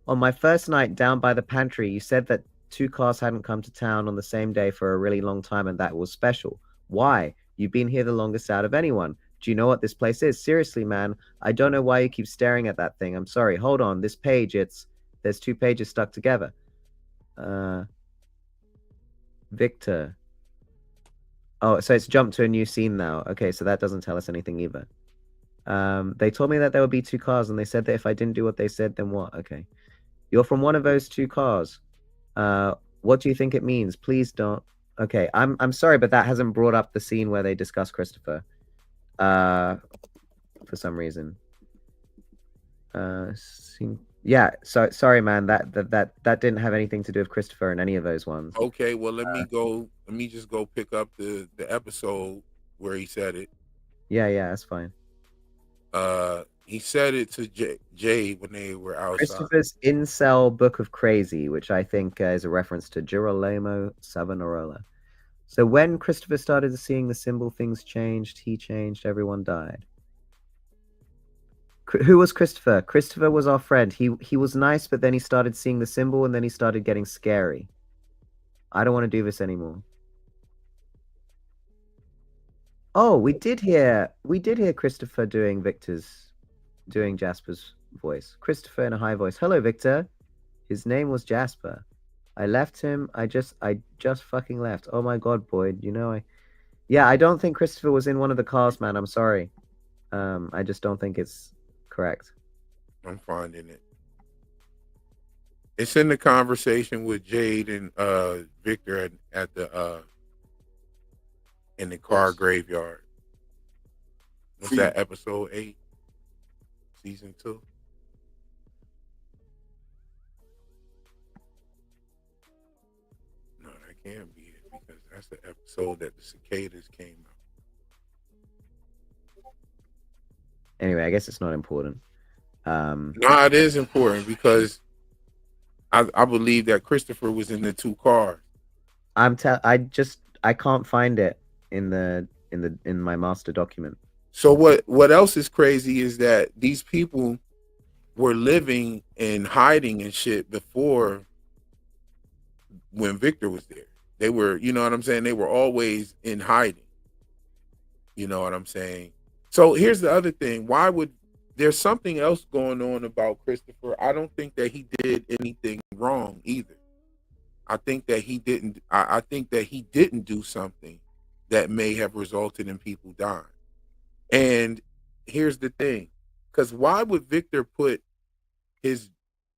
my first night down by the pantry, you said that two cars hadn't come to town on the same day for a really long time and that was special. Why? You've been here the longest out of anyone. Do you know what this place is? Seriously, man, I don't know why you keep staring at that thing. I'm sorry. Hold on. This page, there's two pages stuck together. Victor. Oh, so it's jumped to a new scene now. Okay, so that doesn't tell us anything either. They told me that there would be two cars, and they said that if I didn't do what they said, then what? Okay. You're from one of those two cars. What do you think it means? Please don't. Okay, I'm sorry, but that hasn't brought up the scene where they discuss Christopher. For some reason. Yeah, so sorry, man. That didn't have anything to do with Christopher in any of those ones. Okay, well let me just go pick up the episode where he said it. Yeah, that's fine. He said it to Jade when they were outside. Christopher's Incel Book of Crazy, which I think is a reference to Girolamo Savonarola. So when Christopher started seeing the symbol, things changed. He changed. Everyone died. Who was Christopher? Christopher was our friend. He was nice, but then he started seeing the symbol, and then he started getting scary. I don't want to do this anymore. Oh, we did hear Christopher doing Jasper's voice. Christopher in a high voice. Hello, Victor. His name was Jasper. I left him. I just fucking left. Oh my God, Boyd. I don't think Christopher was in one of the cars, man. I'm sorry. I just don't think it's correct. I'm finding it. It's in the conversation with Jade and Victor at the in the car graveyard. Was that episode 8, season 2? No, that can't be it because that's the episode that the cicadas came out. Anyway, I guess it's not important. No, it is important because I believe that Christopher was in the 2 cars. I can't find it in my master document. So what else is crazy is that these people were living and hiding and shit before when Victor was there. They were, you know what I'm saying? They were always in hiding. You know what I'm saying? So here's the other thing. Why would there's something else going on about Christopher? I don't think that he did anything wrong either. I think that he didn't do something that may have resulted in people dying. And here's the thing. Because why would Victor put his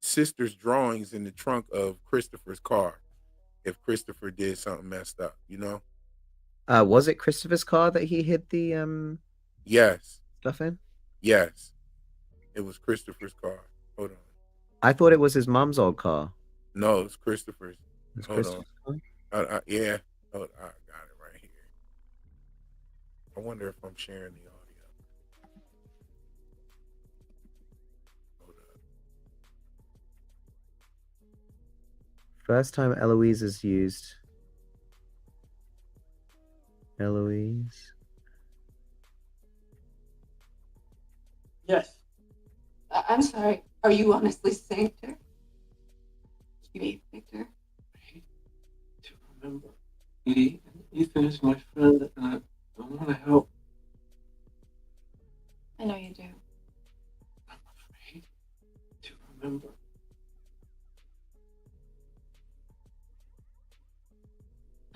sister's drawings in the trunk of Christopher's car if Christopher did something messed up, you know? Was it Christopher's car that he hid the Yes. stuff in? Yes. It was Christopher's car. Hold on. I thought it was his mom's old car. No, it's Christopher's. It's Hold Christopher's on. car? Yeah. Oh, I got it right here. I wonder if I'm sharing the audio. Hold up. First time Eloise is used. Eloise. Yes. I'm sorry. Are you honestly saying, Victor? Me, Victor? To remember. Edie and Ethan is my friend, and I want to help. I know you do. I'm afraid to remember.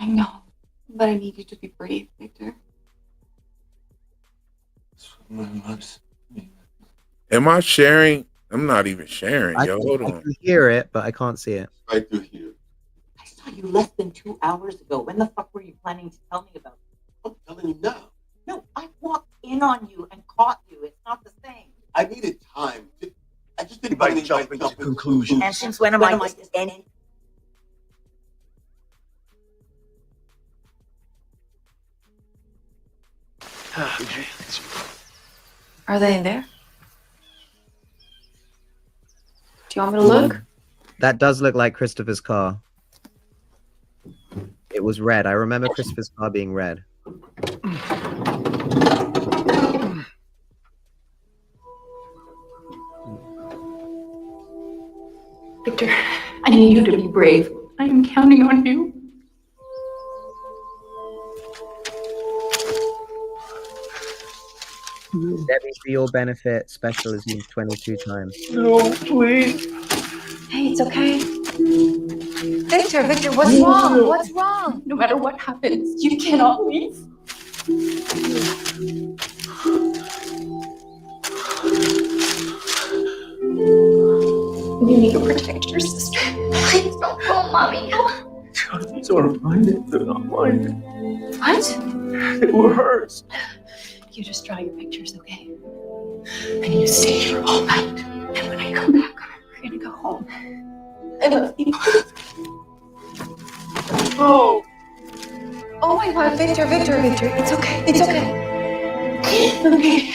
I know, but I need you to be brave, Victor. That's what my mom's. Am I sharing? I'm not even sharing, yo. Hold I on. can hear it, but I can't see it. Right through here. I saw you less than 2 hours ago. When the fuck were you planning to tell me about it? I'm telling you now. No, I walked in on you and caught you. It's not the same. I needed time. I just didn't want to jump into conclusions. And since when am I just any? Okay. Are they in there? Do you want me to look? That does look like Christopher's car. It was red. I remember Christopher's car being red. Victor, I need you to be brave. I am counting on you. Debbie, for your benefit, special is used 22 times. No, please. Hey, it's okay. Victor, what's wrong? What's wrong? No matter what happens, you cannot leave. You need to protect your sister. Please don't go, Mommy. These aren't mine. They're not mine. What? They were hers. You just draw your pictures, okay? And you stay here all night. And when I come back, we're gonna go home. I love you. Oh. Oh my God, Victor. It's okay. It's okay. Okay.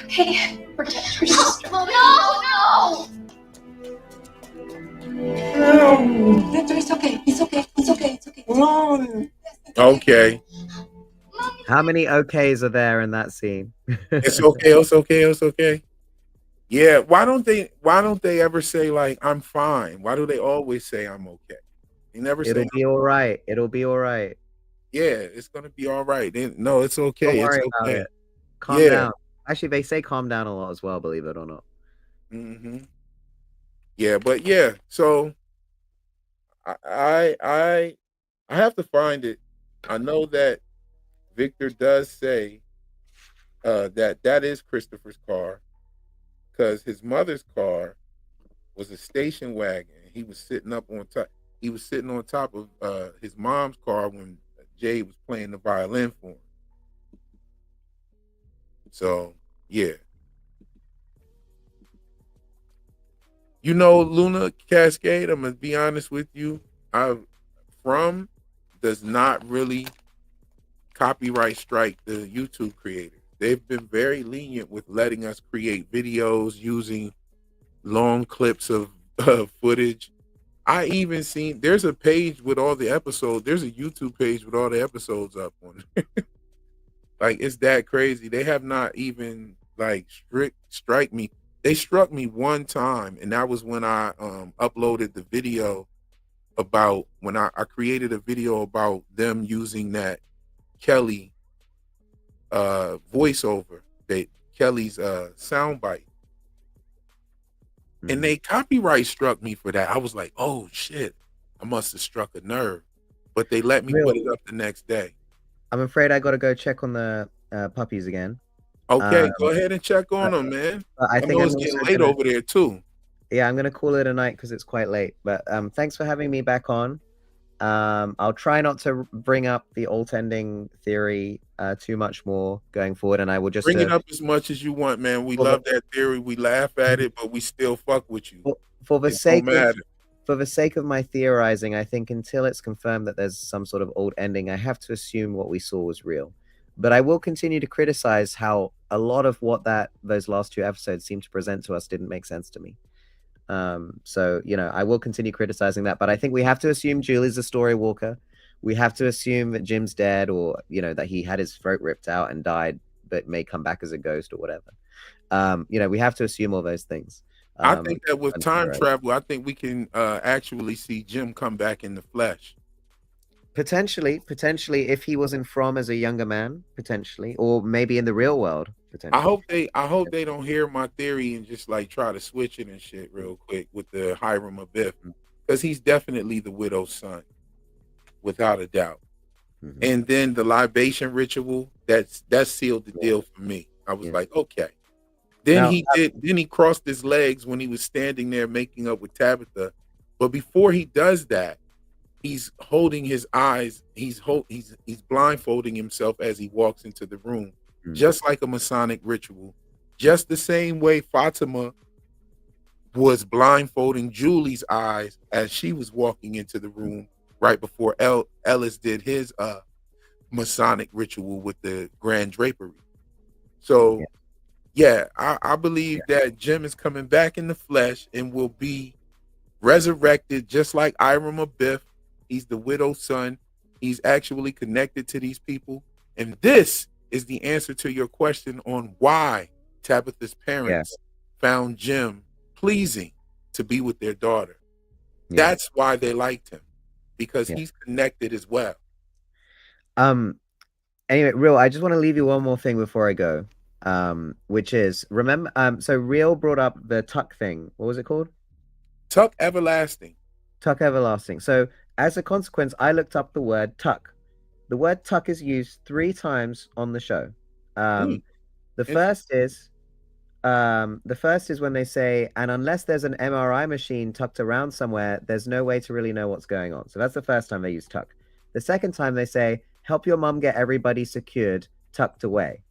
Okay. Protect Okay. How many okays are there in that scene? It's okay. It's okay. It's okay. Yeah. Why don't they ever say like I'm fine? Why do they always say I'm okay? They never say It'll be all right. It'll be all right. yeah, it's gonna be all right. No, it's Don't okay. It's worry about okay. it. Calm Yeah. down. Actually, they say calm down a lot as well, believe it or not. hmm Yeah, but yeah. So I I I I have to find it. I know that Victor does say that is Christopher's car because his mother's car was a station wagon. He was sitting up on top. He was sitting on top of his mom's car when Jay was playing the violin for him. So yeah, Luna Cascade. I'm gonna be honest with you. I From does not really copyright strike the YouTube creators. They've been very lenient with letting us create videos using long clips of footage. I even seen there's a page with all the episodes. There's a YouTube page with all the episodes up on it. Like it's that crazy. They have not even like strike me. They struck me one time, and that was when I uploaded the video about when I created a video about them using that Kelly voiceover, Kelly's soundbite. And they copyright struck me for that. I was like, oh shit, I must have struck a nerve. But they let me put it up the next day. I'm afraid I got to go check on the puppies again. Okay, go ahead and check on them, man. I think know I'm it's getting also late gonna, over there too. yeah, I'm gonna call it a night because it's quite late. But thanks for having me back on. I'll try not to bring up the alt ending theory too much more going forward, and I will just Bring it up as much as you want, man. We love that theory. We laugh at it, but we still fuck with you. for the It don't sake of matter. for the sake of my theorizing, I think until it's confirmed that there's some sort of old ending, I have to assume what we saw was real. But I will continue to criticize how a lot of what those last two episodes seem to present to us didn't make sense to me. So I will continue criticizing that, but I think we have to assume Julie's a story walker. We have to assume that Jim's dead, or that he had his throat ripped out and died, but may come back as a ghost or whatever. We have to assume all those things. I think that with time travel, I think we can actually see Jim come back in the flesh. Potentially, if he wasn't from as a younger man, potentially, or maybe in the real world, potentially. I hope they don't hear my theory and just like try to switch it and shit real quick with the Hiram Abiff, because he's definitely the widow's son, without a doubt. And then the libation ritual, that sealed the deal for me. I was like, okay. Then he crossed his legs when he was standing there making up with Tabitha. But before he does that, he's holding his eyes. He's blindfolding himself as he walks into the room, just like a Masonic ritual, just the same way Fatima was blindfolding Julie's eyes as she was walking into the room right before Ellis did his Masonic ritual with the grand drapery. So I believe that Jim is coming back in the flesh and will be resurrected just like Hiram Abiff. He's the widow's son. He's actually connected to these people. And this is the answer to your question on why Tabitha's parents found Jim pleasing to be with their daughter. That's why they liked him, because he's connected as well. Anyway, Real, I just want to leave you one more thing before I go, which is, remember, so Real brought up the Tuck thing. What was it called? Tuck Everlasting. Tuck Everlasting. So as a consequence, I looked up the word tuck. The word tuck is used 3 times on the show. The first is when they say, and unless there's an MRI machine tucked around somewhere, there's no way to really know what's going on. So that's the first time they use tuck. The second time they say, help your mom get everybody secured, tucked away.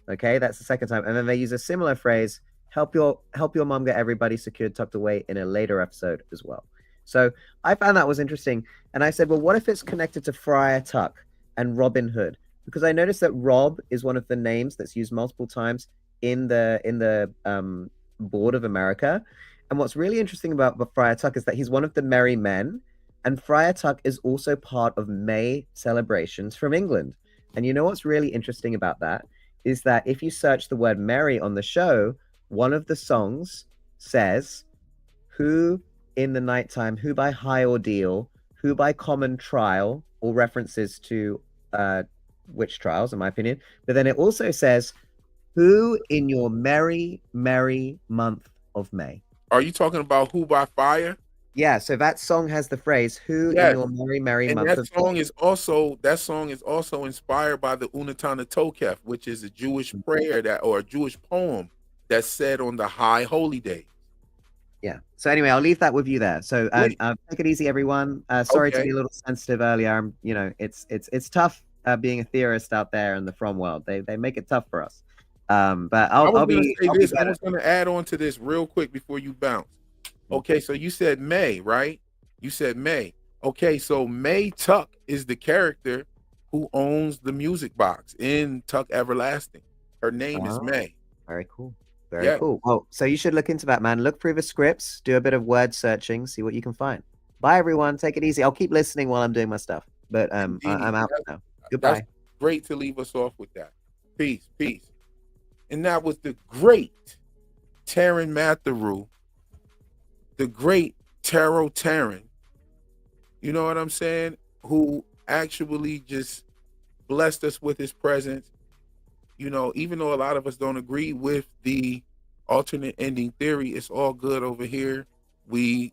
Okay, that's the second time. And then they use a similar phrase, help your mom get everybody secured, tucked away, in a later episode as well. So I found that was interesting. And I said, well, what if it's connected to Friar Tuck and Robin Hood? Because I noticed that Rob is one of the names that's used multiple times in the Board of America. And what's really interesting about Friar Tuck is that he's one of the merry men, And Friar Tuck is also part of May celebrations from England. And you know what's really interesting about that is that if you search the word Merry on the show, one of the songs says, "Who in the nighttime, who by high ordeal, who by common trial," all references to witch trials, in my opinion. But then it also says, "Who in your merry, merry month of May." Are you talking about Who by Fire? Yeah, so that song has the phrase "Who in Yes. your merry, merry And month that of song May." is also inspired by the Unatana Tokef, which is a Jewish prayer or a Jewish poem that's said on the high holy day. Yeah. So anyway, I'll leave that with you there. So Wait. take it easy, everyone. Sorry to Okay. be a little sensitive earlier. It's tough being a theorist out there in the from world. They make it tough for us. But I was I'll gonna be say I'll be this. I better. was gonna add on to this real quick before you bounce. Okay, so you said May, right? You said May. Okay, so May Tuck is the character who owns the music box in Tuck Everlasting. Her name is Oh, May. very cool. Very Yeah. cool. Well, so you should look into that, man. Look through the scripts, do a bit of word searching, see what you can find. Bye, everyone. Take it easy. I'll keep listening while I'm doing my stuff. But I'm out now. Goodbye. That's great to leave us off with that. Peace, peace. And that was the great Taryn Matheru, the great Tarot Taryn. You know what I'm saying? Who actually just blessed us with his presence. You know, even though a lot of us don't agree with the alternate ending theory, it's all good over here. We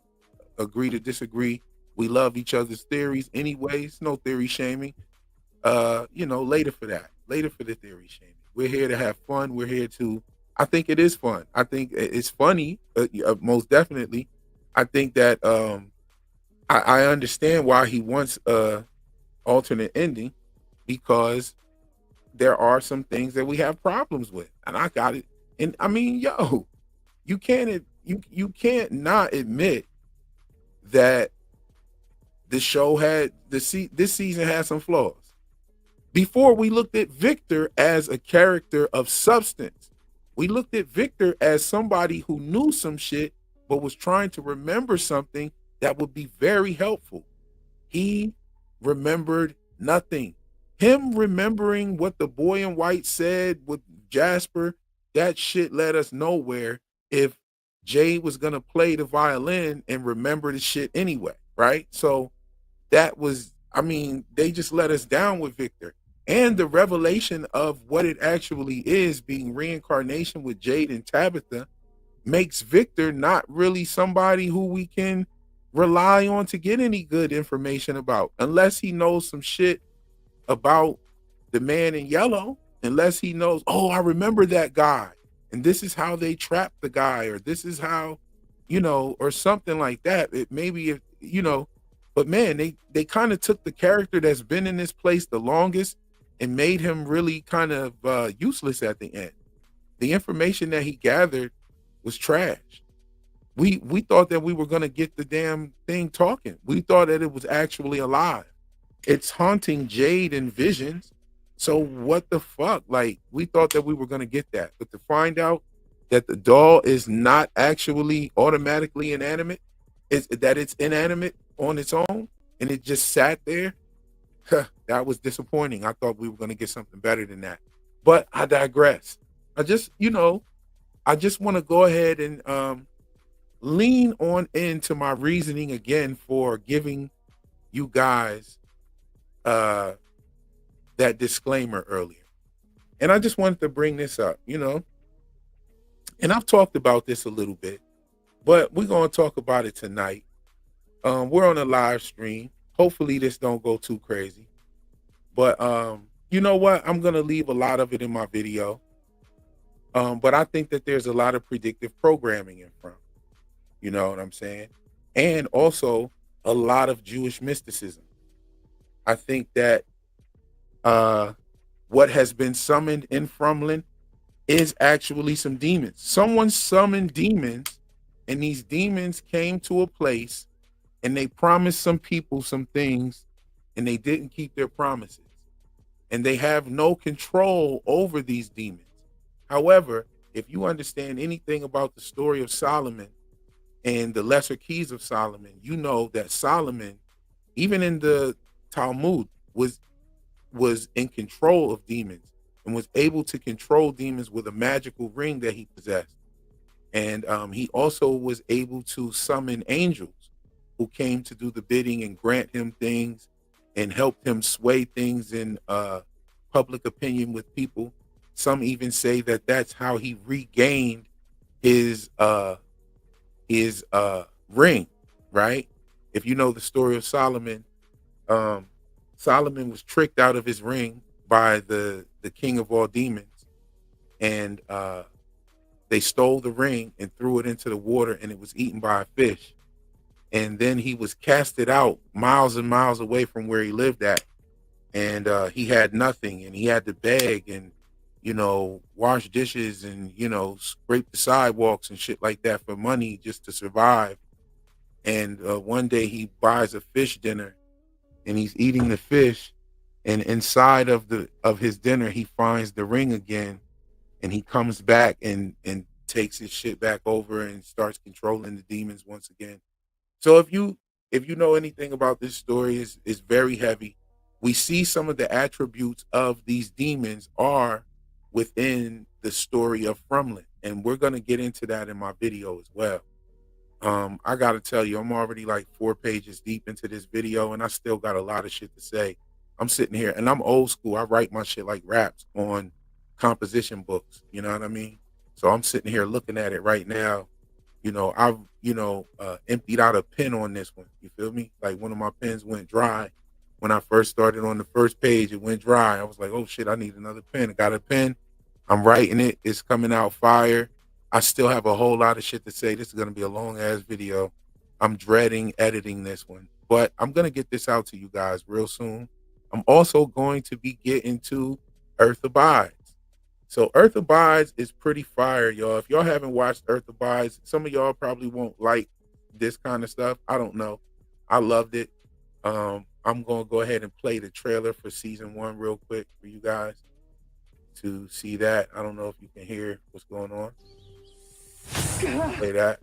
agree to disagree. We love each other's theories anyways. No theory shaming. Later for that. Later for the theory shaming. We're here to have fun. We're here to, I think it is fun. I think it's funny, most definitely. I think that I understand why he wants a alternate ending, because there are some things that we have problems with, and I got it. And I mean, you can't not admit that the show had this season had some flaws. Before, we looked at Victor as a character of substance. We looked at Victor as somebody who knew some shit but was trying to remember something that would be very helpful. He remembered nothing. Him remembering what the boy in white said with Jasper, that shit led us nowhere if Jade was going to play the violin and remember the shit anyway, right? So that was, they just let us down with Victor. And the revelation of what it actually is, being reincarnation with Jade and Tabitha, makes Victor not really somebody who we can rely on to get any good information about, unless he knows some shit about the man in yellow, unless he knows, oh, I remember that guy, and this is how they trapped the guy, or this is how, or something like that. But man, they kind of took the character that's been in this place the longest and made him really kind of useless at the end. The information that he gathered was trash. We thought that we were going to get the damn thing talking. We thought that it was actually alive. It's haunting Jade in visions. So what the fuck? Like, we thought that we were going to get that. But to find out that the doll is not actually automatically inanimate, that it's inanimate on its own, and it just sat there, that was disappointing. I thought we were going to get something better than that. But I digress. I just want to go ahead and lean on into my reasoning again for giving you guys that disclaimer earlier. And I just wanted to bring this up, and I've talked about this a little bit, but we're going to talk about it tonight. We're on a live stream. Hopefully this don't go too crazy, but you know what? I'm going to leave a lot of it in my video. But I think that there's a lot of predictive programming in front. You know what I'm saying? And also a lot of Jewish mysticism. I think that what has been summoned in Frumlin is actually some demons. Someone summoned demons, and these demons came to a place and they promised some people some things, and they didn't keep their promises. And they have no control over these demons. However, if you understand anything about the story of Solomon and the lesser keys of Solomon, you know that Solomon even in the Talmud, was in control of demons and was able to control demons with a magical ring that he possessed. And he also was able to summon angels who came to do the bidding and grant him things and helped him sway things in public opinion with people. Some even say that that's how he regained his ring, right? If you know the story of Solomon, um, Solomon was tricked out of his ring by the king of all demons, and they stole the ring and threw it into the water, and it was eaten by a fish. And then he was casted out miles and miles away from where he lived at, and he had nothing, and he had to beg and wash dishes and scrape the sidewalks and shit like that for money just to survive. And one day he buys a fish dinner, and he's eating the fish, and inside of his dinner he finds the ring again, and he comes back and takes his shit back over and starts controlling the demons once again. So if you know anything about this story, is very heavy. We see some of the attributes of these demons are within the story of Frumlin, and we're gonna get into that in my video as well. I gotta tell you, I'm already like 4 pages deep into this video, and I still got a lot of shit to say. I'm sitting here, and I'm old school. I write my shit like raps on composition books. You know what I mean? So I'm sitting here looking at it right now. I've emptied out a pen on this one. You feel me? Like one of my pens went dry when I first started on the first page. It went dry. I was like, oh shit, I need another pen. I got a pen. I'm writing it. It's coming out fire. I still have a whole lot of shit to say. This is gonna be a long ass video. I'm dreading editing this one, but I'm gonna get this out to you guys real soon. I'm also going to be getting to Earth Abides. So Earth Abides is pretty fire, y'all. If y'all haven't watched Earth Abides, some of y'all probably won't like this kind of stuff. I don't know. I loved it. I'm gonna go ahead and play the trailer for season 1 real quick for you guys to see that. I don't know if you can hear what's going on. Play that.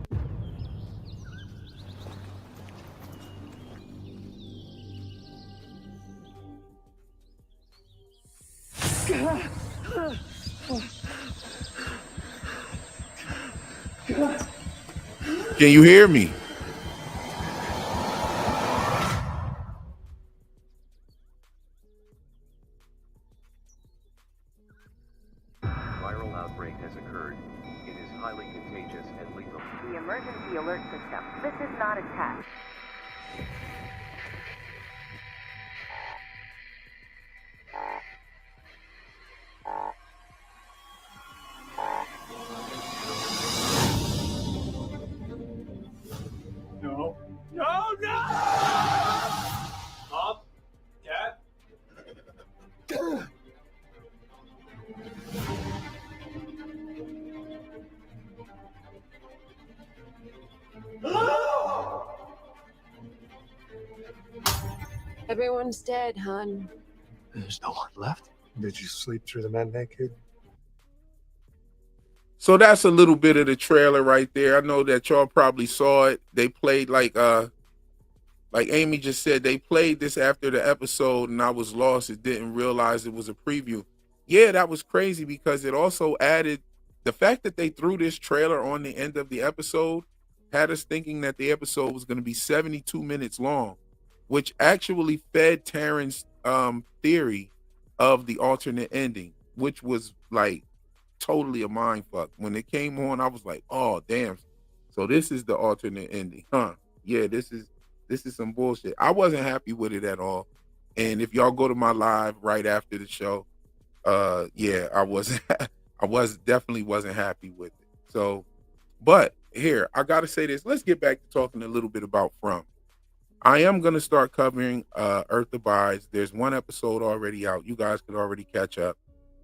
Can you hear me? Viral outbreak has occurred. It is highly contagious and lethal. The emergency alert system. This is not a test. No. No, no! Mom? Dad? Everyone's dead, hon. There's no one left. Did you sleep through the men naked? So that's a little bit of the trailer right there. I know that y'all probably saw it. They played like Amy just said, they played this after the episode, and I was lost. It didn't realize it was a preview. Yeah, that was crazy because it also added the fact that they threw this trailer on the end of the episode had us thinking that the episode was going to be 72 minutes long, which actually fed Taryn's theory of the alternate ending, which was like totally a mind fuck. When it came on, I was like, oh damn. So this is the alternate ending, huh? Yeah, this is some bullshit. I wasn't happy with it at all. And if y'all go to my live right after the show, yeah, I definitely wasn't happy with it. So, but here, I gotta say this. Let's get back to talking a little bit about From. I am gonna start covering Earth Abides. There's 1 episode already out. You guys could already catch up.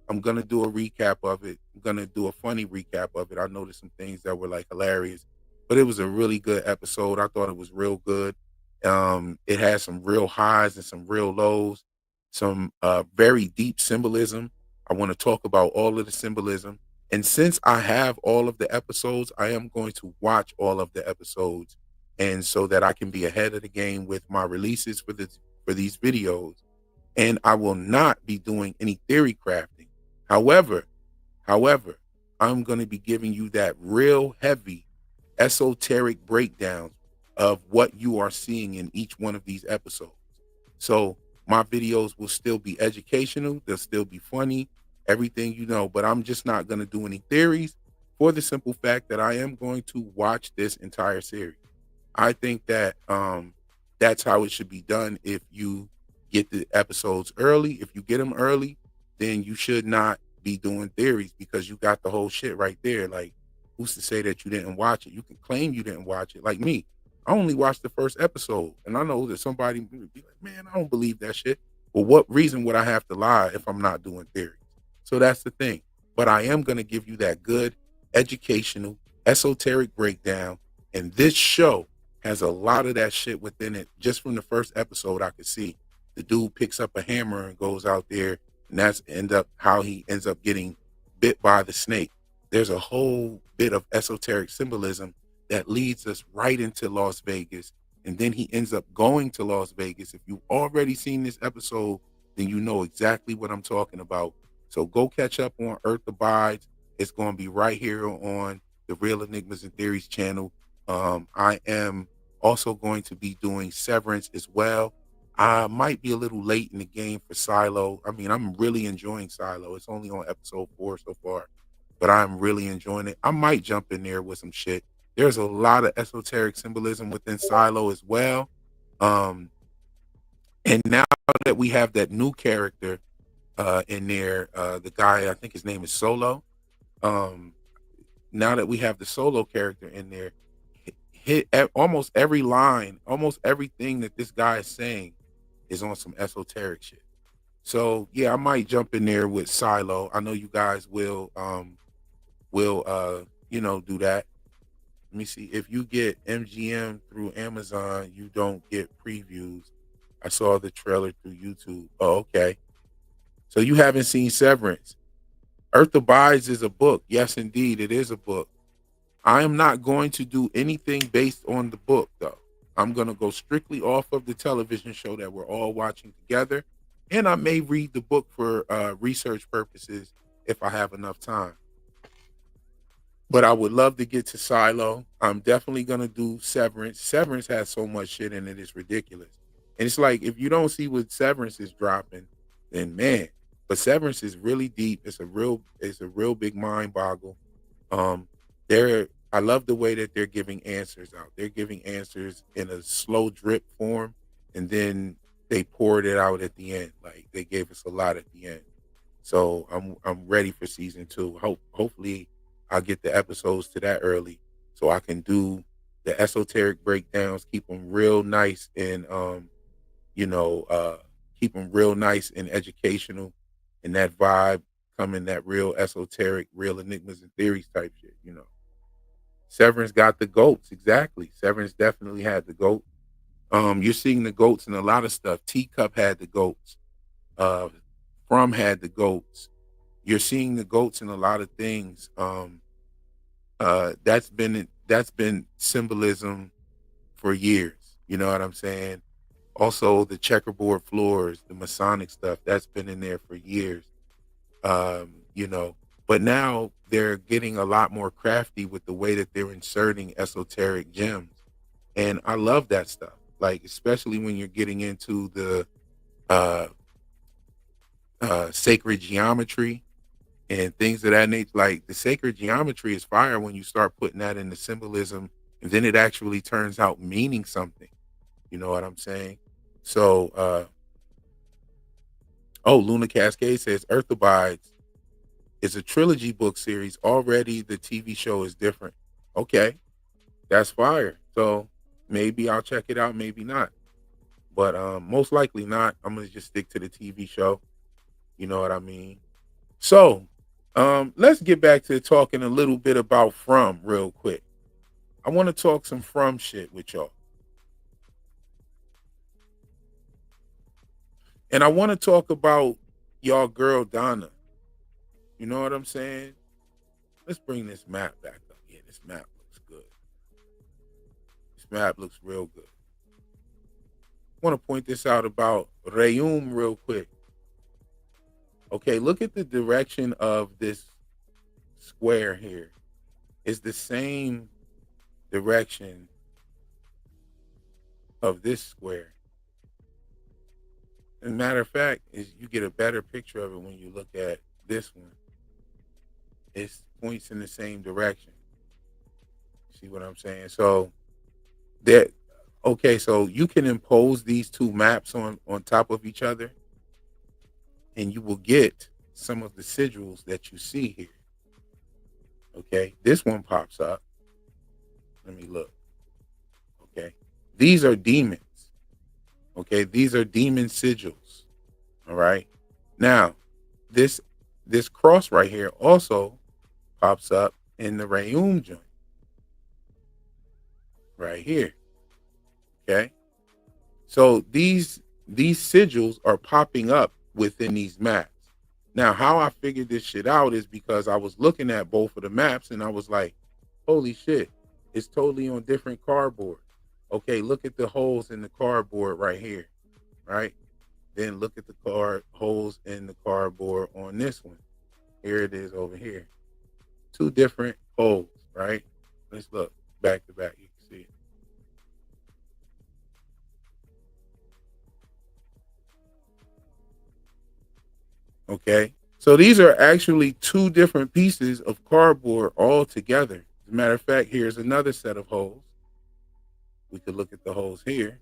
I'm gonna do a recap of it. I'm gonna do a funny recap of it. I noticed some things that were like hilarious, but it was a really good episode. I thought it was real good. It had some real highs and some real lows, some very deep symbolism. I want to talk about all of the symbolism. And since I have all of the episodes, I am going to watch all of the episodes and so that I can be ahead of the game with my releases for these videos. And I will not be doing any theory crafting. However, However, I'm going to be giving you that real heavy esoteric breakdown of what you are seeing in each one of these episodes. So my videos will still be educational. They'll still be funny, everything you know, but I'm just not going to do any theories for the simple fact that I am going to watch this entire series. I think that that's how it should be done. If you get the episodes early, if you get them early, then you should not be doing theories because you got the whole shit right there. Like, who's to say that you didn't watch it? You can claim you didn't watch it. Like me, I only watched the first episode, and I know that somebody would be like, "Man, I don't believe that shit." Well, what reason would I have to lie if I'm not doing theories? So that's the thing. But I am going to give you that good educational esoteric breakdown, and this show has a lot of that shit within it. Just from the first episode, I could see the dude picks up a hammer and goes out there, and that's how he ends up getting bit by the snake. There's a whole bit of esoteric symbolism that leads us right into Las Vegas, and then he ends up going to Las Vegas. If you've already seen this episode, then you know exactly what I'm talking about. So go catch up on Earth Abides. It's going to be right here on the Real Enigmas and Theories channel. I am also going to be doing Severance as well. I might be a little late in the game for Silo. I mean, I'm really enjoying Silo. It's only on episode 4 so far, but I'm really enjoying it. I might jump in there with some shit. There's a lot of esoteric symbolism within Silo as well. And now that we have that new character in there, the guy, I think his name is Solo. Now that we have the Solo character in there, hit almost every line, almost everything that this guy is saying is on some esoteric shit. So yeah, I might jump in there with Silo. I know you guys will do that. Let me see. If you get MGM through Amazon, you don't get previews. I saw the trailer through YouTube. Oh, okay. So you haven't seen Severance. Earth Abides is a book. Yes, indeed, it is a book. I am not going to do anything based on the book, though. I'm going to go strictly off of the television show that we're all watching together. And I may read the book for research purposes if I have enough time. But I would love to get to Silo. I'm definitely going to do Severance. Severance has so much shit in it, it's ridiculous. And it's like, if you don't see what Severance is dropping, then man. But Severance is really deep. It's a real big mind boggle. I love the way that they're giving answers out. They're giving answers in a slow drip form, and then they poured it out at the end. Like, they gave us a lot at the end. So I'm ready for season 2. Hopefully I'll get the episodes to that early so I can do the esoteric breakdowns, keep them real nice and keep them real nice and educational, and that vibe coming, that real esoteric, real enigmas and theories type shit, Severance got the goats, exactly. Severance definitely had the goat. You're seeing the goats in a lot of stuff. Teacup had the goats. From had the goats. You're seeing the goats in a lot of things. That's been symbolism for years. You know what I'm saying? Also, the checkerboard floors, the Masonic stuff, that's been in there for years. But now they're getting a lot more crafty with the way that they're inserting esoteric gems. And I love that stuff. Like, especially when you're getting into the sacred geometry and things of that nature. Like, the sacred geometry is fire when you start putting that in the symbolism, and then it actually turns out meaning something. You know what I'm saying? So, Luna Cascade says Earth Abides is a trilogy book series. Already the TV show is different. Okay, that's fire. So maybe I'll check it out, maybe not. But most likely not. I'm going to just stick to the TV show. You know what I mean? So let's get back to talking a little bit about From real quick. I want to talk some From shit with y'all. And I want to talk about y'all girl Donna. You know what I'm saying? Let's bring this map back up. Yeah, this map looks good. This map looks real good. I want to point this out about Reum real quick. Okay, look at the direction of this square here. It's the same direction of this square. As a matter of fact, is you get a better picture of it when you look at this one. It points in the same direction. See what I'm saying? So that okay, so you can impose these two maps on top of each other, and you will get some of the sigils that you see here. Okay, this one pops up. Let me look. Okay, these are demons. Okay, these are demon sigils. All right. Now, this cross right here also pops up in the Reum joint. Right here. Okay. So these sigils are popping up within these maps. Now, how I figured this shit out is because I was looking at both of the maps and I was like, holy shit, it's totally on different cardboard. Okay, look at the holes in the cardboard right here, right? Then look at the holes in the cardboard on this one. Here it is over here. Two different holes, right? Let's look back to back. You can see it. Okay, so these are actually two different pieces of cardboard all together. As a matter of fact, here's another set of holes. We could look at the holes here.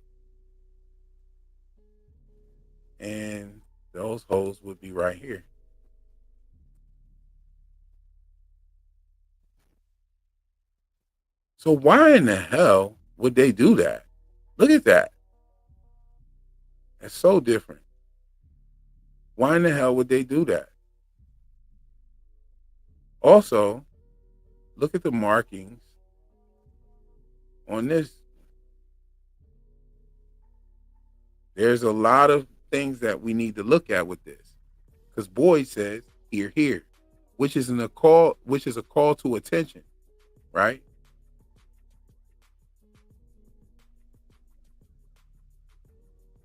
And those holes would be right here. So why in the hell would they do that? Look at that. That's so different. Why in the hell would they do that? Also, look at the markings on this. There's a lot of things that we need to look at with this. Because Boyd says, here, which is a call to attention, right?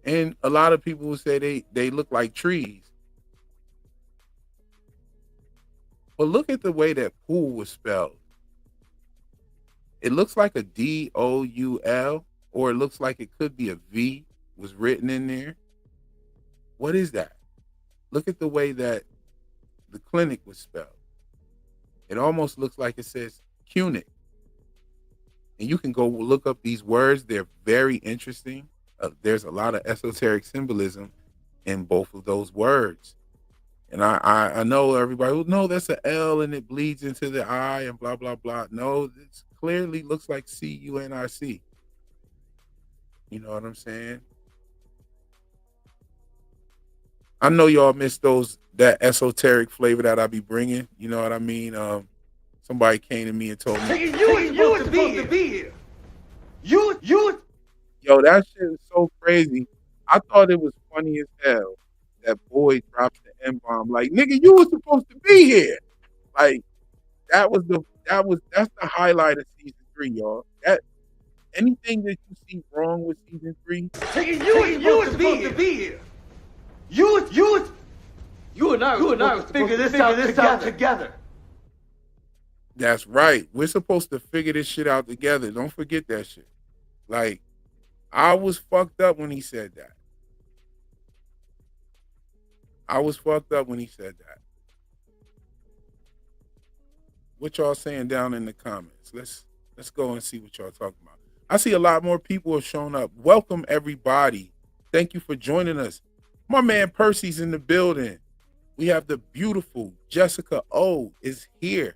And a lot of people will say they look like trees. But look at the way that pool was spelled. It looks like a D-O-U-L, or it looks like it could be a V was written in there. What is that? Look at the way that the clinic was spelled. It almost looks like it says Cunic. And you can go look up these words. They're very interesting. There's a lot of esoteric symbolism in both of those words. And I know everybody will know that's an L and it bleeds into the I and blah, blah, blah. No, it clearly looks like C-U-N-I-C. You know what I'm saying? I know y'all miss that esoteric flavor that I be bringing. You know what I mean? Somebody came to me and told me, You were supposed to be here. You. Yo, that shit is so crazy. I thought it was funny as hell that Boyd drops the M-bomb. Like, nigga, you were supposed to be here. Like, that's the highlight of season 3, y'all. That anything that you see wrong with season 3, You were supposed to be here. You and I were figure this out together. That's right. We're supposed to figure this shit out together. Don't forget that shit. Like, I was fucked up when he said that. What y'all saying down in the comments? Let's go and see what y'all talking about. I see a lot more people have shown up. Welcome everybody. Thank you for joining us. My man Percy's in the building. We have the beautiful Jessica O is here.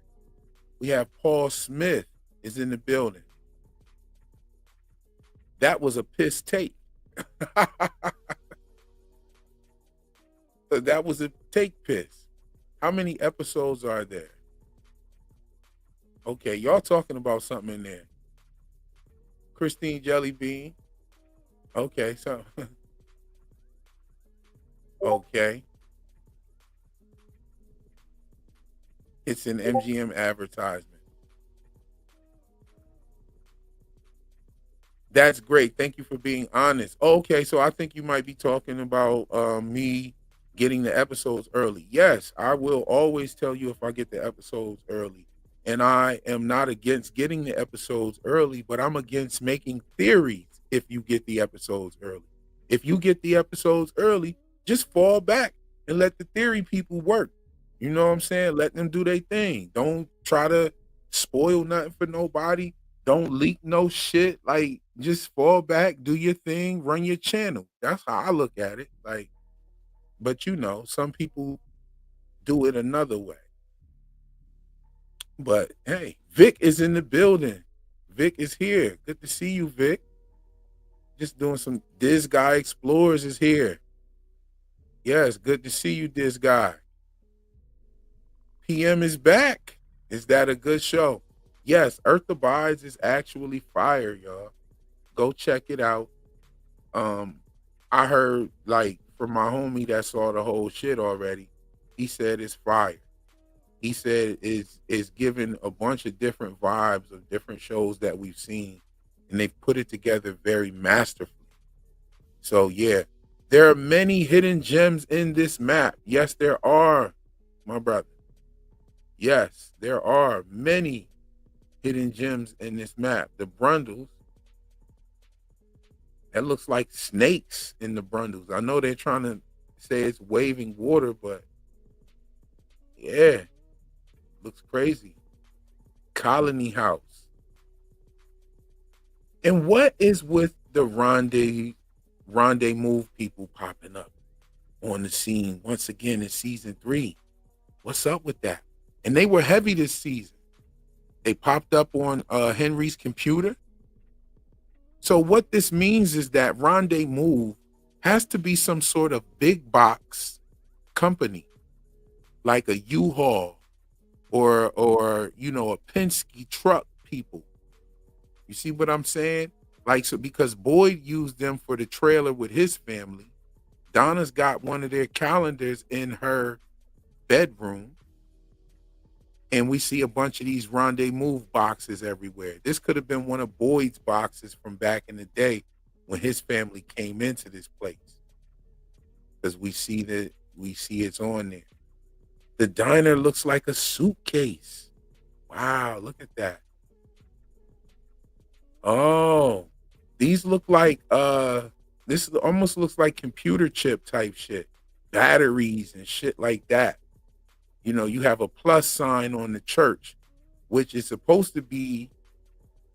We have Paul Smith is in the building. That was a piss take. That was a take piss. How many episodes are there? Okay, y'all talking about something in there. Christine Jellybean. Okay, so okay. It's an MGM advertisement. That's great. Thank you for being honest. Okay, so I think you might be talking about me getting the episodes early. Yes, I will always tell you if I get the episodes early. And I am not against getting the episodes early, but I'm against making theories if you get the episodes early. If you get the episodes early, just fall back and let the theory people work. You know what I'm saying? Let them do their thing. Don't try to spoil nothing for nobody. Don't leak no shit. Like, just fall back, do your thing, run your channel. That's how I look at it. Like, but some people do it another way. But hey, Vic is in the building. Vic is here. Good to see you, Vic. Just doing some This Guy Explores is here. Yes, good to see you, This Guy. PM is back. Is that a good show? Yes, Earth Abides is actually fire, y'all. Go check it out. I heard like from my homie that saw the whole shit already. He said it's fire. He said it's giving a bunch of different vibes of different shows that we've seen, and they've put it together very masterfully. So yeah, there are many hidden gems in this map. Yes, there are, my brother. Yes, there are many hidden gems in this map. The Brundles, that looks like snakes in the Brundles. I know they're trying to say it's waving water, but yeah, looks crazy. Colony House. And what is with the rendezvous people popping up on the scene once again in season 3? What's up with that? And they were heavy this season. They popped up on Henry's computer. So what this means is that Rendezvous has to be some sort of big box company, like a U-Haul or a Penske truck people. You see what I'm saying? Like, so because Boyd used them for the trailer with his family, Donna's got one of their calendars in her bedroom. And we see a bunch of these rendezvous boxes everywhere. This could have been one of Boyd's boxes from back in the day when his family came into this place. Because we see it's on there. The diner looks like a suitcase. Wow, look at that. Oh, these look like this almost looks like computer chip type shit. Batteries and shit like that. You have a plus sign on the church, which is supposed to be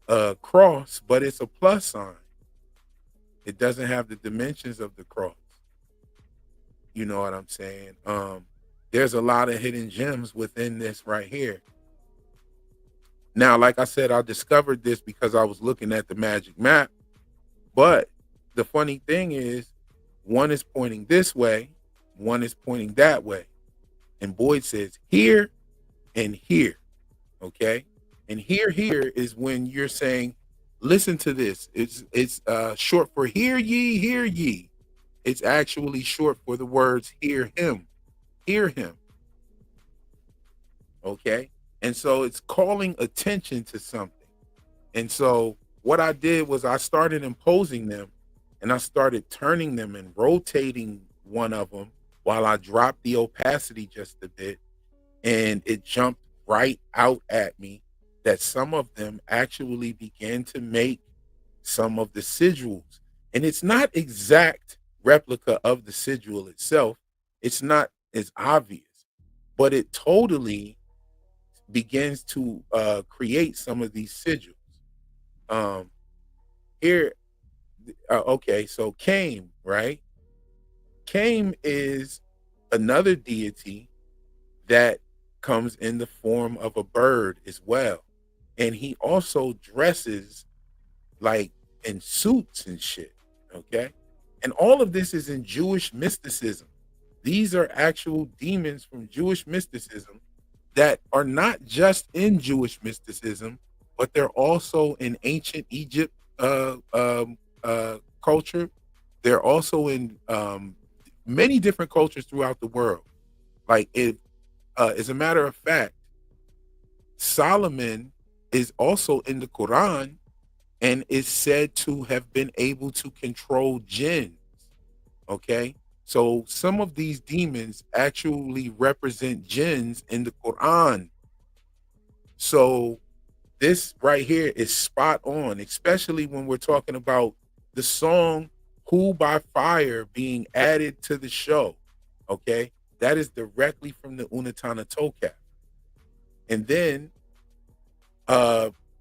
a cross, but it's a plus sign. It doesn't have the dimensions of the cross. You know what I'm saying? There's a lot of hidden gems within this right here. Now, like I said, I discovered this because I was looking at the magic map. But the funny thing is, one is pointing this way, one is pointing that way. And Boyd says here and here, okay? And here is when you're saying, listen to this. It's short for hear ye, hear ye. It's actually short for the words hear him, okay? And so it's calling attention to something. And so what I did was I started imposing them, and I started turning them and rotating one of them while I dropped the opacity just a bit, and it jumped right out at me that some of them actually began to make some of the sigils. And it's not exact replica of the sigil itself. It's not as obvious, but it totally begins to create some of these sigils. Here, okay, so Cain, right? Cain is another deity that comes in the form of a bird as well. And he also dresses like in suits and shit, okay? And all of this is in Jewish mysticism. These are actual demons from Jewish mysticism that are not just in Jewish mysticism, but they're also in ancient Egypt culture. They're also in many different cultures throughout the world. Like, as a matter of fact, Solomon is also in the Quran and is said to have been able to control jinns. Okay. So some of these demons actually represent jinns in the Quran. So this right here is spot on, especially when we're talking about the song Who by Fire being added to the show. Okay. That is directly from the Unatana Tokaf. And then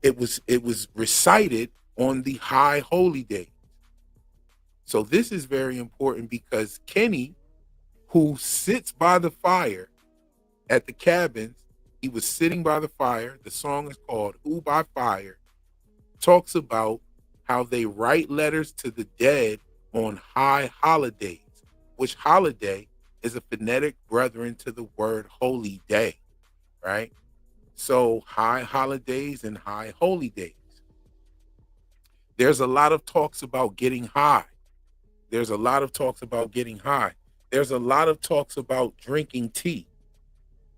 it was recited on the high holy day. So this is very important because Kenny, who sits by the fire at the cabins, he was sitting by the fire. The song is called Who by Fire. Talks about how they write letters to the dead on high holidays, which holiday is a phonetic brethren to the word holy day, right? So high holidays and high holy days. There's a lot of talks about getting high. There's a lot of talks about getting high. There's a lot of talks about drinking tea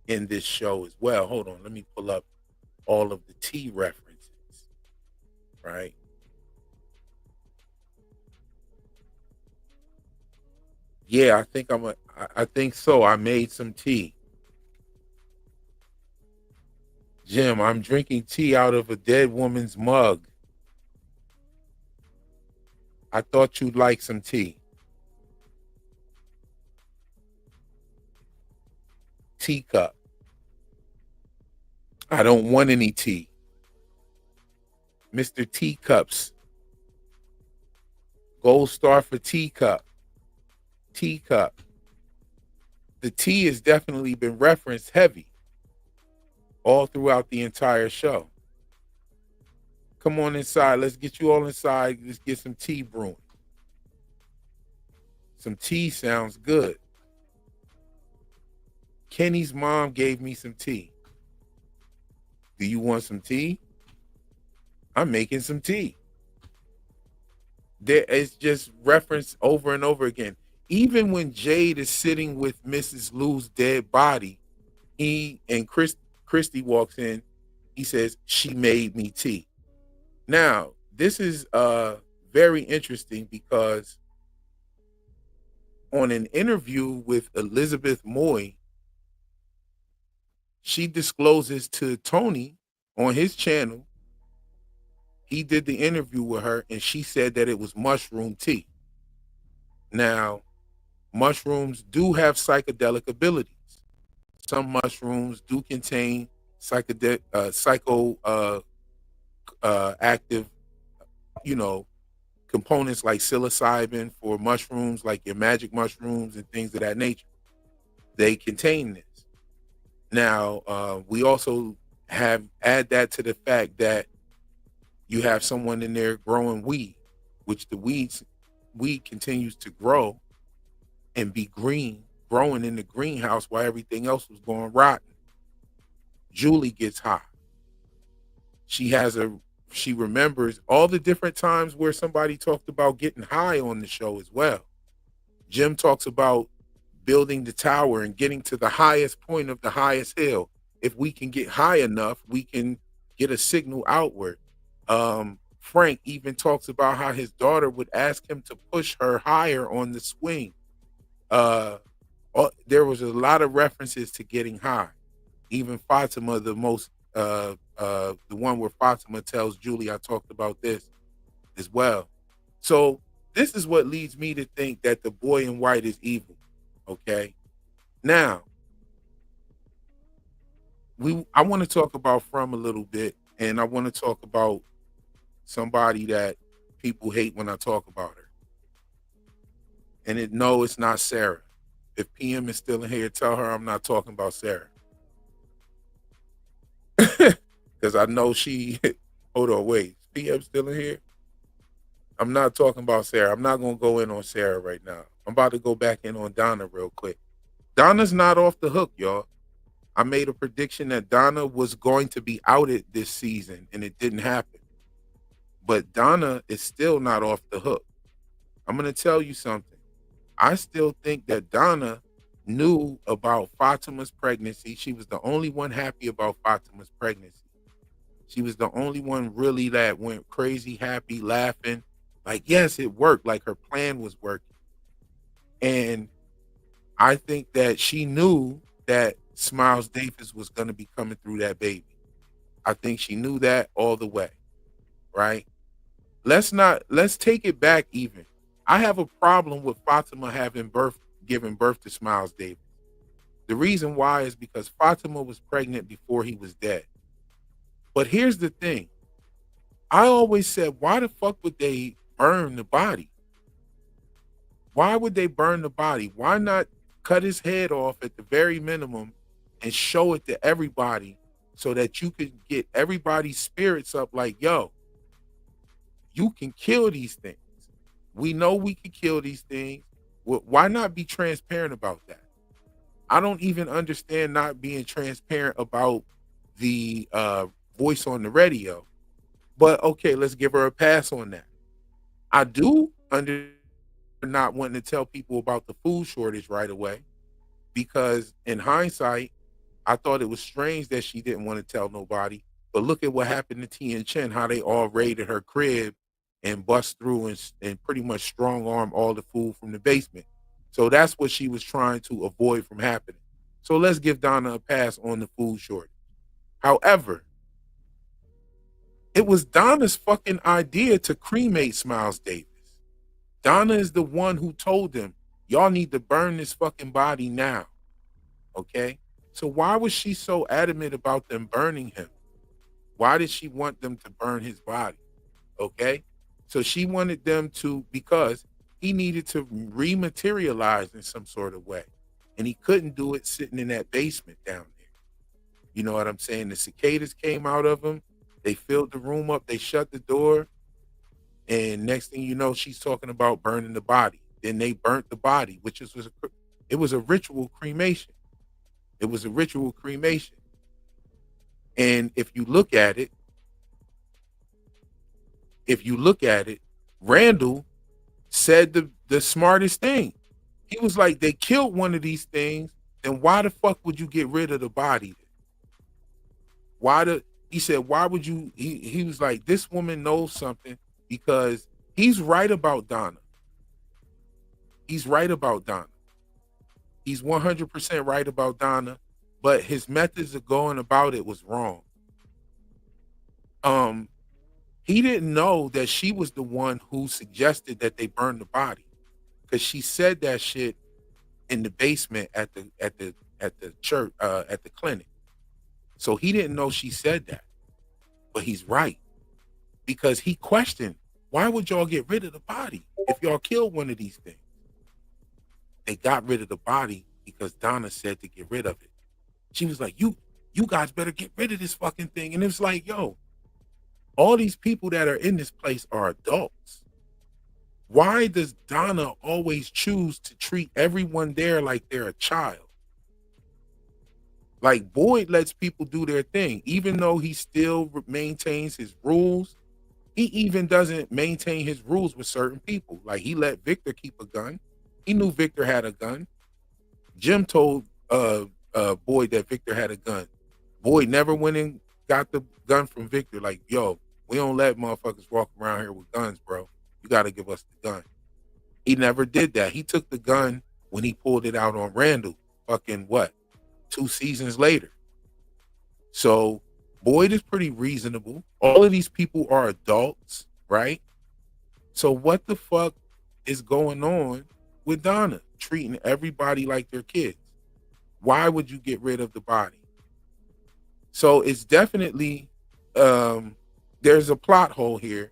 in this show as well. Hold on, let me pull up all of the tea references, right? Yeah, I think so. I made some tea. Jim, I'm drinking tea out of a dead woman's mug. I thought you'd like some tea. Teacup. I don't want any tea. Mr. Teacups. Gold star for teacup. Teacup. The tea has definitely been referenced heavy all throughout the entire show. Come on inside. Let's get you all inside. Let's get some tea brewing. Some tea sounds good. Kenny's mom gave me some tea. Do you want some tea? I'm making some tea. There is just referenced over and over again. Even when Jade is sitting with Mrs. Lou's dead body, he and Christy walks in. He says, she made me tea. Now, this is very interesting because on an interview with Elizabeth Moy, she discloses to Tony on his channel, he did the interview with her and she said that it was mushroom tea. Now, mushrooms do have psychedelic abilities. Some mushrooms do contain active, components like psilocybin for mushrooms, like your magic mushrooms and things of that nature. They contain this. Now, we also add that to the fact that you have someone in there growing weed, which the weed continues to grow and be green, growing in the greenhouse while everything else was going rotten. Julie gets high. She remembers all the different times where somebody talked about getting high on the show as well. Jim talks about building the tower and getting to the highest point of the highest hill. If we can get high enough, we can get a signal outward. Frank even talks about how his daughter would ask him to push her higher on the swing. There was a lot of references to getting high. Even Fatima, the one where Fatima tells Julie, I talked about this as well. So this is what leads me to think that the boy in white is evil. Okay. Now, I want to talk about From a little bit, and I want to talk about somebody that people hate when I talk about her. And no, it's not Sarah. If PM is still in here, tell her I'm not talking about Sarah. Because I know she, hold on, wait. Is PM still in here? I'm not talking about Sarah. I'm not going to go in on Sarah right now. I'm about to go back in on Donna real quick. Donna's not off the hook, y'all. I made a prediction that Donna was going to be outed this season, and it didn't happen. But Donna is still not off the hook. I'm going to tell you something. I still think that Donna knew about Fatima's pregnancy. She was the only one happy about Fatima's pregnancy. She was the only one really that went crazy, happy, laughing. Like, yes, it worked. Like her plan was working. And I think that she knew that Smiles Davis was going to be coming through that baby. I think she knew that all the way, right? Let's take it back even. I have a problem with Fatima giving birth to Smiles Davis. The reason why is because Fatima was pregnant before he was dead. But here's the thing. I always said, why the fuck would they burn the body? Why would they burn the body? Why not cut his head off at the very minimum and show it to everybody so that you could get everybody's spirits up like, yo, you can kill these things. We know we can kill these things. Why not be transparent about that? I don't even understand not being transparent about the voice on the radio. But okay, let's give her a pass on that. I do understand not wanting to tell people about the food shortage right away, because in hindsight, I thought it was strange that she didn't want to tell nobody. But look at what happened to T and Chen, how they all raided her crib and bust through and pretty much strong arm all the food from the basement. So that's what she was trying to avoid from happening. So let's give Donna a pass on the food shortage. However, it was Donna's fucking idea to cremate Smiles Davis. Donna is the one who told them, y'all need to burn this fucking body now. Okay? So why was she so adamant about them burning him? Why did she want them to burn his body? Okay? So she wanted them to, because he needed to rematerialize in some sort of way. And he couldn't do it sitting in that basement down there. You know what I'm saying? The cicadas came out of him. They filled the room up. They shut the door. And next thing you know, she's talking about burning the body. Then they burnt the body, which it was a ritual cremation. It was a ritual cremation. And if you look at it, Randall said the smartest thing. He was like, they killed one of these things, then why the fuck would you get rid of the body? He said, why would you, he was like, this woman knows something, because he's right about Donna. He's right about Donna. He's 100% right about Donna, but his methods of going about it was wrong. He didn't know that she was the one who suggested that they burn the body, because she said that shit in the basement at the church, at the clinic. So he didn't know she said that, but he's right, because he questioned, why would y'all get rid of the body if y'all killed one of these things? They got rid of the body because Donna said to get rid of it. She was like, you guys better get rid of this fucking thing. And it was like, yo, all these people that are in this place are adults. Why does Donna always choose to treat everyone there like they're a child? Like, Boyd lets people do their thing, even though he still maintains his rules. He even doesn't maintain his rules with certain people. Like, he let Victor keep a gun. He knew Victor had a gun. Jim told Boyd that Victor had a gun. Boyd never went and got the gun from Victor. Like, yo, we don't let motherfuckers walk around here with guns, bro. You got to give us the gun. He never did that. He took the gun when he pulled it out on Randall. Fucking what? 2 seasons later. So Boyd is pretty reasonable. All of these people are adults, right? So what the fuck is going on with Donna treating everybody like they're kids? Why would you get rid of the body? So it's definitely, there's a plot hole here,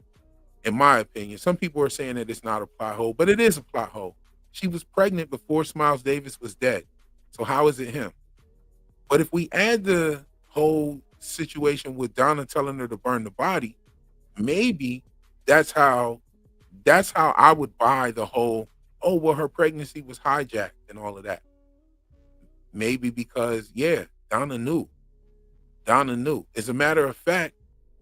in my opinion. Some people are saying that it's not a plot hole, but it is a plot hole. She was pregnant before Smiles Davis was dead. So how is it him? But if we add the whole situation with Donna telling her to burn the body, maybe that's how I would buy the whole, oh, well, her pregnancy was hijacked and all of that. Maybe because, yeah, Donna knew. As a matter of fact,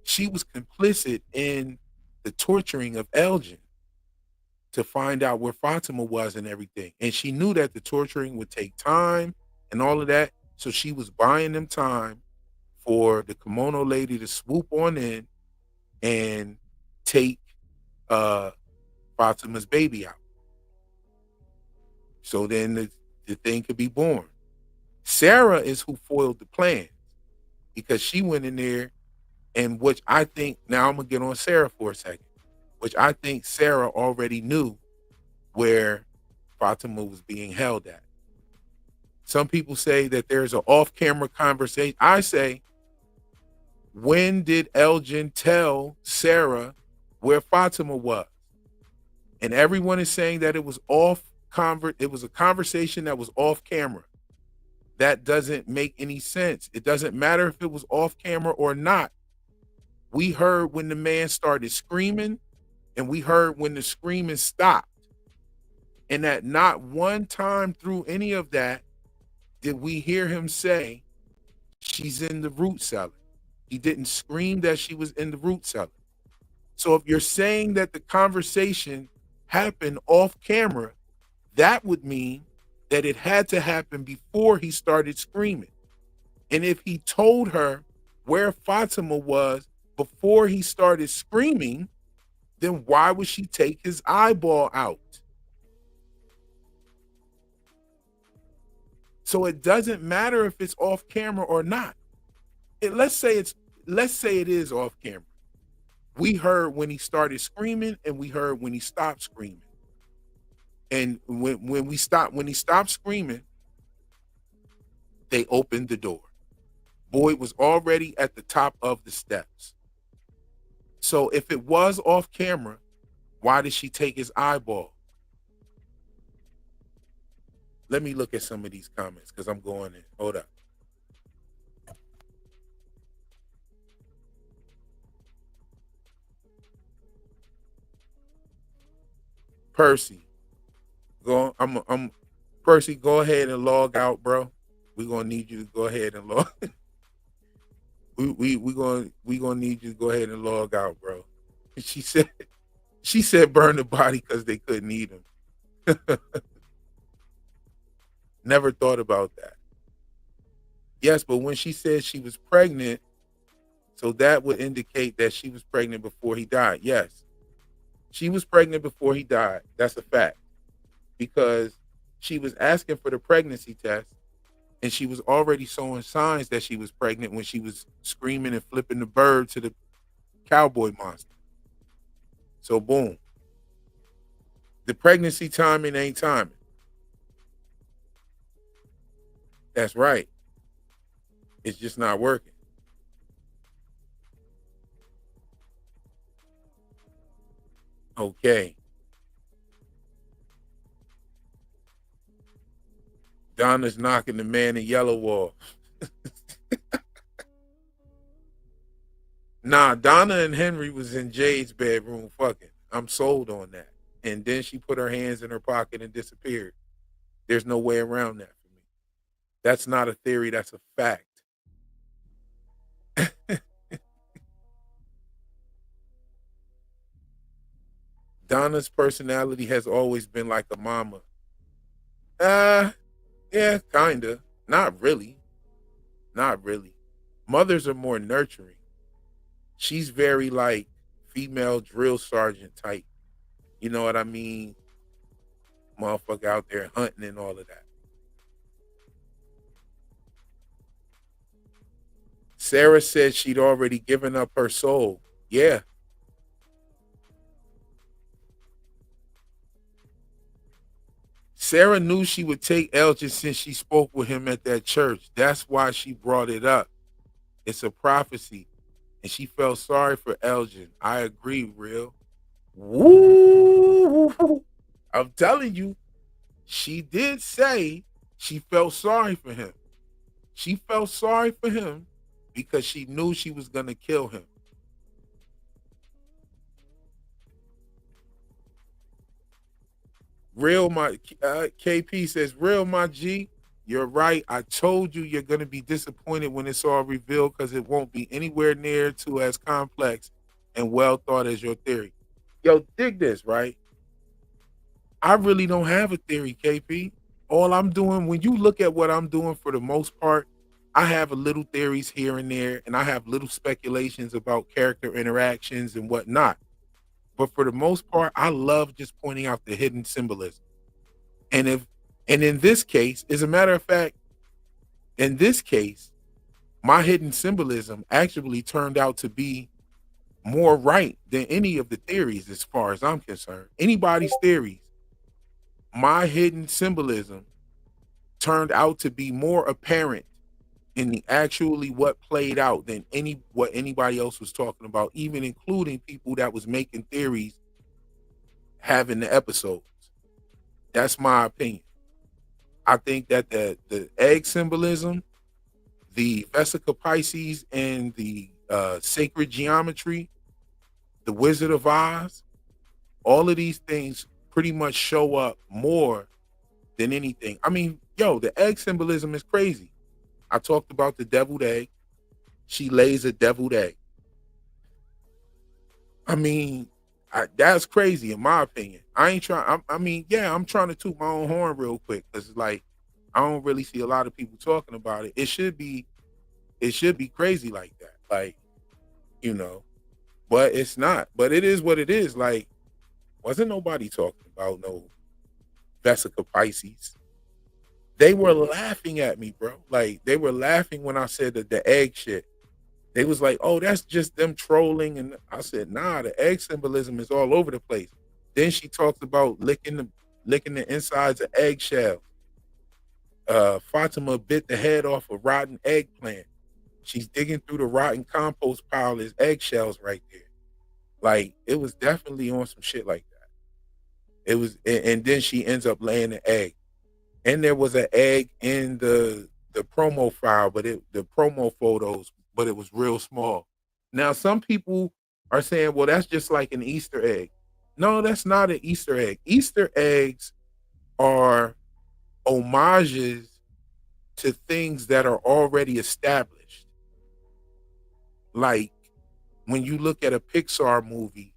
she was complicit in the torturing of Elgin to find out where Fatima was and everything. And she knew that the torturing would take time and all of that. So she was buying them time for the kimono lady to swoop on in and take Fatima's baby out. So then the thing could be born. Sarah is who foiled the plan because she went in there, and which I think, now I'm going to get on Sarah for a second, which I think Sarah already knew where Fatima was being held at. Some people say that there's an off-camera conversation. I say, when did Elgin tell Sarah where Fatima was? And everyone is saying that it was it was a conversation that was off camera. That doesn't make any sense. It doesn't matter if it was off camera or not. We heard when the man started screaming, and we heard when the screaming stopped. And at not one time through any of that did we hear him say, she's in the root cellar. He didn't scream that she was in the root cellar. So if you're saying that the conversation happened off camera, that would mean that it had to happen before he started screaming. And if he told her where Fatima was before he started screaming, then why would she take his eyeball out? So it doesn't matter if it's off camera or not. Let's say it is off camera. We heard when he started screaming, and we heard when he stopped screaming. And when he stopped screaming, they opened the door. Boyd was already at the top of the steps. So if it was off camera, why did she take his eyeball? Let me look at some of these comments because I'm going in. Hold up. Percy, Percy, go ahead and log out, bro. We're gonna need you to go ahead and log. we gonna need you to go ahead and log out, bro. She said burn the body because they couldn't eat him. Never thought about that. Yes, but when she said she was pregnant, so that would indicate that she was pregnant before he died. Yes. She was pregnant before he died. That's a fact. Because she was asking for the pregnancy test, and she was already showing signs that she was pregnant when she was screaming and flipping the bird to the cowboy monster. So boom. The pregnancy timing ain't timing. That's right. It's just not working. Okay. Donna's knocking the man in yellow off. Nah, Donna and Henry was in Jade's bedroom fucking. I'm sold on that. And then she put her hands in her pocket and disappeared. There's no way around that for me. That's not a theory, that's a fact. Donna's personality has always been like a mama. Yeah, kinda. Not really. Not really. Mothers are more nurturing. She's very like female drill sergeant type. You know what I mean? Motherfucker out there hunting and all of that. Sarah said she'd already given up her soul. Yeah. Sarah knew she would take Elgin since she spoke with him at that church. That's why she brought it up. It's a prophecy. And she felt sorry for Elgin. I agree, real. Woo! I'm telling you, she did say she felt sorry for him. She felt sorry for him because she knew she was going to kill him. Real my KP says, real my G, you're right. I told you you're going to be disappointed when it's all revealed because it won't be anywhere near to as complex and well thought as your theory. Yo, dig this, right? I really don't have a theory, KP. All I'm doing, when you look at what I'm doing for the most part, I have a little theories here and there, and I have little speculations about character interactions and whatnot. But for the most part, I love just pointing out the hidden symbolism. And if and in this case, as a matter of fact, in this case, my hidden symbolism actually turned out to be more right than any of the theories as far as I'm concerned. Anybody's theories, my hidden symbolism turned out to be more apparent in the actually what played out than what anybody else was talking about, even including people that was making theories having the episodes. That's my opinion. I think that the egg symbolism, the Vesica Pisces, and the sacred geometry, the Wizard of Oz, all of these things pretty much show up more than anything. I mean, yo, the egg symbolism is crazy. I talked about the deviled egg. She lays a deviled egg. I mean, that's crazy in my opinion. I ain't trying. I mean, yeah, I'm trying to toot my own horn real quick because, like, I don't really see a lot of people talking about it. It should be crazy like that, like, you know. But it's not. But it is what it is. Like, wasn't nobody talking about no Vesica Pisces. They were laughing at me, bro. Like, they were laughing when I said that the egg shit. They was like, oh, that's just them trolling. And I said, nah, the egg symbolism is all over the place. Then she talks about licking the insides of eggshells. Fatima bit the head off a rotten eggplant. She's digging through the rotten compost pile. There's eggshells right there. Like, it was definitely on some shit like that. It was, and then she ends up laying an egg. And there was an egg in the promo file, but the promo photos, but it was real small. Now, some people are saying, well, that's just like an Easter egg. No, that's not an Easter egg. Easter eggs are homages to things that are already established. Like when you look at a Pixar movie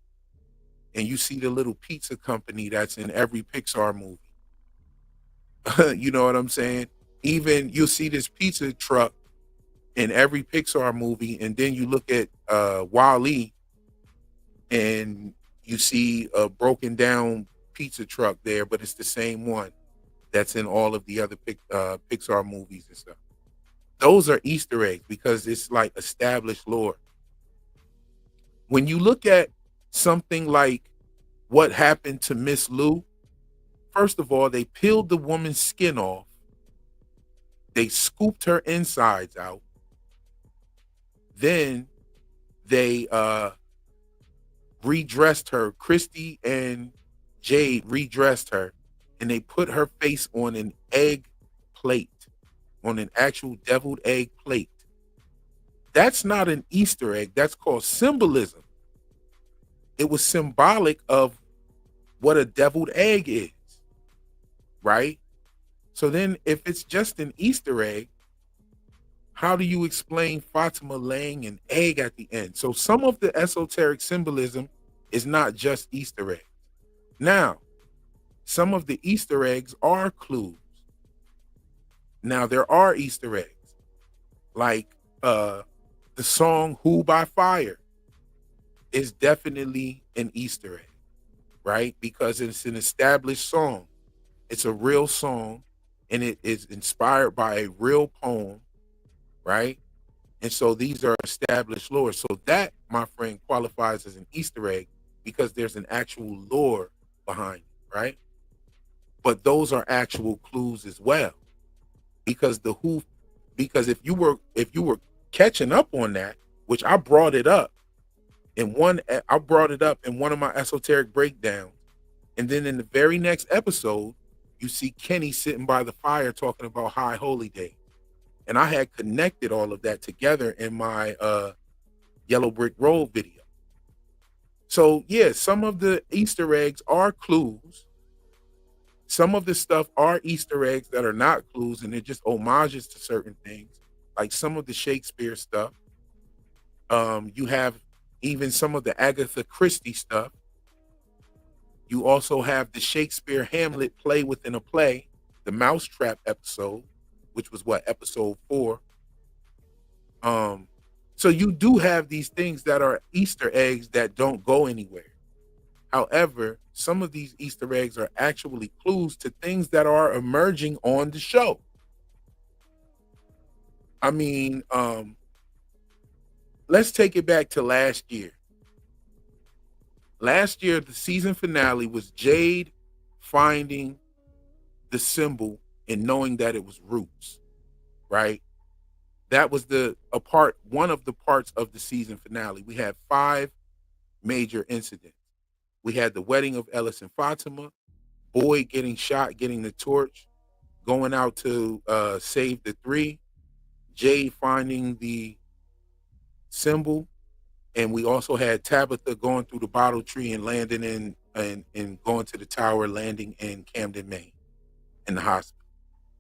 and you see the little pizza company that's in every Pixar movie. You know what I'm saying? Even you'll see this pizza truck in every Pixar movie, and then you look at Wall-E and you see a broken down pizza truck there, but it's the same one that's in all of the other Pixar movies and stuff. Those are Easter eggs because it's like established lore. When you look at something like what happened to Miss Lou, first of all, they peeled the woman's skin off. They scooped her insides out. Then they redressed her. Christy and Jade redressed her, and they put her face on an egg plate, on an actual deviled egg plate. That's not an Easter egg. That's called symbolism. It was symbolic of what a deviled egg is, right? So then if it's just an Easter egg, how do you explain Fatima laying an egg at the end? So some of the esoteric symbolism is not just Easter eggs. Now, some of the Easter eggs are clues. Now, there are Easter eggs, like the song Who by Fire is definitely an Easter egg, right? Because it's an established song. It's a real song, and it is inspired by a real poem, right? And so these are established lore. So that, my friend, qualifies as an Easter egg because there's an actual lore behind it, right? But those are actual clues as well. Because if you were catching up on that, which I brought it up in one of my esoteric breakdowns, and then in the very next episode, you see Kenny sitting by the fire talking about High Holy Day. And I had connected all of that together in my Yellow Brick Road video. So yeah, some of the Easter eggs are clues. Some of the stuff are Easter eggs that are not clues, and they're just homages to certain things, like some of the Shakespeare stuff. You have even some of the Agatha Christie stuff. You also have the Shakespeare Hamlet play within a play, the Mousetrap episode, which was episode 4. So you do have these things that are Easter eggs that don't go anywhere. However, some of these Easter eggs are actually clues to things that are emerging on the show. I mean, let's take it back to last year. Last year, the season finale was Jade finding the symbol and knowing that it was roots, right? That was one of the parts of the season finale. We had 5 major incidents. We had the wedding of Ellis and Fatima, Boyd getting shot, getting the torch, going out to save the 3, Jade finding the symbol, and we also had Tabitha going through the bottle tree and landing in and going to the tower, landing in Camden, Maine, in the hospital.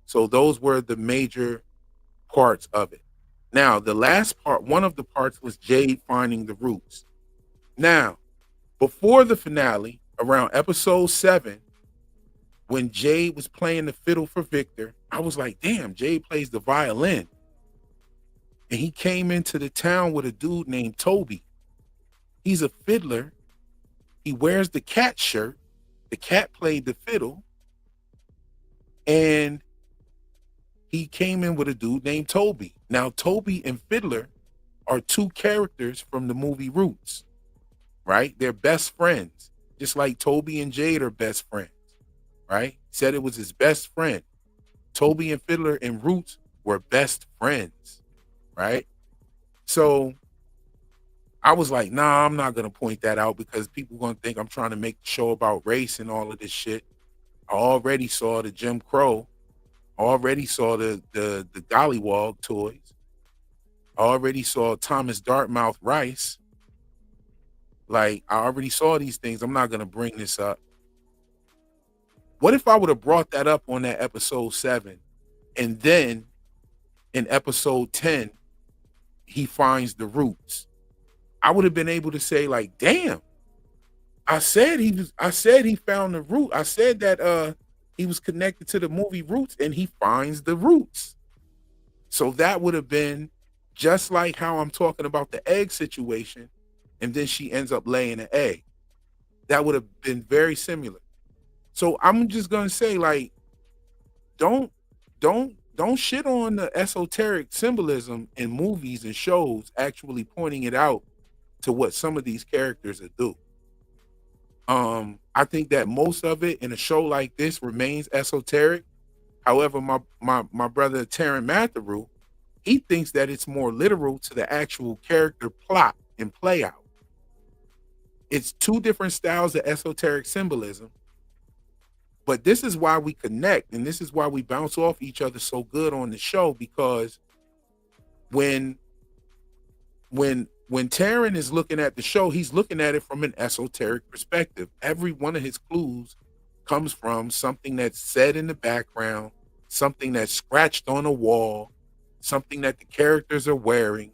So those were the major parts of it. Now, the last part, one of the parts was Jade finding the roots. Now, before the finale, around episode 7, when Jade was playing the fiddle for Victor, I was like, damn, Jade plays the violin. And he came into the town with a dude named Toby. He's a fiddler. He wears the cat shirt. The cat played the fiddle. And he came in with a dude named Toby. Now, Toby and Fiddler are 2 characters from the movie Roots, right? They're best friends, just like Toby and Jade are best friends, right? Said it was his best friend. Toby and Fiddler in Roots were best friends, right? So I was like, nah, I'm not going to point that out because people are going to think I'm trying to make the show about race and all of this shit. I already saw the Jim Crow. I already saw the Gollywog toys. I already saw Thomas Dartmouth Rice. Like, I already saw these things. I'm not going to bring this up. What if I would have brought that up on that episode 7 and then in episode 10, he finds the roots? I would have been able to say, like, damn, I said he found the root. I said that he was connected to the movie Roots and he finds the roots. So that would have been just like how I'm talking about the egg situation. And then she ends up laying an egg. That would have been very similar. So I'm just going to say, like, don't shit on the esoteric symbolism in movies and shows, actually pointing it out to what some of these characters do. I think that most of it in a show like this remains esoteric. However, my brother Taryn Matheru, he thinks that it's more literal to the actual character plot and play out. It's 2 different styles of esoteric symbolism. But this is why we connect, and this is why we bounce off each other so good on the show, because when Taryn is looking at the show, he's looking at it from an esoteric perspective. Every one of his clues comes from something that's said in the background, something that's scratched on a wall, something that the characters are wearing,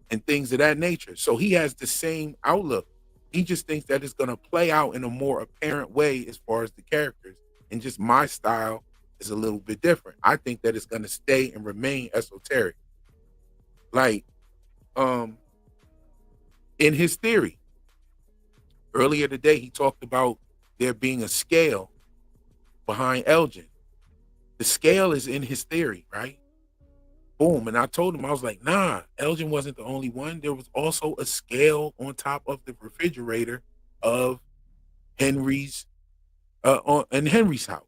and things of that nature. So he has the same outlook. He just thinks that it's going to play out in a more apparent way as far as the characters. And just my style is a little bit different. I think that it's going to stay and remain esoteric. Like, in his theory, earlier today, he talked about there being a scale behind Elgin. The scale is in his theory, right? Boom. And I told him, I was like, nah, Elgin wasn't the only one. There was also a scale on top of the refrigerator of Henry's, in Henry's house.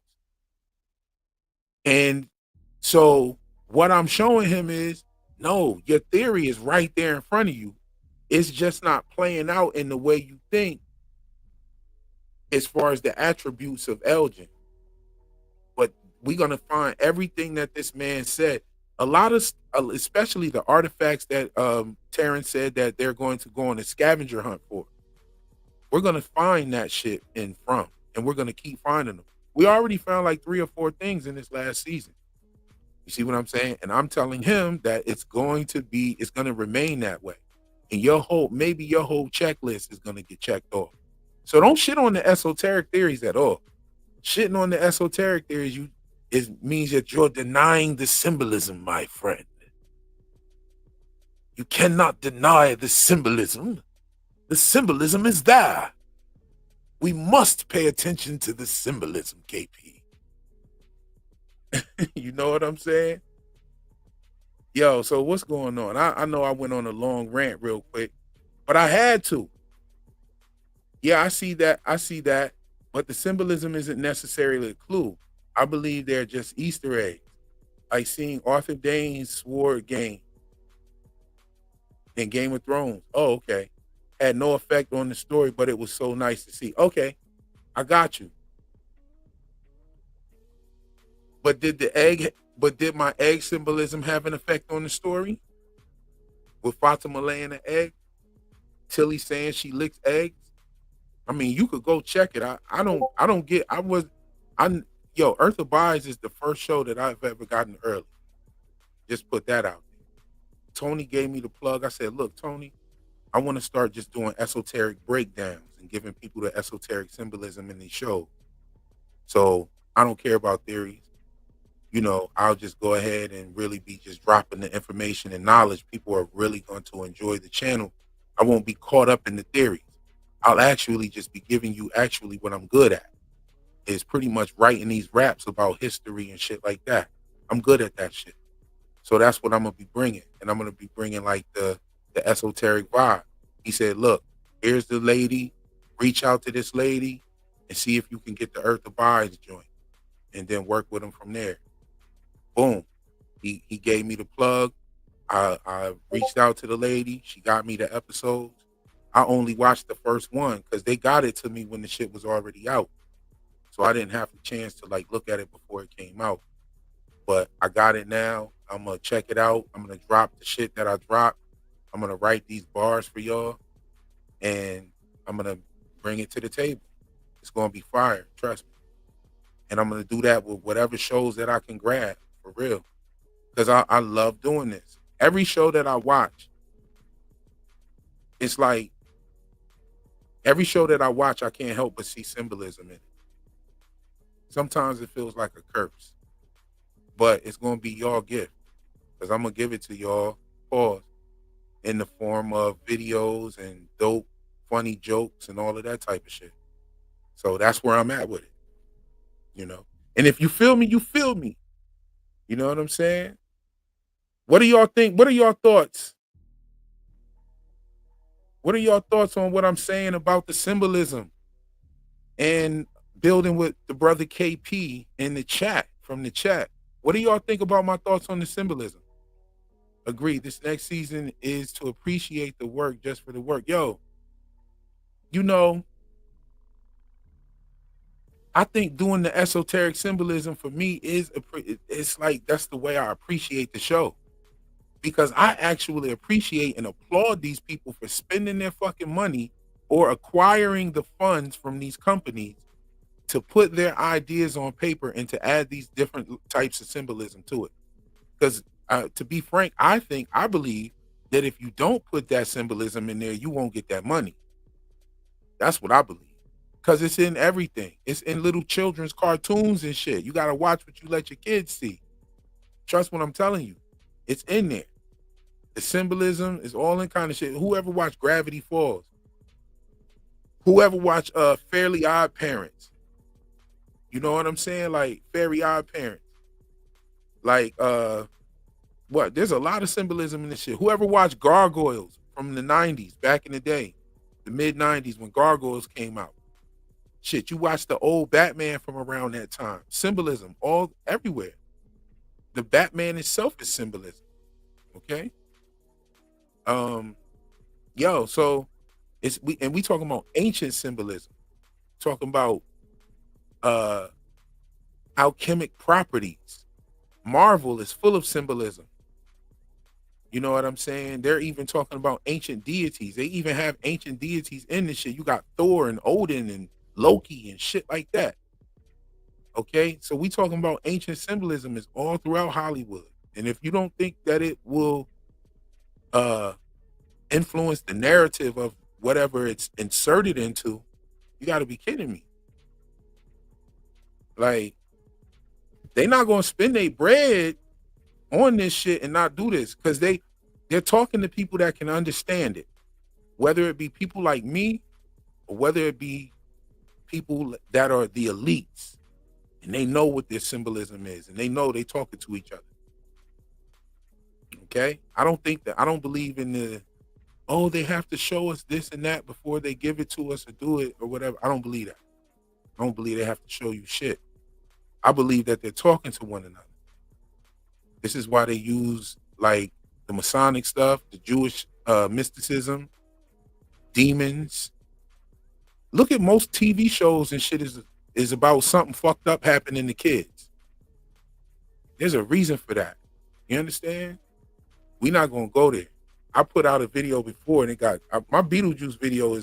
And so what I'm showing him is, no, your theory is right there in front of you. It's just not playing out in the way you think as far as the attributes of Elgin. But we're going to find everything that this man said. A lot of, especially the artifacts that Terrence said that they're going to go on a scavenger hunt for. We're going to find that shit and we're going to keep finding them. We already found like 3 or 4 things in this last season. You see what I'm saying? And I'm telling him that it's going to remain that way. And maybe your whole checklist is going to get checked off. So don't shit on the esoteric theories at all. Shitting on the esoteric theories, it means that you're denying the symbolism, my friend. You cannot deny the symbolism. The symbolism is there. We must pay attention to the symbolism, KP. You know what I'm saying? Yo, so what's going on? I know I went on a long rant real quick, but I had to. Yeah, I see that. I see that. But the symbolism isn't necessarily a clue. I believe they're just Easter eggs. Like seeing Arthur Dane's sword game in Game of Thrones. Oh, okay. Had no effect on the story, but it was so nice to see. Okay, I got you. But did my egg symbolism have an effect on the story? With Fatima laying an egg? Tilly saying she licks eggs? I mean, you could go check it. Earth Abides is the first show that I've ever gotten early. Just put that out there. Tony gave me the plug. I said, look, Tony, I want to start just doing esoteric breakdowns and giving people the esoteric symbolism in these shows. So I don't care about theories. You know, I'll just go ahead and really be just dropping the information and knowledge. People are really going to enjoy the channel. I won't be caught up in the theories. I'll actually just be giving you actually what I'm good at. Is pretty much writing these raps about history and shit like that. I'm good at that shit. So that's what I'm going to be bringing. And I'm going to be bringing like the esoteric vibe. He said, look, here's the lady. Reach out to this lady and see if you can get the Earth Abides joint and then work with them from there. Boom. He gave me the plug. I reached out to the lady. She got me the episodes. I only watched the first one because they got it to me when the shit was already out. So I didn't have the chance to like look at it before it came out. But I got it now. I'm going to check it out. I'm going to drop the shit that I dropped. I'm going to write these bars for y'all. And I'm going to bring it to the table. It's going to be fire. Trust me. And I'm going to do that with whatever shows that I can grab. For real. Because I love doing this. Every show that I watch, it's like every show that I watch, I can't help but see symbolism in it. Sometimes it feels like a curse. But it's going to be y'all gift. Because I'm going to give it to y'all, pause, in the form of videos and dope, funny jokes and all of that type of shit. So that's where I'm at with it. You know? And if you feel me, you feel me. You know what I'm saying? What do y'all think? What are y'all thoughts? What are y'all thoughts on what I'm saying about the symbolism and building with the brother KP in the chat, from the chat? What do y'all think about my thoughts on the symbolism? Agree. This next season is to appreciate the work just for the work. Yo, you know, I think doing the esoteric symbolism for me it's like that's the way I appreciate the show. Because I actually appreciate and applaud these people for spending their fucking money or acquiring the funds from these companies to put their ideas on paper and to add these different types of symbolism to it. Because to be frank, I believe that if you don't put that symbolism in there, you won't get that money. That's what I believe. Because it's in everything. It's in little children's cartoons and shit. You got to watch what you let your kids see. Trust what I'm telling you. It's in there. The symbolism is all in kind of shit. Whoever watched Gravity Falls? Whoever watched Fairly Odd Parents? You know what I'm saying? Like Fairly Odd Parents. Like, what? There's a lot of symbolism in this shit. Whoever watched Gargoyles from the 90s, back in the day, the mid-90s when Gargoyles came out. Shit, you watch the old Batman from around that time. Symbolism all everywhere. The Batman itself is symbolism. Okay? So we talking about ancient symbolism. Talking about alchemic properties. Marvel is full of symbolism. You know what I'm saying? They're even talking about ancient deities. They even have ancient deities in this shit. You got Thor and Odin and Loki and shit like that. Okay, so we talking about ancient symbolism is all throughout Hollywood. And if you don't think that it will influence the narrative of whatever it's inserted into, you got to be kidding me. Like, they not going to spend their bread on this shit and not do this because They're talking to people that can understand it, whether it be people like me or whether it be people that are the elites and they know what their symbolism is and they know they talking to each other. Okay? I don't believe in the, oh, they have to show us this and that before they give it to us or do it or whatever. I don't believe that. I don't believe they have to show you shit. I believe that they're talking to one another. This is why they use like the Masonic stuff, the Jewish mysticism, demons. Look at most TV shows and shit is about something fucked up happening to kids. There's a reason for that. You understand? We're not gonna go there. I put out a video before and it got my Beetlejuice video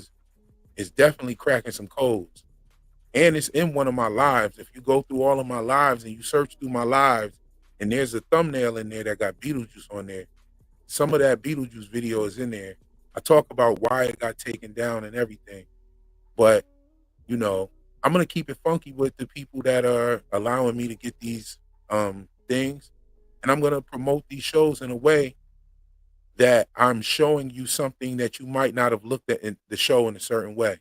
is definitely cracking some codes. And it's in one of my lives. If you go through all of my lives and you search through my lives, and there's a thumbnail in there that got Beetlejuice on there. Some of that Beetlejuice video is in there. I talk about why it got taken down and everything. But, you know, I'm gonna keep it funky with the people that are allowing me to get these things. And I'm gonna promote these shows in a way that I'm showing you something that you might not have looked at in the show in a certain way.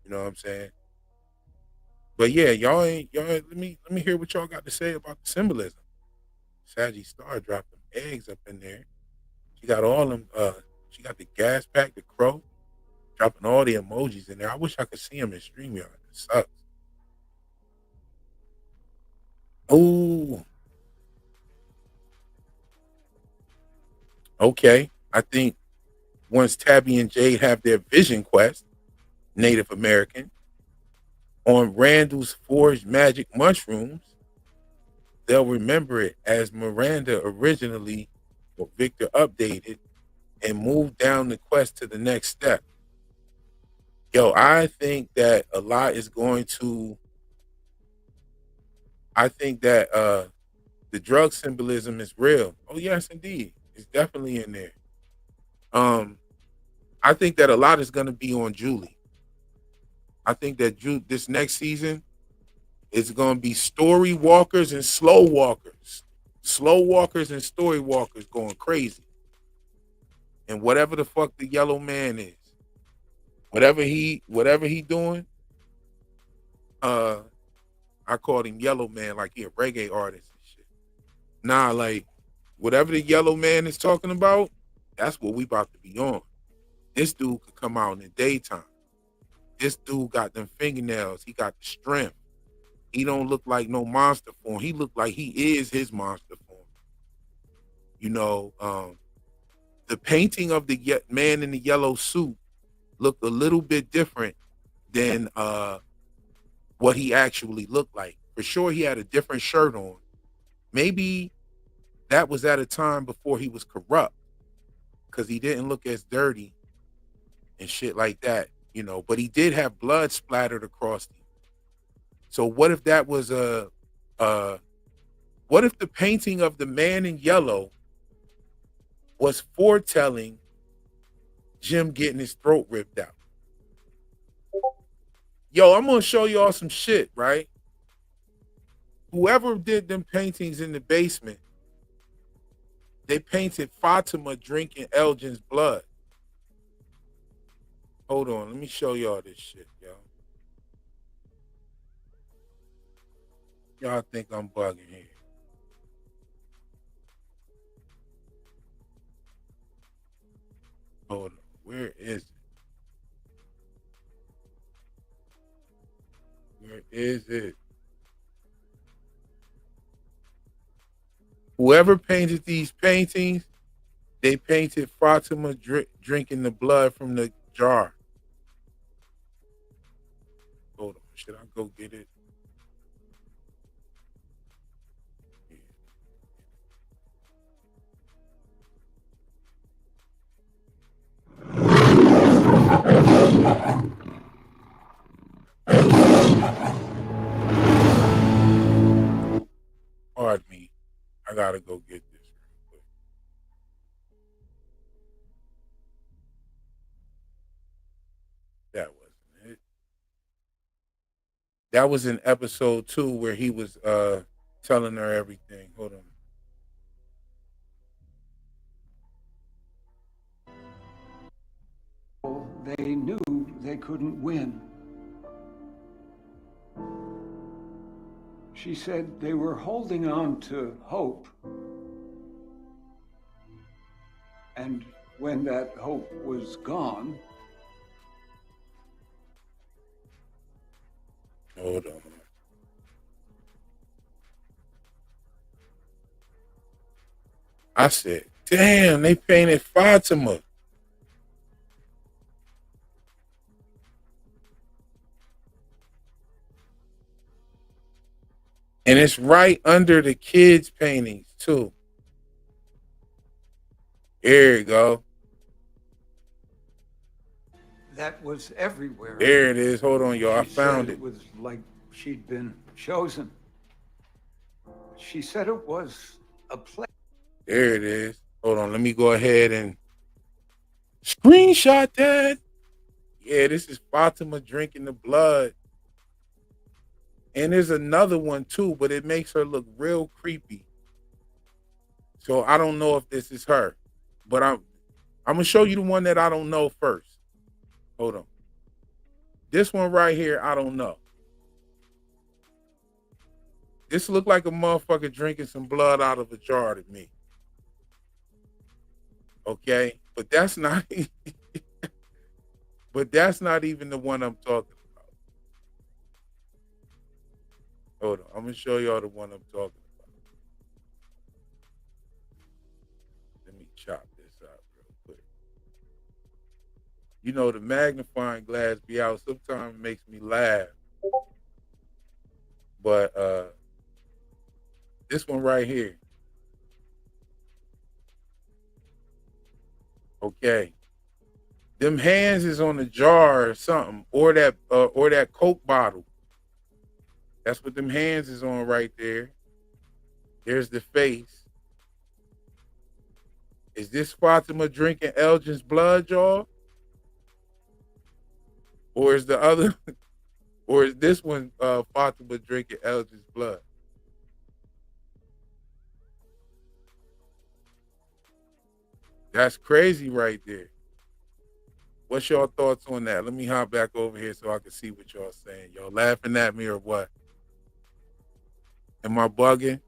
You know what I'm saying? But yeah, let me hear what y'all got to say about the symbolism. Saggy Star dropped them eggs up in there. She got all them she got the gas pack, the crow, dropping all the emojis in there. I wish I could see them in StreamYard. It sucks. Oh, okay. I think once Tabby and Jade have their vision quest, Native American, on Randall's forged magic mushrooms, they'll remember it as Miranda originally, or Victor updated, and move down the quest to the next step. Yo, I think that a lot is going to, I think that the drug symbolism is real. Oh yes, indeed. It's definitely in there. Um, I think that a lot is going to be on Julie. I think that this next season is going to be story walkers and slow walkers. Slow walkers and story walkers going crazy. And whatever the fuck the yellow man is, whatever he doing, I called him Yellow Man like he a reggae artist and shit. Nah, like whatever the yellow man is talking about, that's what we about to be on. This dude could come out in the daytime. This dude got them fingernails. He got the strength. He don't look like no monster form. He look like he is his monster form. You know, the painting of the man in the yellow suit looked a little bit different than what he actually looked like. For sure, he had a different shirt on. Maybe that was at a time before he was corrupt, because he didn't look as dirty and shit like that, you know. But he did have blood splattered across him. So what if that was what if the painting of the man in yellow was foretelling Jim getting his throat ripped out? Yo, I'm gonna show y'all some shit, right? Whoever did them paintings in the basement, they painted Fatima drinking Elgin's blood. Hold on, let me show y'all this shit, yo. Y'all think I'm bugging here. Hold on, where is it? Where is it? Whoever painted these paintings, they painted Fatima drinking the blood from the jar. Hold on, should I go get it? Pardon me. I gotta go get this real quick. That wasn't it. That was in episode 2 where he was telling her everything. Hold on. they knew they couldn't win. She said they were holding on to hope. And when that hope was gone... Hold on. I said, damn, they painted Fatima. And it's right under the kids' paintings, too. There you go. That was everywhere. There it is. Hold on, y'all. I She found said it. It was like she'd been chosen. She said it was a play. There it is. Hold on. Let me go ahead and screenshot that. Yeah, this is Fatima drinking the blood. And there's another one too, but it makes her look real creepy. So I don't know if this is her, but I'm gonna show you the one that I don't know first. Hold on. This one right here, I don't know. This look like a motherfucker drinking some blood out of a jar to me. Okay, but that's not. But that's not even the one I'm talking about. Hold on, I'm gonna show y'all the one I'm talking about. Let me chop this out real quick. You know, the magnifying glass be out. Sometimes it makes me laugh. But this one right here. Okay. Them hands is on the jar or something, or that Coke bottle. That's what them hands is on right there. There's the face. Is this Fatima drinking Elgin's blood, y'all? Or is the other, or is this one Fatima drinking Elgin's blood? That's crazy right there. What's y'all thoughts on that? Let me hop back over here so I can see what y'all saying. Y'all laughing at me or what? Am I bugging?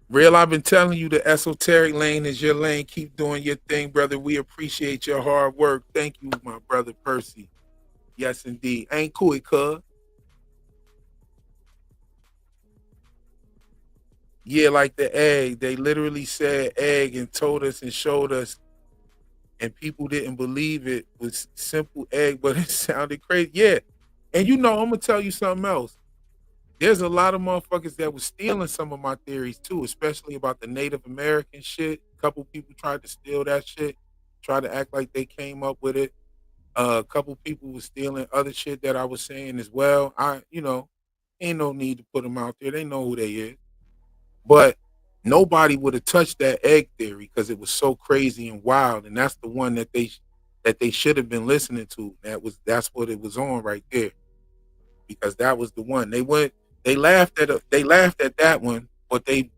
Real, I've been telling you the esoteric lane is your lane. Keep doing your thing, brother. We appreciate your hard work. Thank you, my brother Percy. Yes, indeed. Ain't cool, cuz. Yeah, like the egg. They literally said egg and told us and showed us, and people didn't believe it was simple egg, but it sounded crazy. Yeah. And you know, I'm going to tell you something else. There's a lot of motherfuckers that was stealing some of my theories too, especially about the Native American shit. A couple people tried to steal that shit, tried to act like they came up with it. A couple people was stealing other shit that I was saying as well. Ain't no need to put them out there. They know who they is. But nobody would have touched that egg theory because it was so crazy and wild. And that's the one that they should have been listening to. That's what it was on right there. Because that was the one. They laughed at that one, but they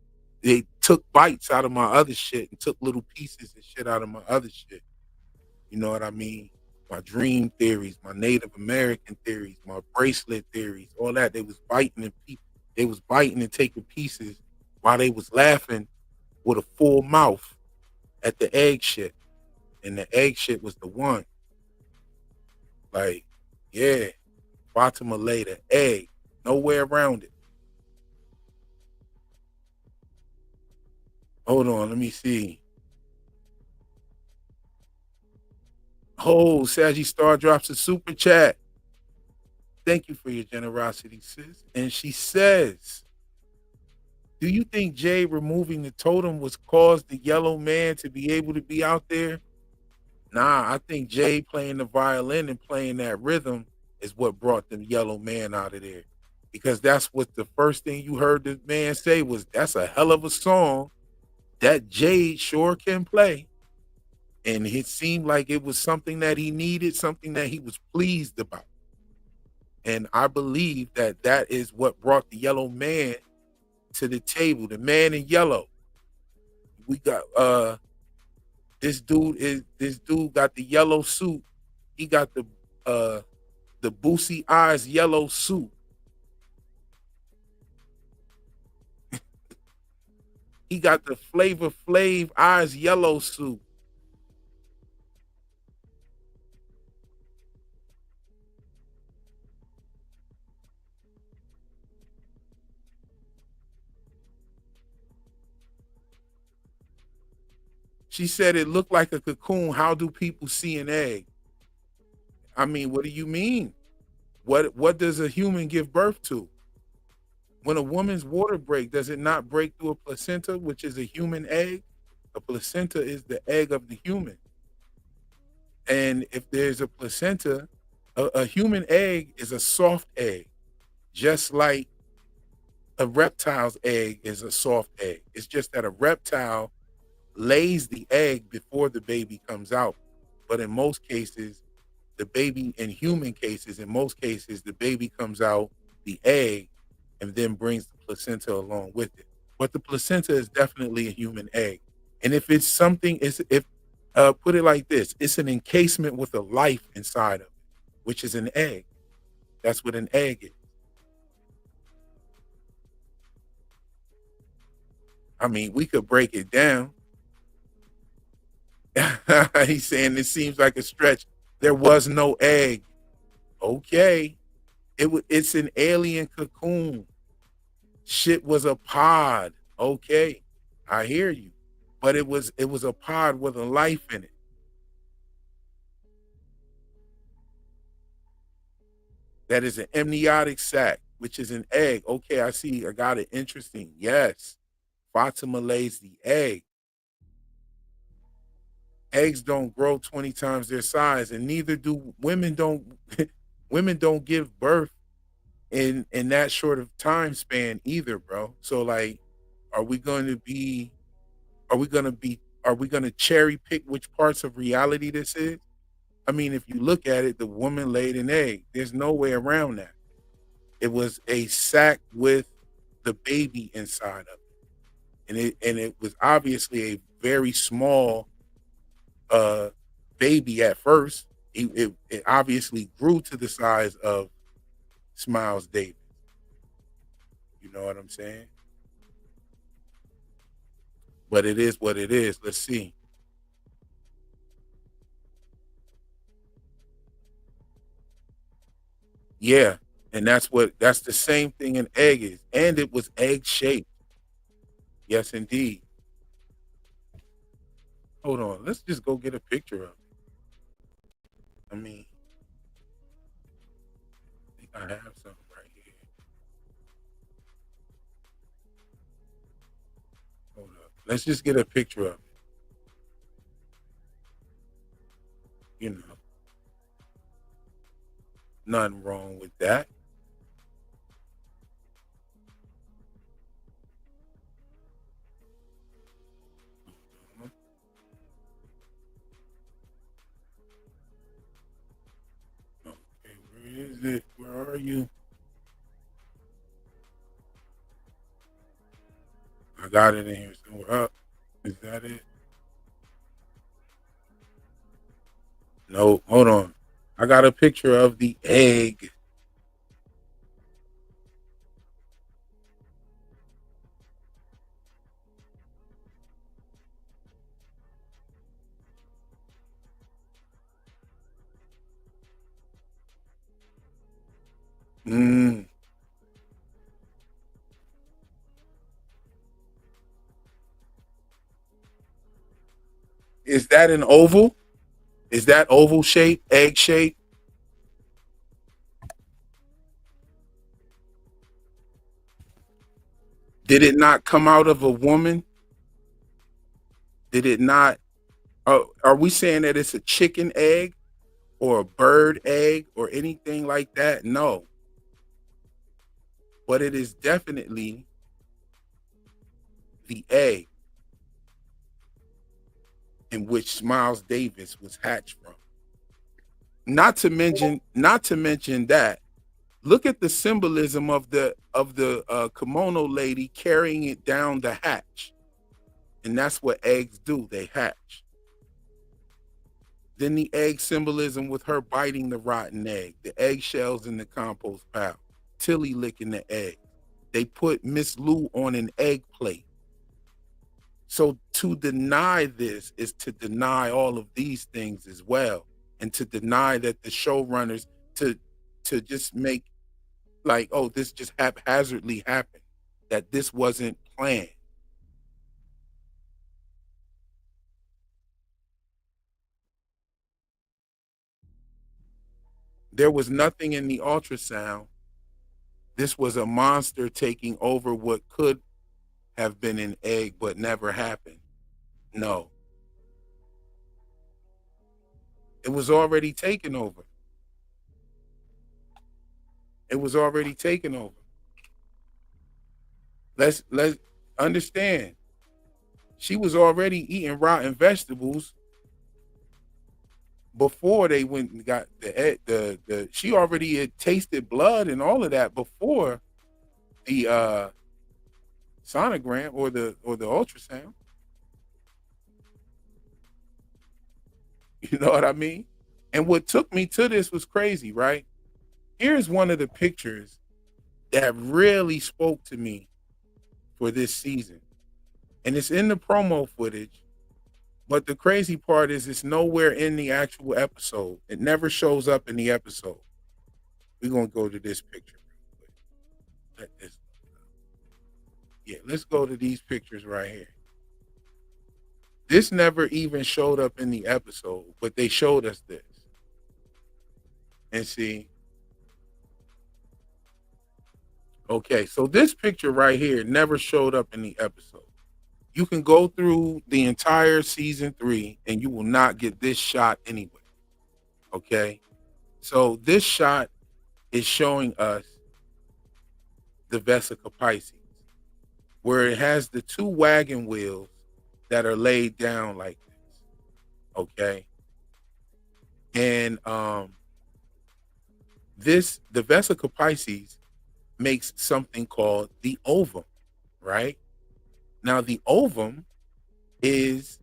took bites out of my other shit and took little pieces and shit out of my other shit. You know what I mean? My dream theories, my Native American theories, my bracelet theories, all that. They was biting and taking pieces while they was laughing with a full mouth at the egg shit. And the egg shit was the one. Like, yeah, Fatima laid an egg. Nowhere around it. Hold on, let me see. Oh, Saggy Star drops a super chat. Thank you for your generosity, sis. And she says, do you think Jay removing the totem was caused the yellow man to be able to be out there? Nah, I think Jay playing the violin and playing that rhythm is what brought the yellow man out of there. Because that's what the first thing you heard the man say was, that's a hell of a song that Jay sure can play. And it seemed like it was something that he needed, something that he was pleased about. And I believe that is what brought the yellow man to the table, the man in yellow. We got This dude got the yellow suit. He got the Boosie Eyes yellow suit. He got the Flavor Flav Eyes yellow suit. She said it looked like a cocoon. How do people see an egg? I mean, what do you mean? What does a human give birth to? When a woman's water breaks, does it not break through a placenta, which is a human egg? A placenta is the egg of the human. And if there's a placenta, a human egg is a soft egg, just like a reptile's egg is a soft egg. It's just that a reptile lays the egg before the baby comes out. But in most cases, the baby, in human cases, in most cases, the baby comes out the egg and then brings the placenta along with it. But the placenta is definitely a human egg. And if it's something, put it like this, it's an encasement with a life inside of it, which is an egg. That's what an egg is. I mean, we could break it down. He's saying it seems like a stretch. There was no egg. Okay. It's an alien cocoon. Shit was a pod. Okay. I hear you. But it was a pod with a life in it. That is an amniotic sac, which is an egg. Okay, I see. I got it. Interesting. Yes. Fatima lays the egg. Eggs don't grow 20 times their size, and neither do women. Women don't give birth in that short of time span either, bro. So like, are we going to cherry pick which parts of reality this is? I mean, if you look at it, the woman laid an egg. There's no way around that. It was a sack with the baby inside of it. And it was obviously a very small baby at first. It obviously grew to the size of Smiles Davis. You know what I'm saying? But it is what it is. Let's see. Yeah, and that's the same thing an egg is. And it was egg shaped. Yes, indeed. Hold on. Let's just go get a picture of it. I mean, I think I have something right here. Hold up. Let's just get a picture of it. You know, nothing wrong with that. Okay, where is it? Where are you? I got it in here somewhere. Up. Is that it? No, hold on. I got a picture of the egg. Mm. Is that an oval? Is that oval shape, egg shape? Did it not come out of a woman? Did it not? Are we saying that it's a chicken egg or a bird egg or anything like that? No. But it is definitely the egg in which Smiles Davis was hatched from. Not to mention that. Look at the symbolism of the kimono lady carrying it down the hatch, and that's what eggs do. They hatch. Then the egg symbolism with her biting the rotten egg, the eggshells in the compost pile, Tilly licking the egg. They put Miss Lou on an egg plate. So to deny this is to deny all of these things as well, and to deny that the showrunners to just make like, oh, this just haphazardly happened, that this wasn't planned. There was nothing in the ultrasound. This was a monster taking over what could have been an egg but never happened. No. It was already taken over. It was already taken over. Let's understand. She was already eating rotten vegetables before they went and got the she already had tasted blood and all of that before the sonogram or the ultrasound. You know what I mean? And what took me to this was crazy, right? Here's one of the pictures that really spoke to me for this season. And it's in the promo footage, but the crazy part is it's nowhere in the actual episode. It never shows up in the episode. We're going to go to this picture real quick. Let this. Yeah, let's go to these pictures right here. This never even showed up in the episode, but they showed us this. And see. Okay, so this picture right here never showed up in the episode. You can go through the entire season 3 and you will not get this shot anyway. Okay, so this shot is showing us the Vesica Pisces, where it has the 2 wagon wheels that are laid down like this. Okay, and the Vesica Pisces makes something called the ovum, right? Now, the ovum is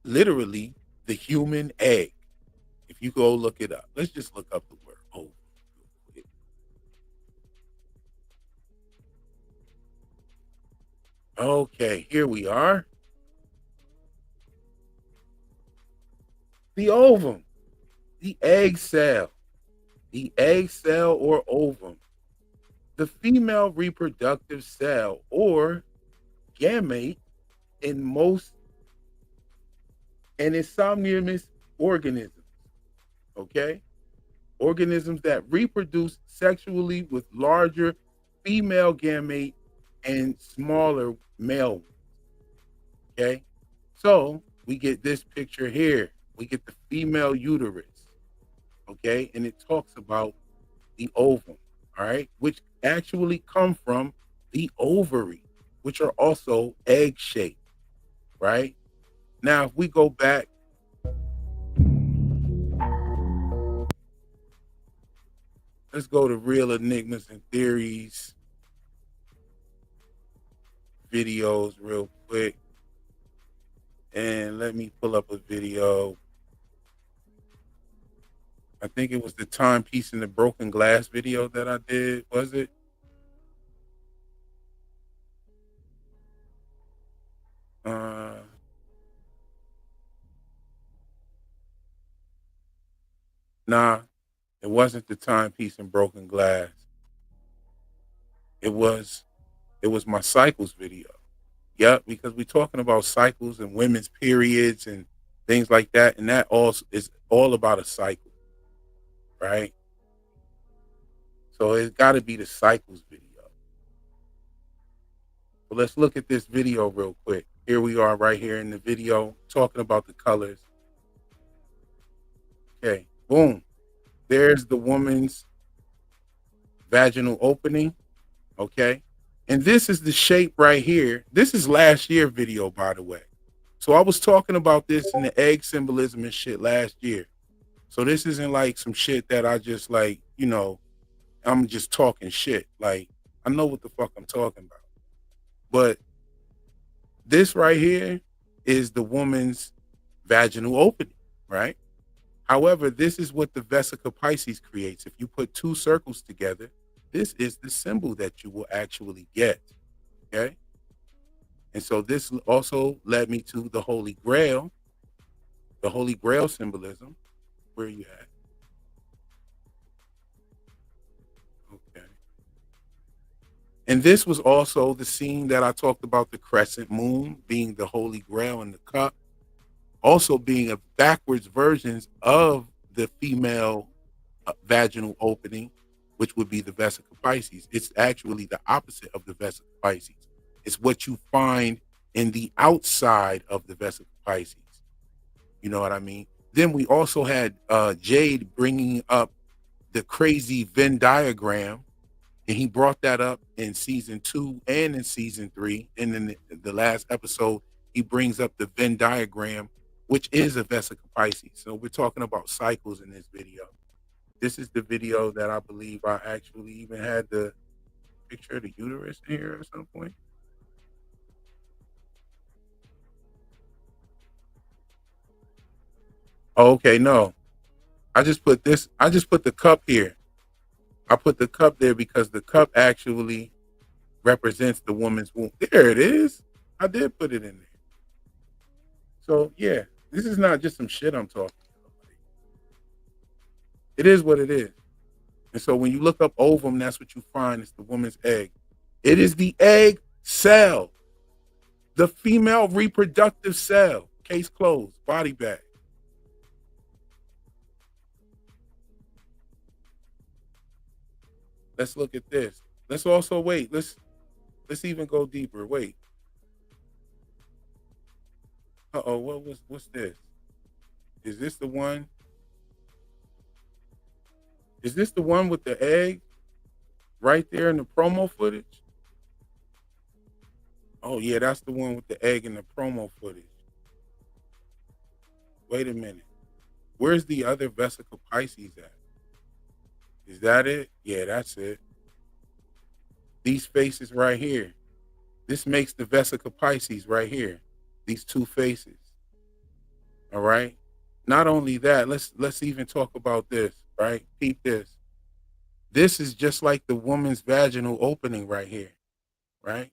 literally the human egg. If you go look it up, let's just look up the word ovum real quick. Okay, here we are. The ovum, the egg cell or ovum, the female reproductive cell or gamete in most anesomnious organisms. Okay, organisms that reproduce sexually with larger female gamete and smaller male ones. Okay, so we get this picture here. We get the female uterus. Okay, and it talks about the ovum. All right, which actually come from the ovary, which are also egg-shaped, right? Now, if we go back, let's go to Real Enigmas and Theories videos real quick. And let me pull up a video. I think it was the timepiece in the broken glass video that I did, was it? Nah, it wasn't the timepiece in broken glass. It was my cycles video. Yep, because we're talking about cycles and women's periods and things like that, and that also is all about a cycle, right? So it's got to be the cycles video. So let's look at this video real quick. Here we are right here in the video talking about the colors. Okay, boom. There's the woman's vaginal opening. Okay. And this is the shape right here. This is last year video, by the way. So I was talking about this in the egg symbolism and shit last year. So this isn't like some shit that I just like, you know, I'm just talking shit. Like, I know what the fuck I'm talking about. But this right here is the woman's vaginal opening. right? However, this is what the Vesica Pisces creates. If you put two circles together, this is the symbol that you will actually get, okay? And so this also led me to the Holy Grail symbolism. Where are you at? Okay. And this was also the scene that I talked about, the crescent moon being the Holy Grail in the cup, also being a backwards versions of the female vaginal opening, which would be the Vesica Pisces. It's actually the opposite of the Vesica Pisces. It's what you find in the outside of the Vesica Pisces. You know what I mean? Then we also had Jade bringing up the crazy Venn diagram, and he brought that up in season 2 and in season 3. And then the last episode, he brings up the Venn diagram, which is a Vesica Pisces. So we're talking about cycles in this video. This is the video that I believe I actually even had the picture of the uterus in here at some point. Oh, okay, no. I just put the cup here. I put the cup there because the cup actually represents the woman's womb. There it is. I did put it in there. So yeah, this is not just some shit I'm talking about. It is what it is. And so when you look up ovum, that's what you find. It's the woman's egg. It is the egg cell, the female reproductive cell. Case closed, body bag. Let's look at this. Let's also wait. Let's even go deeper. Wait. Uh-oh, what's this? Is this the one? Is this the one with the egg right there in the promo footage? Oh yeah, that's the one with the egg in the promo footage. Wait a minute. Where's the other Vesica Pisces at? Is that it? Yeah, that's it. These faces right here. This makes the Vesica Pisces right here. These two faces. All right. Not only that, let's even talk about this, right? Peep this. This is just like the woman's vaginal opening right here, right?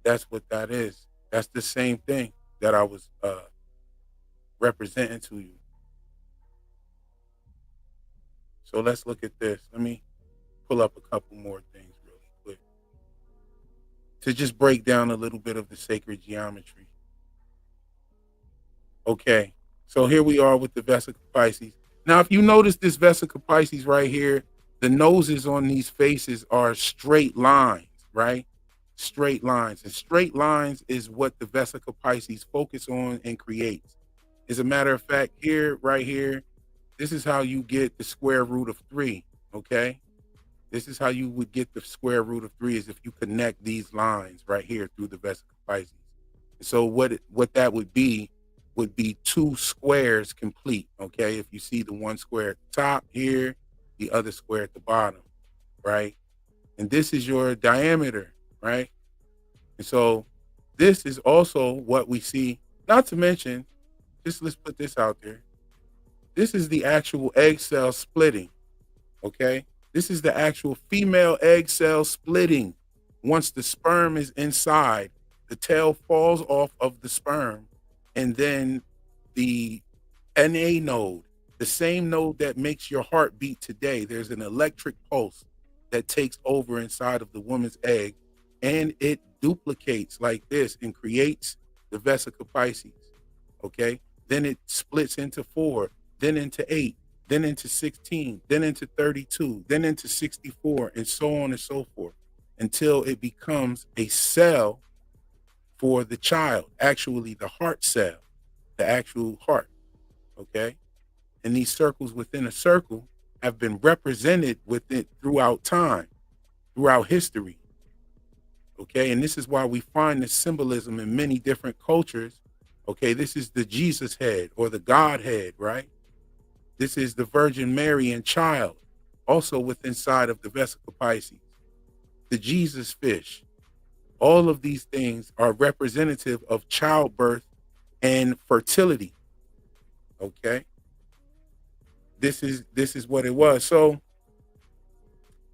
That's what that is. That's the same thing that I was representing to you. So let's look at this. Let me pull up a couple more things really quick to just break down a little bit of the sacred geometry. Okay, so here we are with the Vesica Pisces. Now, if you notice this Vesica Pisces right here, the noses on these faces are straight lines, right? Straight lines. And straight lines is what the Vesica Pisces focus on and creates. As a matter of fact, here, right here, this is how you get the square root of 3, okay? This is how you would get the square root of 3 is if you connect these lines right here through the Vesica Pisces. So what that would be 2 squares complete, okay? If you see the one square at the top here, the other square at the bottom, right? And this is your diameter, right? And so this is also what we see, not to mention, just let's put this out there. This is the actual egg cell splitting, okay? This is the actual female egg cell splitting. Once the sperm is inside, the tail falls off of the sperm, and then the NA node, the same node that makes your heart beat today, there's an electric pulse that takes over inside of the woman's egg, and it duplicates like this and creates the Vesica Pisces, okay? Then it splits into 4, then into 8, then into 16, then into 32, then into 64, and so on and so forth, until it becomes a cell for the child, actually the heart cell, the actual heart, okay? And these circles within a circle have been represented with it throughout time, throughout history, okay? And this is why we find this symbolism in many different cultures, okay? This is the Jesus head or the God head, right? This is the Virgin Mary and child, also within inside of the Vesica Pisces. The Jesus fish. All of these things are representative of childbirth and fertility. Okay. This is what it was. So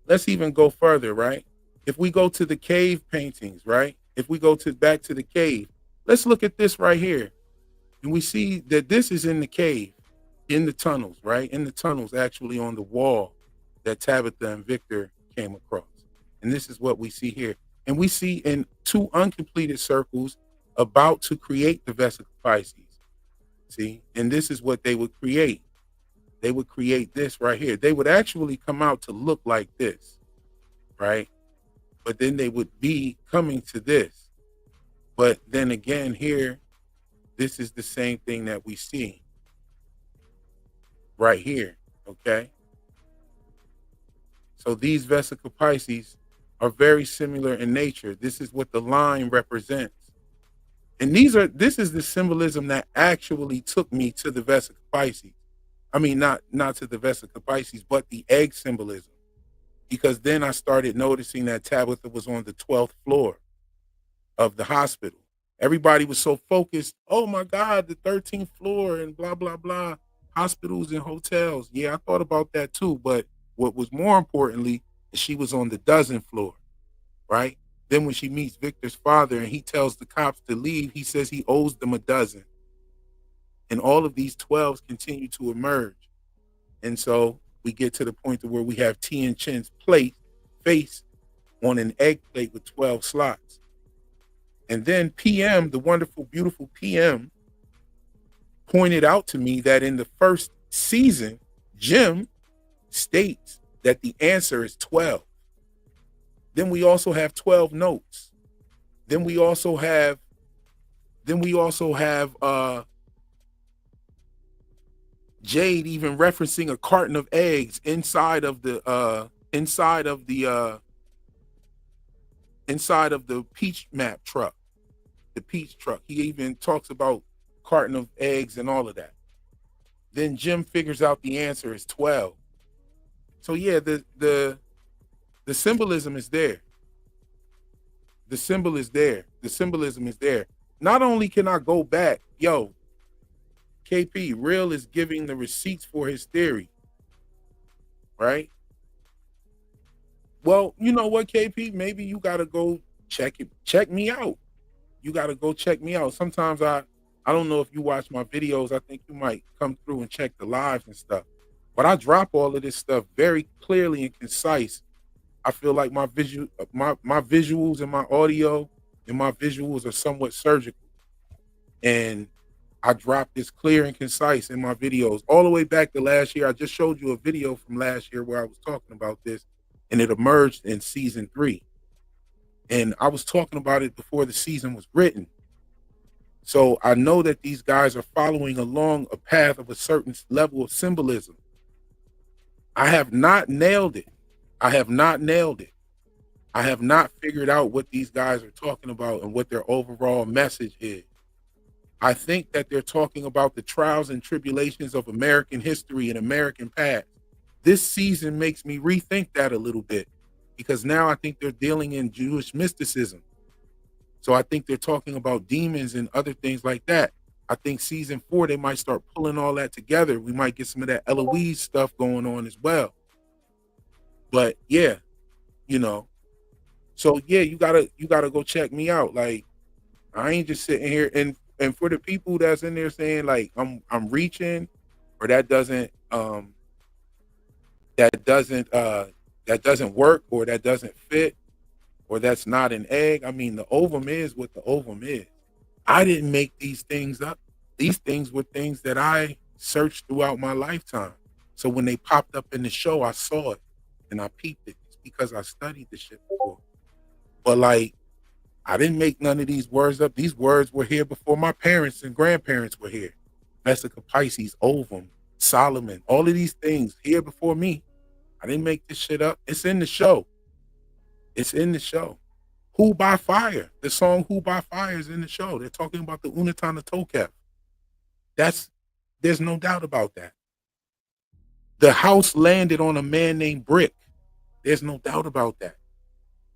let's even go further, right? If we go to the cave paintings, right? If we go to back to the cave, let's look at this right here. And we see that this is in the cave, in the tunnels, right? In the tunnels, actually on the wall that Tabitha and Victor came across. And this is what we see here. And we see in two uncompleted circles about to create the vesica Pisces. See? And this is what they would create. They would create this right here. They would actually come out to look like this, right? But then they would be coming to this. But then again here, this is the same thing that we see right here, okay? So these vesica Pisces are very similar in nature. This is what the line represents. And this is the symbolism that actually took me to the vesica Pisces. I mean, not to the vesica Pisces, but the egg symbolism. Because then I started noticing that Tabitha was on the 12th floor of the hospital. Everybody was so focused. Oh my God, the 13th floor and blah, blah, blah. Hospitals and hotels. Yeah, I thought about that too. But what was more importantly is she was on the dozenth floor, right? Then when she meets Victor's father and he tells the cops to leave, he says he owes them a dozen. And all of these 12s continue to emerge. And so we get to the point to where we have Tien Chin's face on an egg plate with 12 slots. And then PM, the wonderful, beautiful PM, pointed out to me that in the first season, Jim states that the answer is 12. Then we also have 12 notes. Then we also have Jade even referencing a carton of eggs inside of the peach map truck, the peach truck. He even talks about carton of eggs and all of that. Then Jim figures out the answer is 12. So yeah, the symbolism is there. The symbol is there. The symbolism is there. Not only can I go back, KP, Real is giving the receipts for his theory, right? Well, you know what, KP? Maybe you got to go check me out. You got to go check me out. Sometimes I don't know if you watch my videos. I think you might come through and check the lives and stuff. But I drop all of this stuff very clearly and concise. I feel like my visuals and my audio and my visuals are somewhat surgical. And I drop this clear and concise in my videos all the way back to last year. I just showed you a video from last year where I was talking about this, and it emerged in season 3. And I was talking about it before the season was written. So I know that these guys are following along a path of a certain level of symbolism. I have not nailed it. I have not figured out what these guys are talking about and what their overall message is. I think that they're talking about the trials and tribulations of American history and American past. This season makes me rethink that a little bit, because now I think they're dealing in Jewish mysticism. So I think they're talking about demons and other things like that. I think season 4, they might start pulling all that together. We might get some of that Eloise stuff going on as well. But yeah, so yeah, you gotta go check me out. Like, I ain't just sitting here and for the people that's in there saying like I'm reaching, or that doesn't work, or that doesn't fit, or that's not an egg. I mean, the ovum is what the ovum is. I didn't make these things up. These things were things that I searched throughout my lifetime. So when they popped up in the show, I saw it and I peeped it. It's because I studied the shit before. But like, I didn't make none of these words up. These words were here before my parents and grandparents were here. Vesica Pisces, ovum, Solomon, all of these things here before me. I didn't make this shit up. It's in the show. It's in the show. Who by Fire? The song Who by Fire is in the show. They're talking about the Unatana Tokef. There's no doubt about that. The house landed on a man named Brick. There's no doubt about that.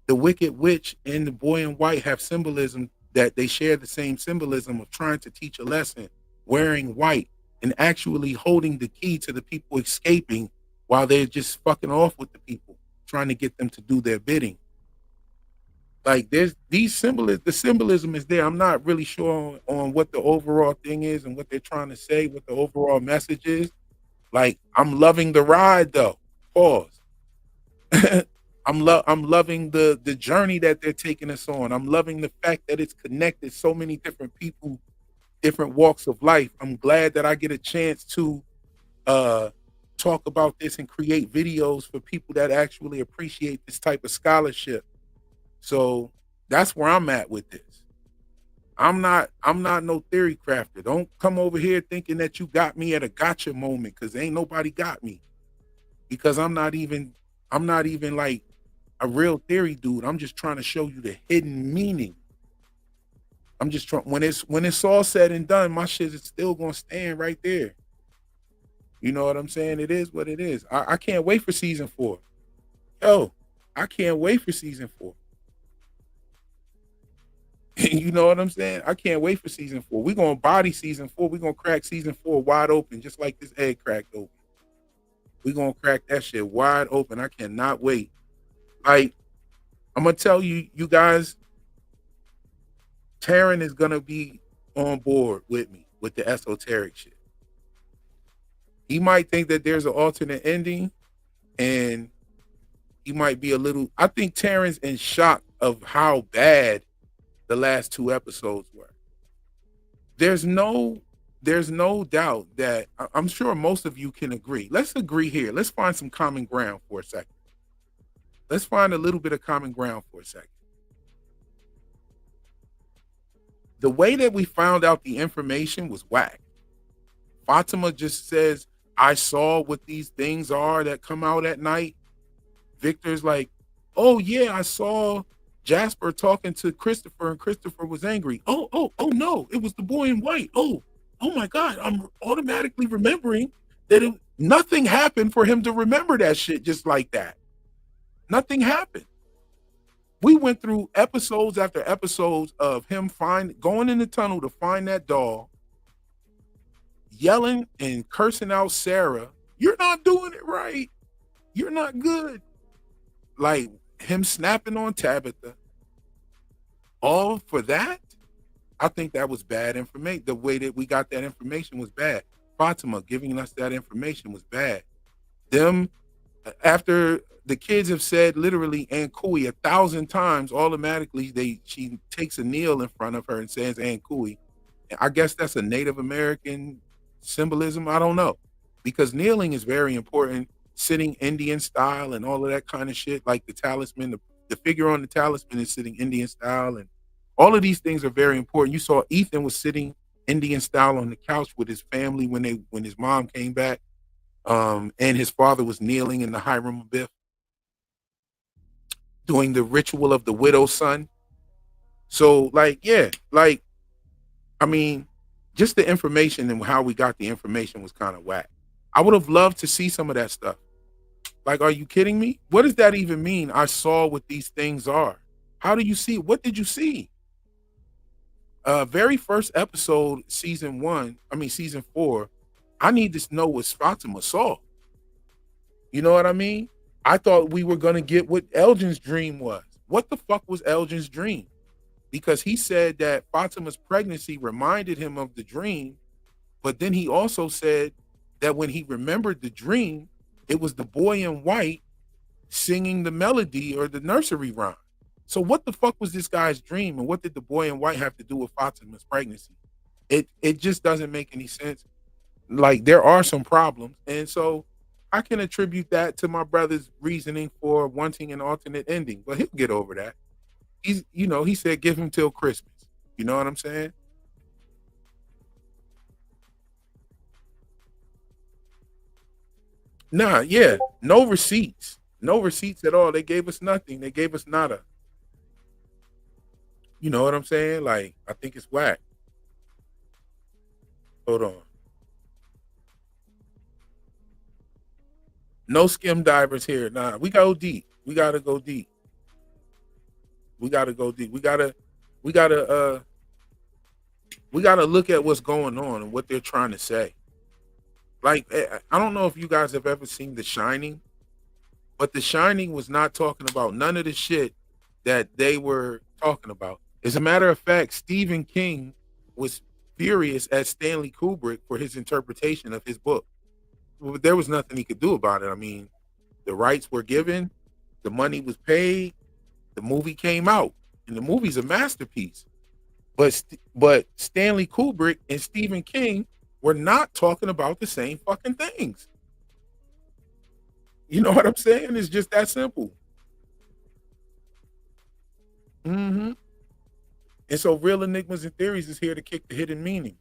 The Wicked Witch and the Boy in White have symbolism, that they share the same symbolism of trying to teach a lesson, wearing white, and actually holding the key to the people escaping while they're just fucking off with the people, trying to get them to do their bidding. Like there's the symbolism is there. I'm not really sure on what the overall thing is and what they're trying to say, what the overall message is. Like I'm loving the ride though. Pause. I'm loving the journey that they're taking us on. I'm loving the fact that it's connected so many different people, different walks of life. I'm glad that I get a chance to talk about this and create videos for people that actually appreciate this type of scholarship. So that's where I'm at with this. I'm not no theory crafter. Don't come over here thinking that you got me at a gotcha moment, because ain't nobody got me. Because I'm not even like a real theory dude. I'm just trying to show you the hidden meaning. I'm just trying, when it's all said and done, my shit is still gonna stand right there. You know what I'm saying? It is what it is. I can't wait for season 4. Yo, I can't wait for season 4. You know what I'm saying? I can't wait for season 4. We're gonna body season 4. We're gonna crack season 4 wide open, just like this egg cracked open. We're gonna crack that shit wide open. I cannot wait. Like, I'm gonna tell you guys, Taryn is gonna be on board with me with the esoteric shit. He might think that there's an alternate ending, and he might be a little. I think Taryn's in shock of how bad the last 2 episodes were. There's no doubt that I'm sure most of you can agree. Let's agree here. Let's find some common ground for a second. Let's find a little bit of common ground for a second. The way that we found out the information was whack. Fatima just says, I saw what these things are that come out at night. Victor's like, oh yeah, I saw Jasper talking to Christopher, and Christopher was angry. Oh no, it was the boy in white. Oh my God, I'm automatically remembering that nothing happened for him to remember that shit just like that. Nothing happened. We went through episodes after episodes of him going in the tunnel to find that doll, yelling and cursing out Sarah. You're not doing it right. You're not good. Like him snapping on Tabitha. All for that? I think that was bad information. The way that we got that information was bad. Fatima giving us that information was bad. Them, after the kids have said literally Aunt Cooey 1,000 times, automatically she takes a kneel in front of her and says Aunt Cooey. I guess that's a Native American symbolism. I don't know, because kneeling is very important. Sitting Indian style and all of that kind of shit, like the talisman, the figure on the talisman is sitting Indian style, and all of these things are very important. You saw Ethan was sitting Indian style on the couch with his family when his mom came back, and his father was kneeling in the Hiram Abiff, doing the ritual of the widow's son. So, like, yeah, like, I mean, just the information and how we got the information was kind of whack. I would have loved to see some of that stuff. Like, are you kidding me? What does that even mean? I saw what these things are. How do you see? What did you see? Very first episode, season 4, I need to know what Fatima saw. You know what I mean? I thought we were going to get what Elgin's dream was. What the fuck was Elgin's dream? Because he said that Fatima's pregnancy reminded him of the dream, but then he also said that when he remembered the dream, it was the boy in white singing the melody or the nursery rhyme. So what the fuck was this guy's dream, and what did the boy in white have to do with Fatima's pregnancy? It just doesn't make any sense. Like, there are some problems, and so I can attribute that to my brother's reasoning for wanting an alternate ending, but he'll get over that. He said give him till Christmas. You know what I'm saying? Nah, yeah, no receipts at all. They gave us nothing. They gave us nada. You know what I'm saying? Like, I think it's whack. Hold on. No skim divers here. Nah, we go deep. We gotta go deep. We gotta go deep. We gotta look at what's going on and what they're trying to say. Like, I don't know if you guys have ever seen The Shining, but The Shining was not talking about none of the shit that they were talking about. As a matter of fact, Stephen King was furious at Stanley Kubrick for his interpretation of his book. Well, there was nothing he could do about it. I mean, the rights were given, the money was paid, the movie came out, and the movie's a masterpiece. But Stanley Kubrick and Stephen King were not talking about the same fucking things. You know what I'm saying? It's just that simple. Mm-hmm. And so Real Enigmas and Theories is here to kick the hidden meaning.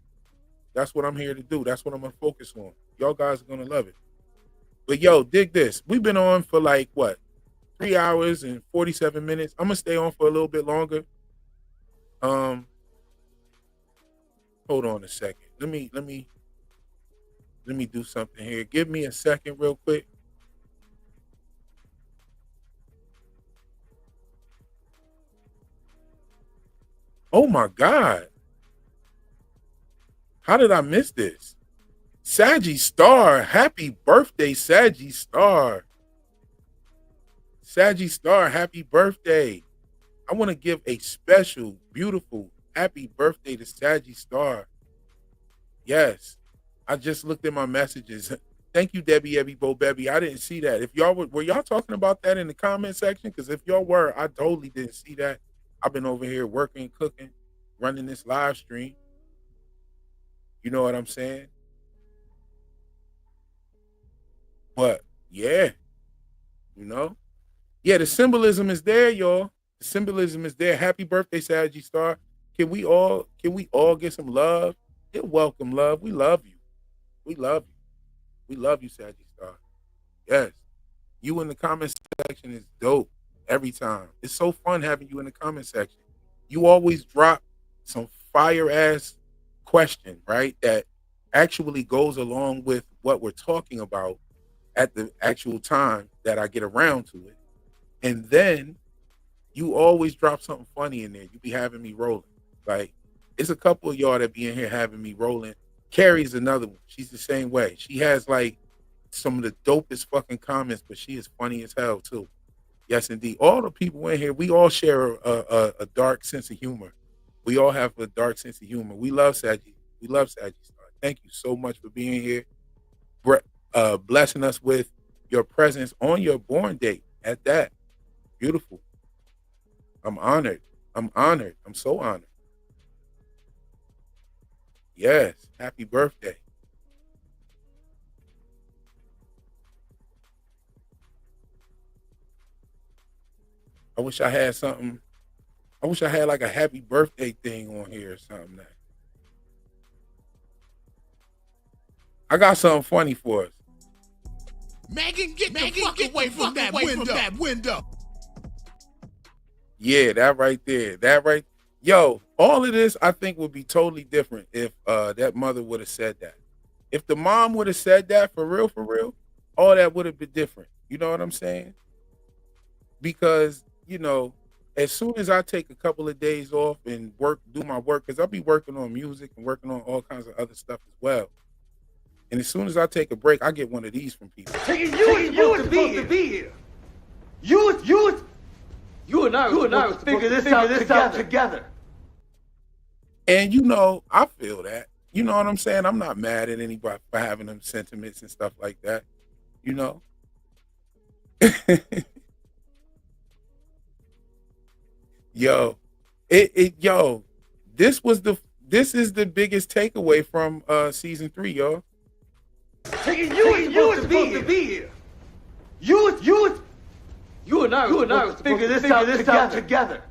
That's what I'm here to do. That's what I'm gonna focus on. Y'all guys are gonna love it. But yo, dig this. We've been on for like what? 3 hours and 47 minutes. I'm gonna stay on for a little bit longer. Hold on a second. Let me do something here. Give me a second real quick. Oh my God. How did I miss this? Saggy Star. Happy birthday, Saggy Star. Saggy Star, happy birthday. I want to give a special, beautiful, happy birthday to Saggy Star. Yes. I just looked at my messages. Thank you, Debbie Ebby Bo Bebby. I didn't see that. If y'all were y'all talking about that in the comment section? Because if y'all were, I totally didn't see that. I've been over here working, cooking, running this live stream. You know what I'm saying? But yeah, you know? Yeah, the symbolism is there, y'all. The symbolism is there. Happy birthday, Saggy Star. Can we all get some love? You're welcome, love. We love you. We love you. We love you, Saggy Star. Yes. You in the comment section is dope every time. It's so fun having you in the comment section. You always drop some fire ass question, right? That actually goes along with what we're talking about at the actual time that I get around to it. And then you always drop something funny in there. You be having me rolling. Like, it's a couple of y'all that be in here having me rolling. Carrie's another one. She's the same way. She has like some of the dopest fucking comments, but she is funny as hell too. Yes, indeed. All the people in here, we all share a dark sense of humor. We all have a dark sense of humor. We love Saggy. We love Saggy Star. Thank you so much for being here. Blessing us with your presence on your born date at that. Beautiful. I'm honored. I'm honored. I'm so honored. Yes. Happy birthday. I wish I had something. I wish I had like a happy birthday thing on here or something. That I got something funny for us. Megan, get the fuck away from that window. Yeah, that right there. That right. Yo, all of this I think would be totally different if that mother would have said that. If the mom would have said that for real, all that would have been different. You know what I'm saying? Because, you know, as soon as I take a couple of days off and do my work, because I'll be working on music and working on all kinds of other stuff as well. And as soon as I take a break, I get one of these from people. You were supposed to be here. You and I were supposed to figure this out together. And you know, I feel that. You know what I'm saying? I'm not mad at anybody for having them sentiments and stuff like that. You know? Yo, this is the biggest takeaway from season 3, y'all. You were supposed to be here. You and I were figure this out together.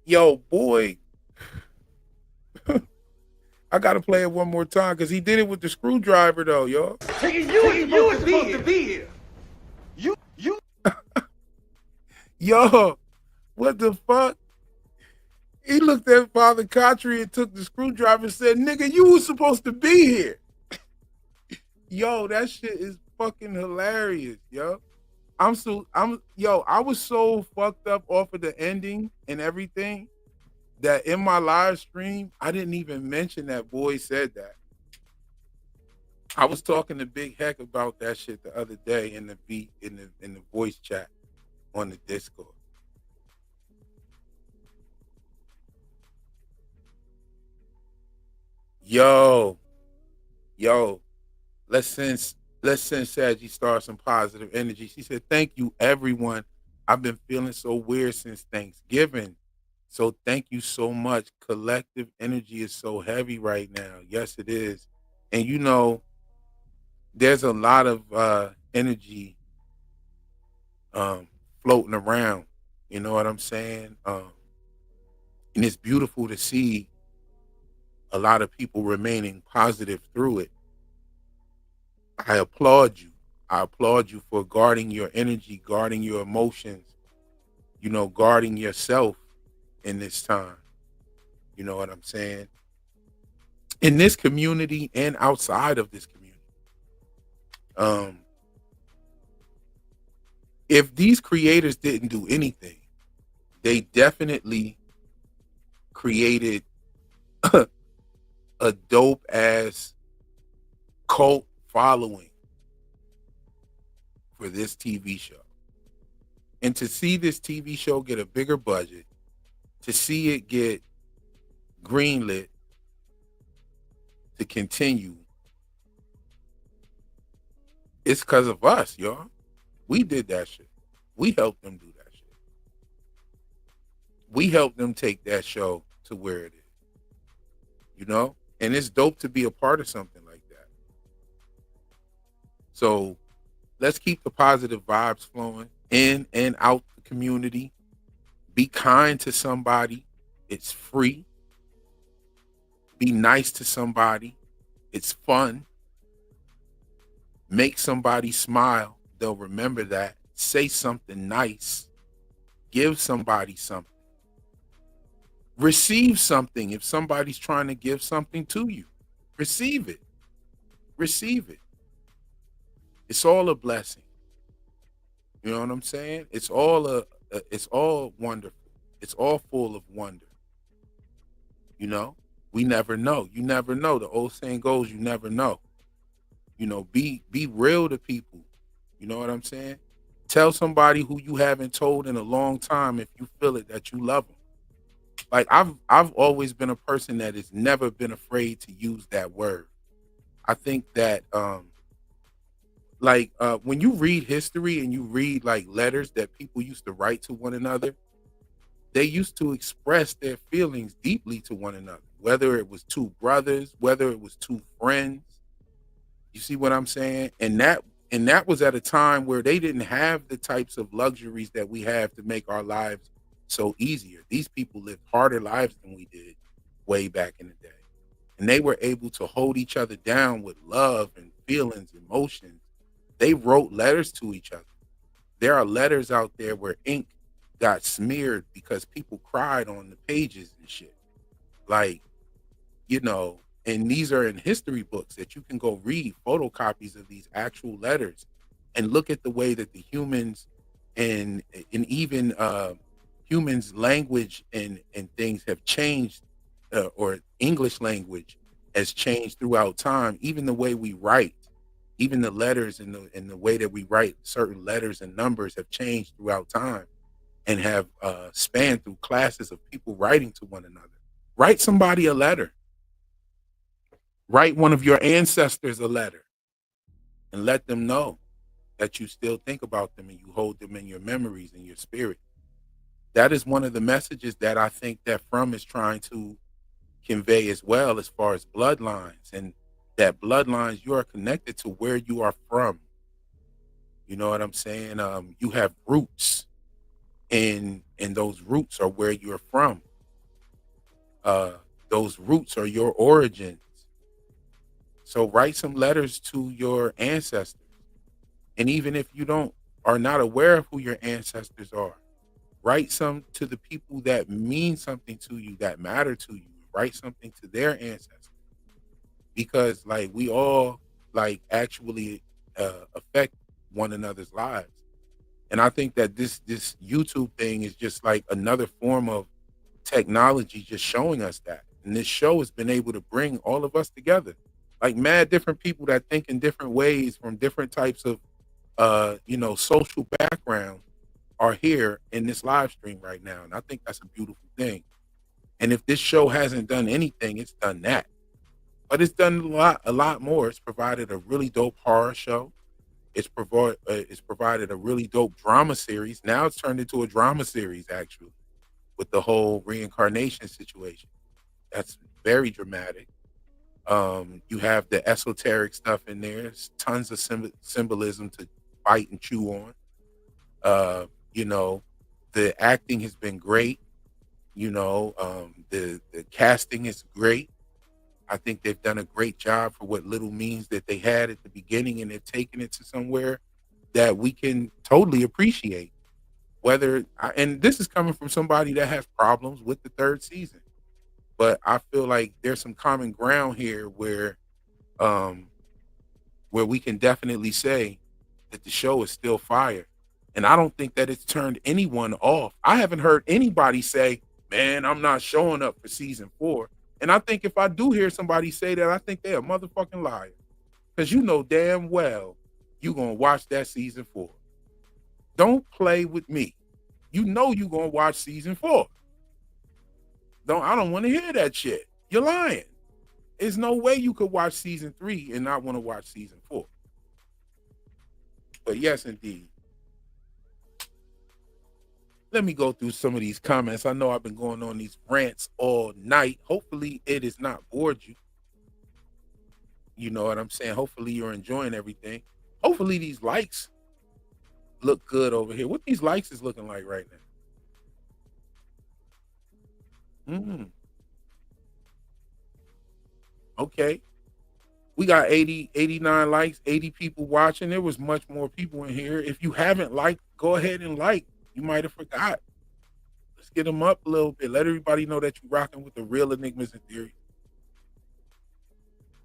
Yo, boy. I gotta play it one more time because he did it with the screwdriver though, y'all. You were supposed to be here. You Yo, what the fuck? He looked at Father Kotri and took the screwdriver and said, nigga, you was supposed to be here. Yo, that shit is fucking hilarious, yo. I was so fucked up off of the ending and everything that in my live stream, I didn't even mention that boy said that. I was talking to Big Heck about that shit the other day in the voice chat on the Discord. Yo, yo, let's send Saggy Star some positive energy. She said, "Thank you, everyone. I've been feeling so weird since Thanksgiving. So thank you so much. Collective energy is so heavy right now. Yes, it is. And there's a lot of energy um floating around. You know what I'm saying? And it's beautiful to see a lot of people remaining positive through it. I applaud you. I applaud you for guarding your energy, guarding your emotions, guarding yourself in this time. You know what I'm saying? In this community and outside of this community. Um, if these creators didn't do anything, they definitely created a dope ass cult following for this TV show. And to see this TV show get a bigger budget, to see it get greenlit to continue, it's because of us, y'all. We did that shit. We helped them do that shit. We helped them take that show to where it is, And it's dope to be a part of something like that. So let's keep the positive vibes flowing in and out the community. Be kind to somebody. It's free. Be nice to somebody. It's fun. Make somebody smile. They'll remember that. Say something nice. Give somebody something. Receive something if somebody's trying to give something to you. Receive it. Receive it. It's all a blessing. You know what I'm saying? It's all wonderful. It's all full of wonder. We never know. You never know. The old saying goes, you never know. Be real to people. You know what I'm saying? Tell somebody who you haven't told in a long time if you feel it that you love them. Like I've always been a person that has never been afraid to use that word. I think that when you read history and you read like letters that people used to write to one another, they used to express their feelings deeply to one another, whether it was two brothers, whether it was two friends. You see what I'm saying? And that was at a time where they didn't have the types of luxuries that we have to make our lives so easier. These people lived harder lives than we did way back in the day. And they were able to hold each other down with love and feelings, emotions. They wrote letters to each other. There are letters out there where ink got smeared because people cried on the pages and shit. And these are in history books that you can go read photocopies of these actual letters and look at the way that the humans and even humans' language and things have changed, or English language has changed throughout time. Even the way we write, even the letters and the way that we write certain letters and numbers have changed throughout time and have spanned through classes of people writing to one another. Write somebody a letter. Write one of your ancestors a letter and let them know that you still think about them and you hold them in your memories and your spirit. That is one of the messages that I think that From is trying to convey as well, as far as bloodlines, and that bloodlines, you are connected to where you are from. You know what I'm saying? You have roots, and those roots are where you're from. Those roots are your origins. So write some letters to your ancestors. And even if you are not aware of who your ancestors are, write some to the people that mean something to you, that matter to you. Write something to their ancestors. Because we all actually affect one another's lives. And I think that this YouTube thing is just like another form of technology just showing us that. And this show has been able to bring all of us together. Like mad different people that think in different ways from different types of social background are here in this live stream right now. And I think that's a beautiful thing. And if this show hasn't done anything, it's done that. But it's done a lot more. It's provided a really dope horror show. It's provided a really dope drama series. Now it's turned into a drama series actually, with the whole reincarnation situation. That's very dramatic. You have the esoteric stuff in there. There's tons of symbolism to bite and chew on. The acting has been great. The casting is great. I think they've done a great job for what little means that they had at the beginning, and they've taken it to somewhere that we can totally appreciate. And this is coming from somebody that has problems with the third season, but I feel like there's some common ground here where we can definitely say that the show is still fire. And I don't think that it's turned anyone off. I haven't heard anybody say, man, I'm not showing up for season 4. And I think if I do hear somebody say that, I think they're a motherfucking liar. Because you know damn well you're going to watch that season 4. Don't play with me. You know you're going to watch season 4. I don't want to hear that shit. You're lying. There's no way you could watch season 3 and not want to watch season 4. But yes, indeed. Let me go through some of these comments. I know I've been going on these rants all night. Hopefully it has not bored you. You know what I'm saying? Hopefully you're enjoying everything. Hopefully these likes look good over here. What these likes is looking like right now? Okay. We got 89 likes, 80 people watching. There was much more people in here. If you haven't liked, go ahead and like. You might have forgot. Let's get them up a little bit. Let everybody know that you're rocking with the real enigmas and theory.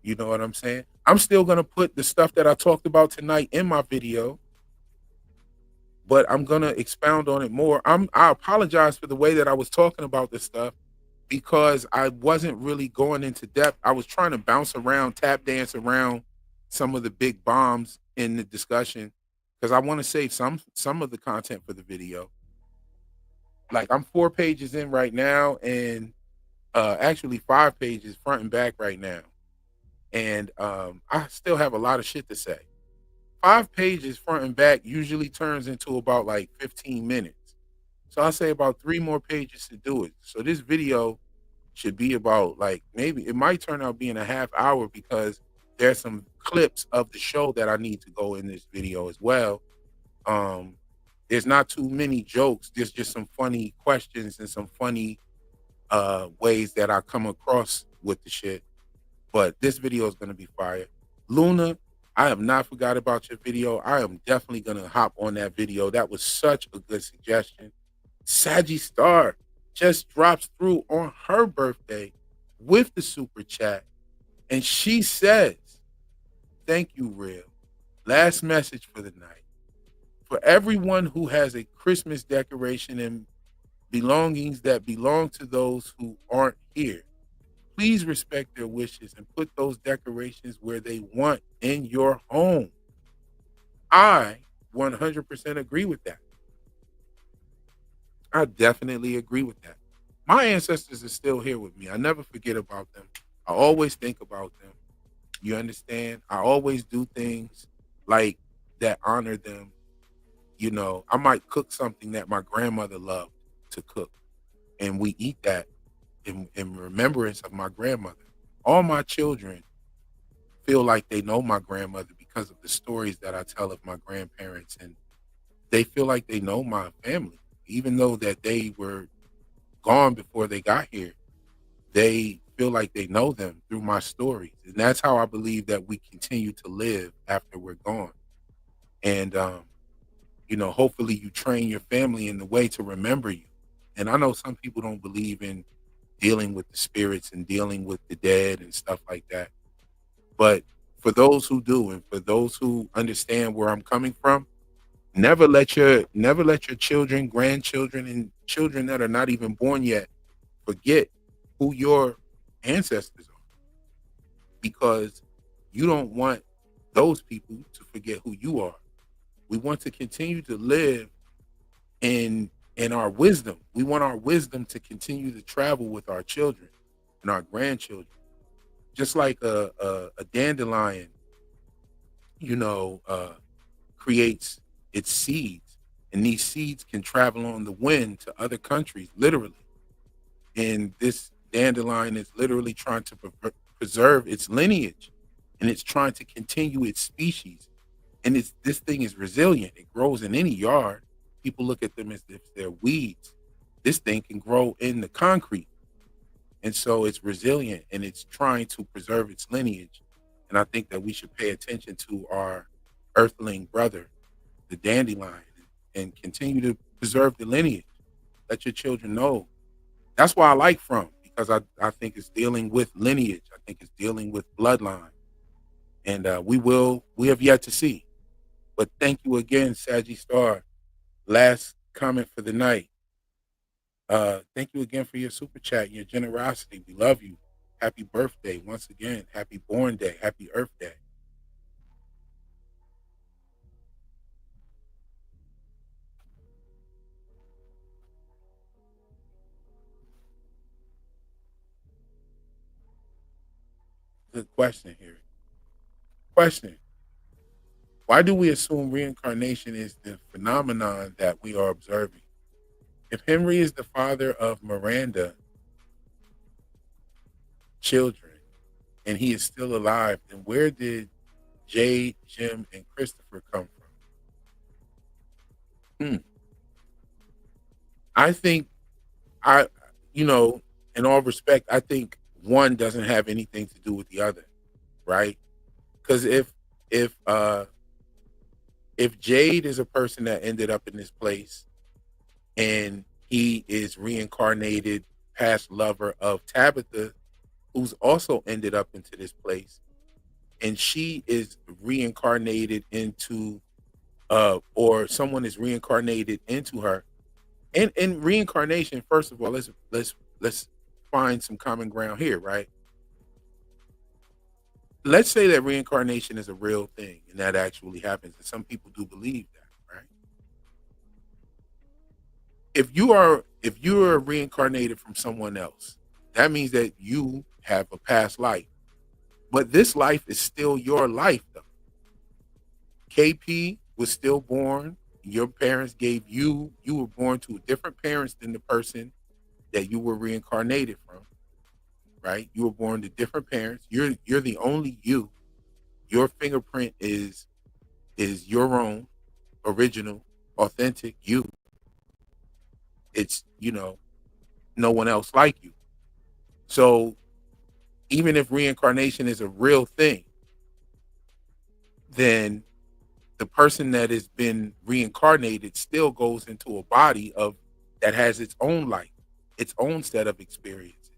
You know what I'm saying? I'm still going to put the stuff that I talked about tonight in my video, but I'm going to expound on it more. I apologize for the way that I was talking about this stuff because I wasn't really going into depth. I was trying to bounce around, tap dance around some of the big bombs in the discussion, because I want to save some of the content for the video. Like I'm 4 pages in right now, and actually 5 pages front and back right now. And I still have a lot of shit to say. 5 pages front and back usually turns into about like 15 minutes. So I'll say about 3 more pages to do it. So this video should be about maybe it might turn out being a half hour because there's some clips of the show that I need to go in this video as well. There's not too many jokes. There's just some funny questions and some funny ways that I come across with the shit. But this video is going to be fire. Luna, I have not forgot about your video. I am definitely going to hop on that video. That was such a good suggestion. Saggy Star just drops through on her birthday with the super chat. And she says, thank you, Real. Last message for the night. For everyone who has a Christmas decoration and belongings that belong to those who aren't here, please respect their wishes and put those decorations where they want in your home. I 100% agree with that. I definitely agree with that. My ancestors are still here with me. I never forget about them. I always think about them. You understand? I always do things like that honor them. You know, I might cook something that my grandmother loved to cook, and we eat that in remembrance of my grandmother. All my children feel like they know my grandmother because of the stories that I tell of my grandparents, and they feel like they know my family, even though that they were gone before they got here. They feel like they know them through my stories, and that's how I believe that we continue to live after we're gone. And you know, hopefully you train your family in the way to remember you. And I know some people don't believe in dealing with the spirits and dealing with the dead and stuff like that. But for those who do, and for those who understand where I'm coming from, never let your children, grandchildren, and children that are not even born yet forget who your ancestors are. Because you don't want those people to forget who you are. We want to continue to live in our wisdom. We want our wisdom to continue to travel with our children and our grandchildren. Just like a dandelion, creates its seeds, and these seeds can travel on the wind to other countries, literally. And this dandelion is literally trying to preserve its lineage, and it's trying to continue its species. And this thing is resilient. It grows in any yard. People look at them as if they're weeds. This thing can grow in the concrete. And so it's resilient, and it's trying to preserve its lineage. And I think that we should pay attention to our earthling brother, the dandelion, and continue to preserve the lineage. Let your children know. That's why I like From, because I think it's dealing with lineage. I think it's dealing with bloodline. And we have yet to see. But thank you again, Saggy Star. Last comment for the night. Thank you again for your super chat, your generosity. We love you. Happy birthday once again. Happy born day. Happy Earth Day. Good question here. Question. Why do we assume reincarnation is the phenomenon that we are observing? If Henry is the father of Miranda children and he is still alive, then where did Jade, Jim, and Christopher come from? I think in all respect, I think one doesn't have anything to do with the other, right? Because if Jade is a person that ended up in this place and he is reincarnated past lover of Tabitha, who's also ended up into this place, and she is reincarnated into or someone is reincarnated into her. And reincarnation, first of all, let's find some common ground here, right? Let's say that reincarnation is a real thing and that actually happens, and some people do believe that, right? If you are reincarnated from someone else, that means that you have a past life. But this life is still your life, though. KP was still born. Your parents gave you were born to different parents than the person that you were reincarnated from, right? You were born to different parents. You're the only you. Your fingerprint is your own, original, authentic you. It's, no one else like you. So even if reincarnation is a real thing, then the person that has been reincarnated still goes into a body that has its own life, its own set of experiences.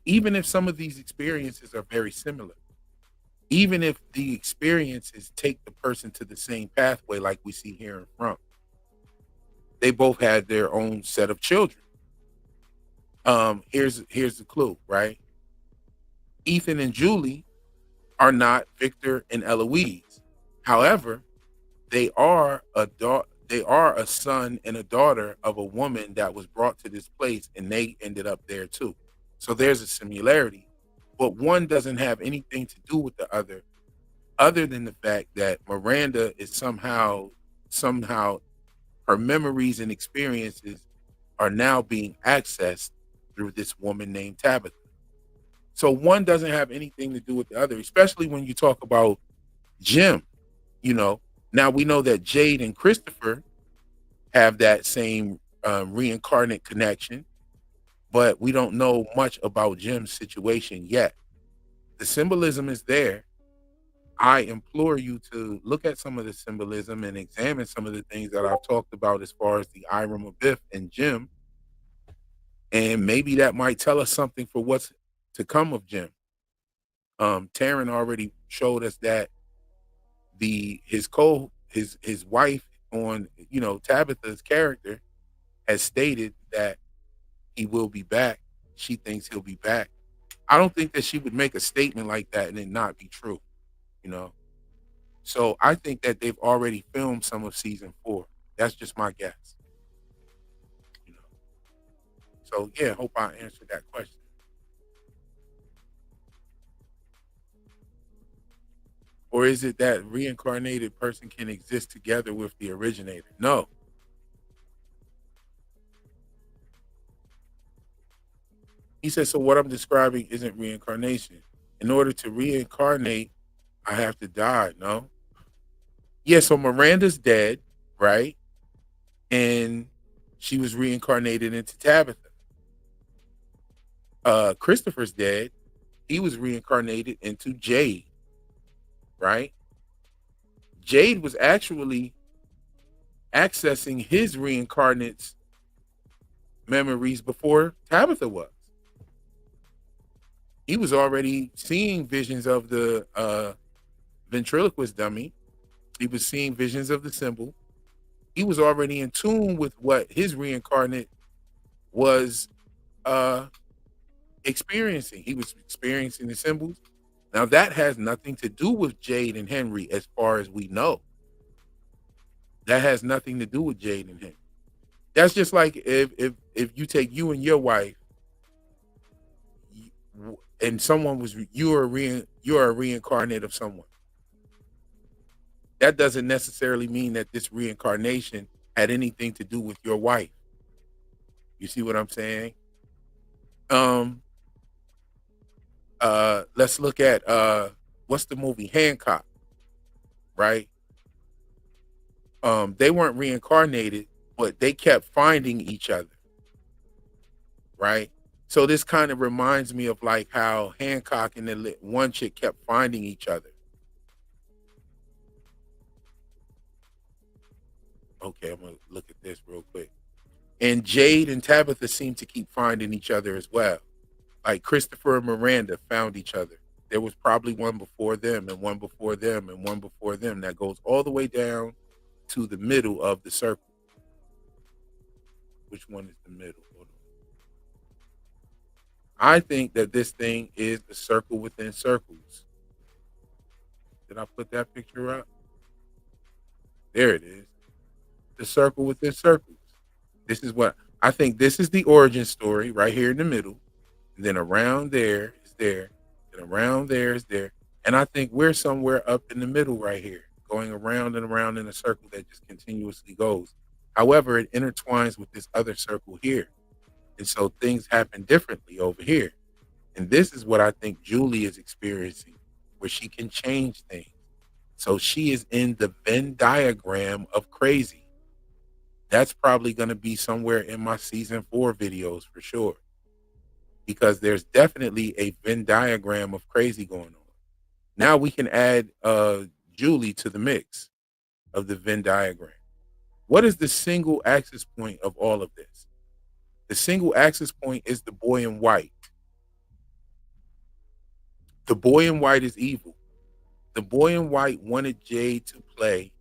Even if some of these experiences are very similar, even if the experiences take the person to the same pathway, like we see here in From, they both had their own set of children. Here's the clue, right? Ethan and Julie are not Victor and Eloise. However, they are a son and a daughter of a woman that was brought to this place, and they ended up there too. So there's a similarity, but one doesn't have anything to do with the other than the fact that Miranda is somehow her memories and experiences are now being accessed through this woman named Tabitha. So one doesn't have anything to do with the other, especially when you talk about Jim. Now we know that Jade and Christopher have that same reincarnate connection, but we don't know much about Jim's situation yet. The symbolism is there. I implore you to look at some of the symbolism and examine some of the things that I've talked about as far as the Iram Abiff and Jim. And maybe that might tell us something for what's to come of Jim. Taryn already showed us that his wife on Tabitha's character has stated that he will be back. She thinks he'll be back. I don't think that she would make a statement like that and it not be true. you know. So I think that they've already filmed some of season 4. That's just my guess. You know. So yeah, hope I answered that question. Or is it that reincarnated person can exist together with the originator? No. He said, so what I'm describing isn't reincarnation. In order to reincarnate, I have to die. No. Yeah, so Miranda's dead, right? And she was reincarnated into Tabitha. Christopher's dead. He was reincarnated into Jade, right? Jade was actually accessing his reincarnate's memories before Tabitha was. He was already seeing visions of the ventriloquist dummy. He was seeing visions of the symbol. He was already in tune with what his reincarnate was experiencing. He was experiencing the symbols. Now that has nothing to do with Jade and Henry as far as we know. That has nothing to do with Jade and Henry. That's just like if you take you and your wife and someone was you're a reincarnate of someone. That doesn't necessarily mean that this reincarnation had anything to do with your wife. You see what I'm saying? Let's look at what's the movie Hancock, right? They weren't reincarnated, but they kept finding each other, right? So this kind of reminds me of like how Hancock and the one chick kept finding each other. Okay, I'm gonna look at this real quick. And Jade and Tabitha seem to keep finding each other as well. Like Christopher and Miranda found each other. There was probably one before them and one before them and one before them that goes all the way down to the middle of the circle. Which one is the middle? Hold on. I think that this thing is the circle within circles. Did I put that picture up? There it is. The circle within circles. This is what I think. This is the origin story right here in the middle. And then around there is there. And around there is there. And I think we're somewhere up in the middle right here, going around and around in a circle that just continuously goes. However, it intertwines with this other circle here. And so things happen differently over here. And this is what I think Julie is experiencing, where she can change things. So she is in the Venn diagram of crazy. That's probably going to be somewhere in my season 4 videos for sure. Because there's definitely a Venn diagram of crazy going on. Now we can add Julie to the mix of the Venn diagram. What is the single axis point of all of this? The single axis point is the boy in white. The boy in white is evil. The boy in white wanted Jade to play.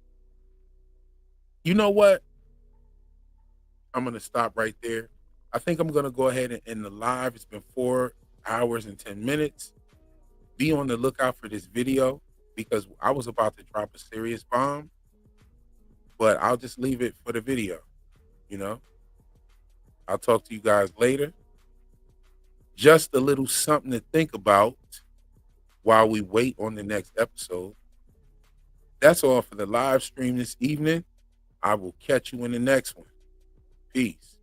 You know what? I'm going to stop right there. I think I'm going to go ahead and end the live. It's been 4 hours and 10 minutes. Be on the lookout for this video because I was about to drop a serious bomb, but I'll just leave it for the video, you know? I'll talk to you guys later. Just a little something to think about while we wait on the next episode. That's all for the live stream this evening. I will catch you in the next one. Peace.